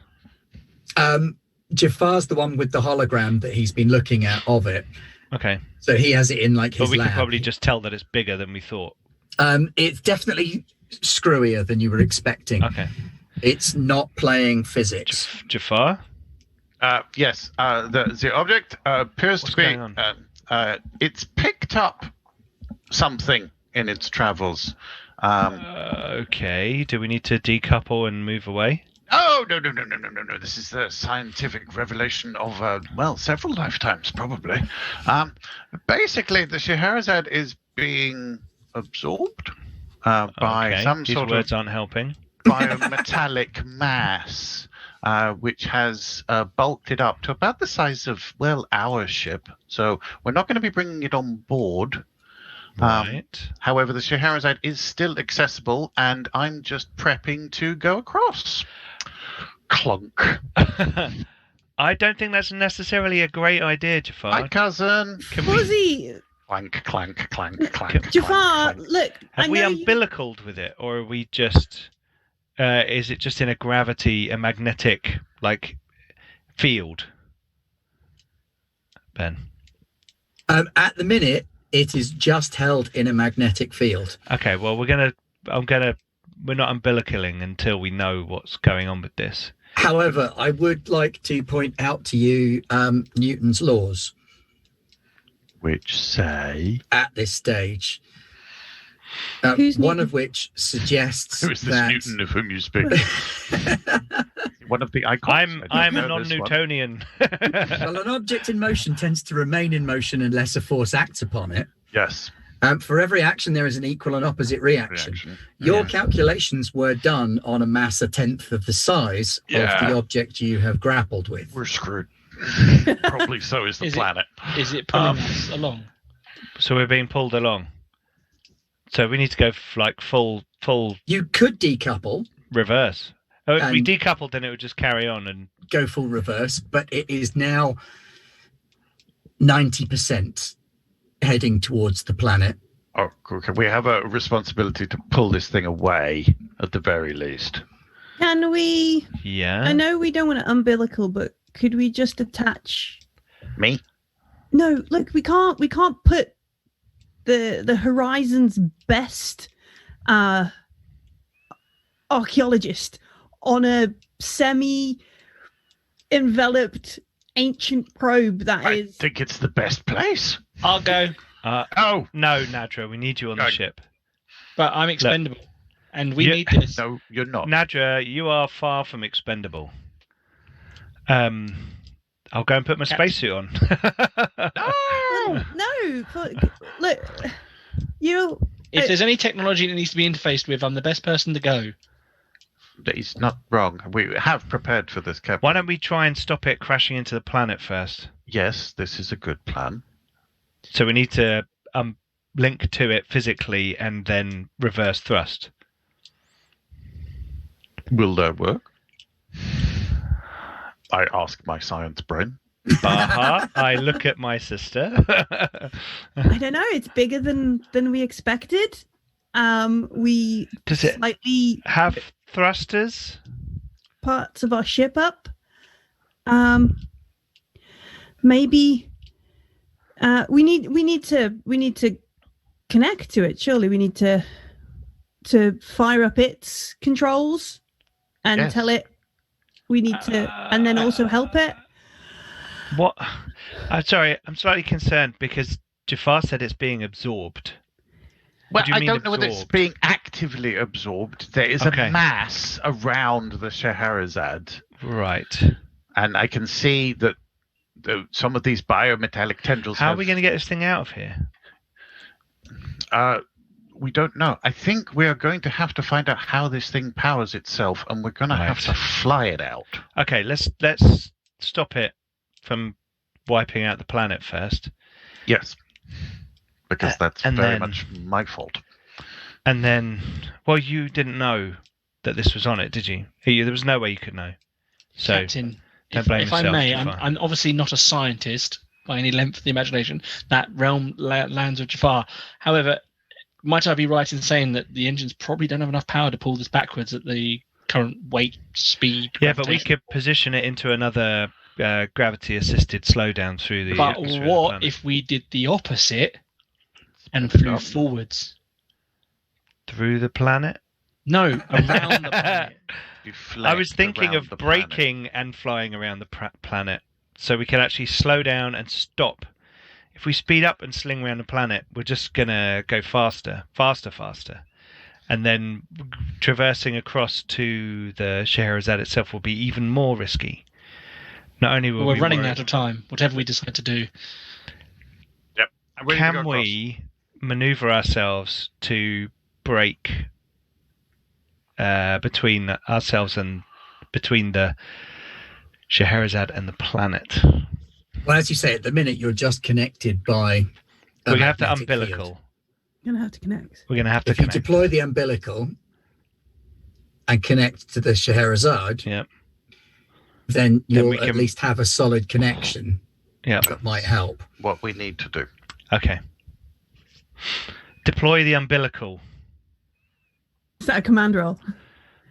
Jafar's the one with the hologram that he's been looking at of it. Okay. So he has it in like his But we lab. can probably just tell that it's bigger than we thought. It's definitely screwier than you were expecting. Okay. It's not playing physics. Jafar? Yes. The object appears What's to be. going on? It's picked up something in its travels. Okay. Do we need to decouple and move away? Oh, no. This is the scientific revelation of, several lifetimes, probably. Basically, the Scheherazade is being absorbed by some These sort words of aren't helping. biometallic mass, which has bulked it up to about the size of, our ship. So we're not going to be bringing it on board. Right. However, the Scheherazade is still accessible, and I'm just prepping to go across. Clunk. I don't think that's necessarily a great idea, Jafar. My cousin. Can we, Fuzzy, Clank, clank, clank, clank. Jafar, clank. look. I have we know you- umbilicaled with it, or are we just? Is it just in a magnetic like field, Ben? At the minute, it is just held in a magnetic field. Okay, well we're not umbilicaling until we know what's going on with this. However, I would like to point out to you Newton's laws Which say... at this stage. Who's one Newton? of which suggests Who is this that Newton of whom you speak? One of the icons. I'm a non-Newtonian. well, an object in motion tends to remain in motion unless a force acts upon it. Yes. For every action, there is an equal and opposite reaction. Your calculations were done on a mass a tenth of the size of the object you have grappled with. We're screwed. Probably so is the planet. Is it pulling us along? So we're being pulled along. So we need to go full You could decouple. Reverse. Oh, if we decoupled, then it would just carry on and go full reverse, but it is now 90% heading towards the planet. Oh, okay. We have a responsibility to pull this thing away at the very least. Can we? Yeah. I know we don't want to umbilical, but could we just attach? Me? No, look, we can't put the Horizon's best archaeologist on a semi-enveloped ancient probe that I is. think it's the best place. I'll go. No, Nadra, we need you on the ship. But I'm expendable, and we need this. No, you're not. Nadra, you are far from expendable. I'll go and put my spacesuit on. No, look, If there's any technology that needs to be interfaced with, I'm the best person to go. He's not wrong. We have prepared for this, Captain. Why don't we try and stop it crashing into the planet first? Yes, this is a good plan. So we need to link to it physically and then reverse thrust. Will that work? I ask my science brain. Baha, I look at my sister. I don't know. It's bigger than we expected. We Does it slightly have thrusters? Parts of our ship up. Maybe we need to connect to it. Surely we need to fire up its controls and tell it we need to, and then also help it. What? I'm sorry. I'm slightly concerned because Jafar said it's being absorbed. Well, I don't know whether it's being actively absorbed. There is a mass around the Scheherazade. Right. And I can see that some of these biometallic tendrils How are we going to get this thing out of here? We don't know. I think we are going to have to find out how this thing powers itself, and we're going to have to fly it out. Okay, let's stop it from wiping out the planet first. Yes. Because that's very much my fault. And then, well, you didn't know that this was on it, did you? There was no way you could know. So, Captain, don't blame if yourself, I may, Jafar. I'm obviously not a scientist by any length of the imagination. That realm lands of Jafar. However, might I be right in saying that the engines probably don't have enough power to pull this backwards at the current weight, speed? Yeah, but we could position it into another gravity-assisted slowdown through the atmosphere. But what if we did the opposite and flew forwards? Through the planet? No, around the planet. I was thinking of braking and flying around the planet, so we could actually slow down and stop. If we speed up and sling around the planet, we're just going to go faster. And then traversing across to the Scheherazade itself will be even more risky. Not only will we're running out of time, whatever we decide to do. Yep. Can we maneuver ourselves to break between ourselves and between the Scheherazade and the planet? Well, as you say, at the minute you're just connected by. We're going to have the umbilical. Field. You're going to have to connect. We're going to have to if connect. You deploy the umbilical and connect to the Scheherazade, then you'll at least have a solid connection. Yeah, that might help. What we need to do. Okay. Deploy the umbilical. Is that a command roll?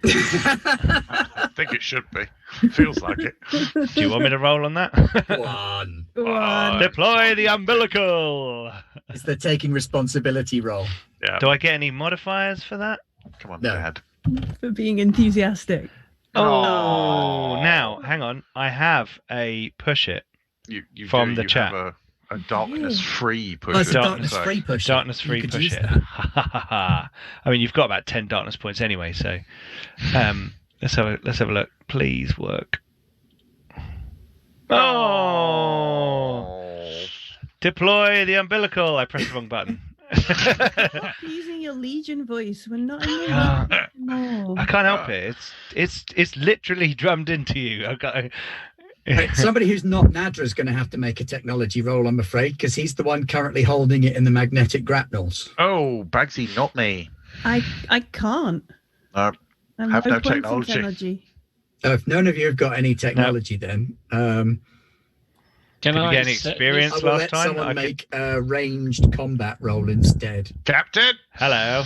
I think it should be. Feels like it. Do you want me to roll on that? One. One. Deploy the umbilical. It's the taking responsibility roll. Yeah. Do I get any modifiers for that? Come on, No. Dad. For being enthusiastic. Oh, now hang on. I have a push it. You From do, the chat. have a darkness-free push. Oh, it's a it, darkness-free so- push. Darkness free You could push use it. that. I mean, you've got about 10 darkness points anyway, so let's have a look. Please work. Oh! Deploy the umbilical. I pressed the wrong button. Stop using your Legion voice. We're not in the Ah. Legion anymore. I can't help it. It's literally drummed into you. Right, somebody who's not Nadra is going to have to make a technology roll, I'm afraid, because he's the one currently holding it in the magnetic grapnels. Oh, Bagsy, not me. I can't. No. I'm Have no low points in technology. If none of you have got any technology, then Can Did we I get any set experience? I will last let time? someone I could- make a ranged combat roll instead. Captain! Hello.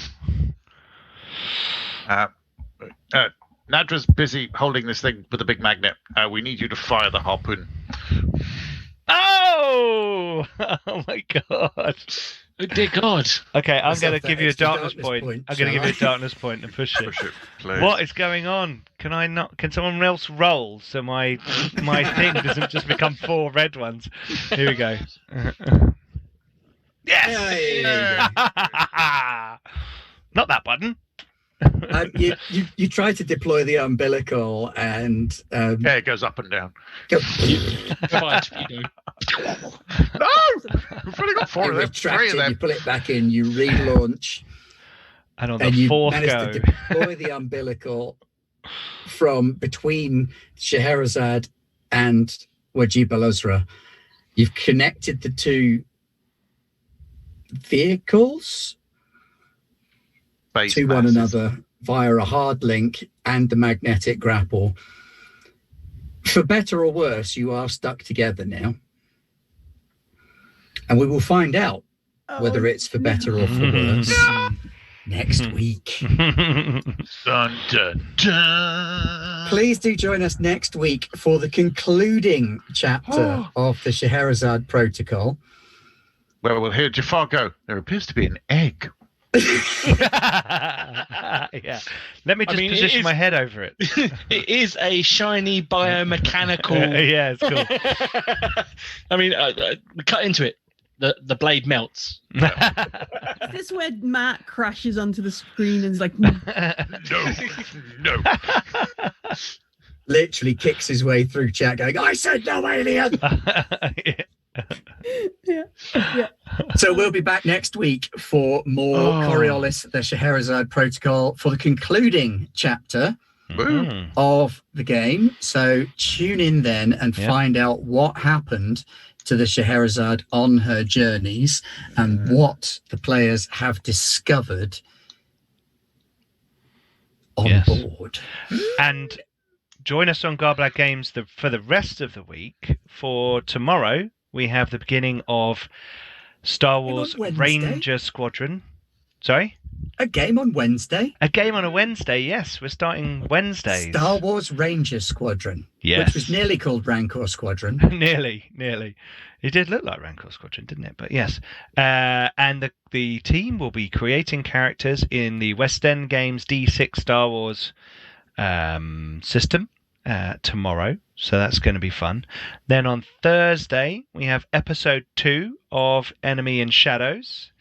Nadra's busy holding this thing with a big magnet. We need you to fire the harpoon. Oh! Oh my god. Oh dear God! Okay, I'm Myself going to that give you a extra darkness darkness point. point, I'm going to shall give you a I? darkness point and push it. Push it, please. What is going on? Can I not? Can someone else roll so my thing doesn't just become 4 red ones? Here we go. Yes. Yeah. Not that button. You try to deploy the umbilical and Yeah, it goes up and down. go, Fire torpedo. No! We've only got 4 you of them. retract 3 of it, you them. pull it back in, you relaunch, And on and the you 4th manage go, to deploy the umbilical from between Scheherazade and Wajib al-Azra. You've connected the 2 vehicles Base to one masses. another via a hard link and the magnetic grapple. For better or worse, you are stuck together now. And we will find out whether it's for better or for worse next week. Dun, dun, dun. Please do join us next week for the concluding chapter of the Scheherazade Protocol. Well, we'll hear Jafar go. There appears to be an egg. yeah. Let me just mean, it position is- my head over it. It is a shiny biomechanical. Yeah, it's cool. I mean, we cut into it. The blade melts. Is this where Matt crashes onto the screen and is like, No. Literally kicks his way through chat going, I said no alien! yeah. So we'll be back next week for more Coriolis, the Scheherazade Protocol, for the concluding chapter Mhm. of the game. So tune in then and Yeah. find out what happened to the Scheherazade on her journeys and what the players have discovered on Yes. board. And join us on Garblag Games for the rest of the week. For tomorrow, we have the beginning of Star Wars Wednesday? Ranger Squadron. Sorry? A game on Wednesday. A game on a Wednesday, yes. We're starting Wednesdays. Star Wars Ranger Squadron, Yes. which was nearly called Rancor Squadron. nearly. It did look like Rancor Squadron, didn't it? But yes. And the team will be creating characters in the West End Games D6 Star Wars system tomorrow. So that's going to be fun. Then on Thursday, we have episode 2 of Enemy in Shadows,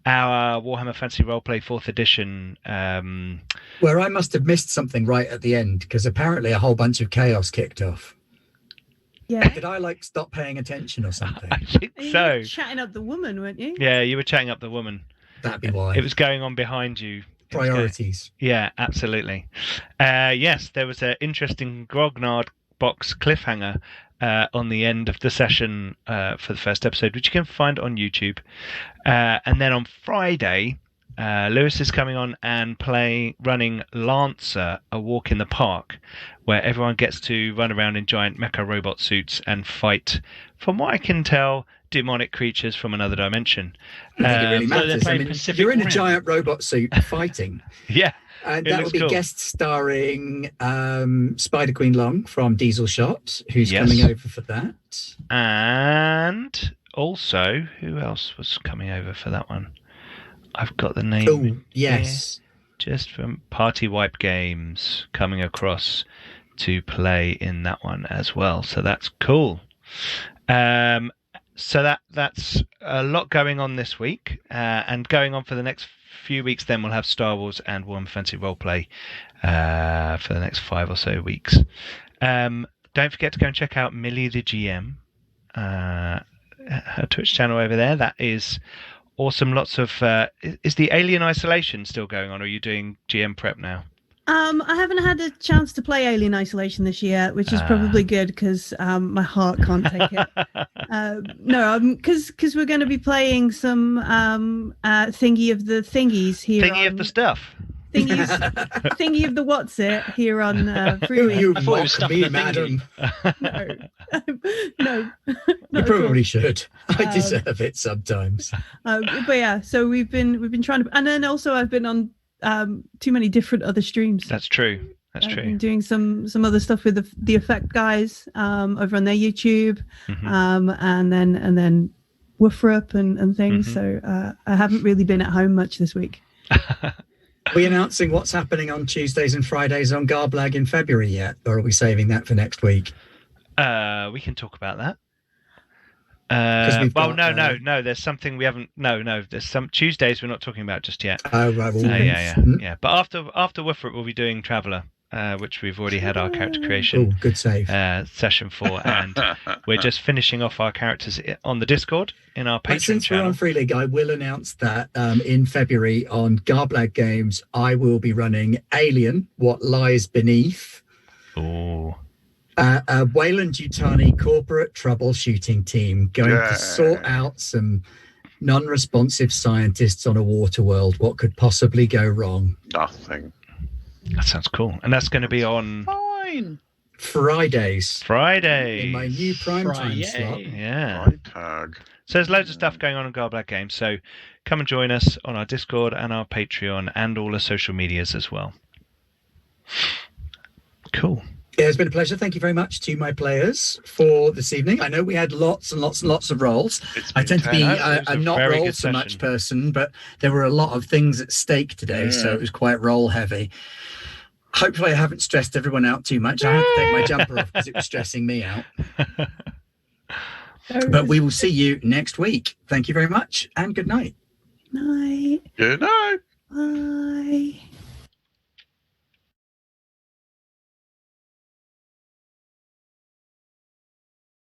our Warhammer Fantasy Roleplay 4th edition. Where I must have missed something right at the end, because apparently a whole bunch of chaos kicked off. Yeah. Did I stop paying attention or something? I think You so. were chatting up the woman, weren't you? Yeah, you were chatting up the woman. That'd be why. It was going on behind you. It was going- Priorities. Yeah, absolutely. Yes, there was an interesting Grognard box cliffhanger on the end of the session for the first episode, which you can find on YouTube. And then on Friday, Lewis is coming on and running Lancer, A Walk in the Park, where everyone gets to run around in giant mecha robot suits and fight, from what I can tell, demonic creatures from another dimension. I think it really so they're matters. I playing mean, Pacific you're in a Rim. giant robot suit fighting. Yeah. And It that will looks be cool. guest starring Spider Queen Long from Diesel Shot, who's Yes. coming over for that. And also, who else was coming over for that one? I've got the name. Oh, yes. Just from Party Wipe Games coming across to play in that one as well. So that's cool. So that's a lot going on this week, and going on for the next few weeks. Then we'll have Star Wars and Warhammer Fantasy Roleplay for the next 5 or so weeks. Don't forget to go and check out Millie the GM, her Twitch channel over there. That is awesome. Lots of is the Alien Isolation still going on, or are you doing GM prep now? I haven't had a chance to play Alien Isolation this year, which is probably good because my heart can't take it. No, because we're going to be playing some Thingy of the Thingies here. Thingy of the stuff. Thingy of the what's it here on Free You I thought it was mock stuff me, in the thingy. madam. No. You probably should. I deserve it sometimes. But yeah, so we've been trying to, and then also I've been on too many different other streams. That's true. That's I've true. been doing some other stuff with the Effect guys over on their YouTube, and then Woofrup and things. So I haven't really been at home much this week. Are we announcing what's happening on Tuesdays and Fridays on Garblag in February yet, or are we saving that for next week? We can talk about that. We've Well, got, no. There's something we haven't. No. There's some Tuesdays we're not talking about just yet. Oh, right. Well, Yeah. But after Woofrup, we'll be doing Traveller, which we've already had our character creation good save. session for, and we're just finishing off our characters on the Discord in our Patreon Since we're channel. on Free League, I will announce that in February on Garblag Games, I will be running Alien: What Lies Beneath. Oh. A Wayland-Yutani corporate troubleshooting team going to sort out some non-responsive scientists on a water world. What could possibly go wrong? Nothing. That sounds cool. And that's going to be on Fridays. Friday. In my new prime time slot. Yeah. Freitag. So there's loads of stuff going on Garblag Games. So come and join us on our Discord and our Patreon and all the social medias as well. Cool. Yeah, it's been a pleasure. Thank you very much to my players for this evening. I know we had lots and lots and lots of roles. I tend to be a not roll so much person, but there were a lot of things at stake today, so it was quite roll heavy. Hopefully I haven't stressed everyone out too much. I had to take my jumper off because it was stressing me out. But we will see you next week. Thank you very much and good night. Night. Good night.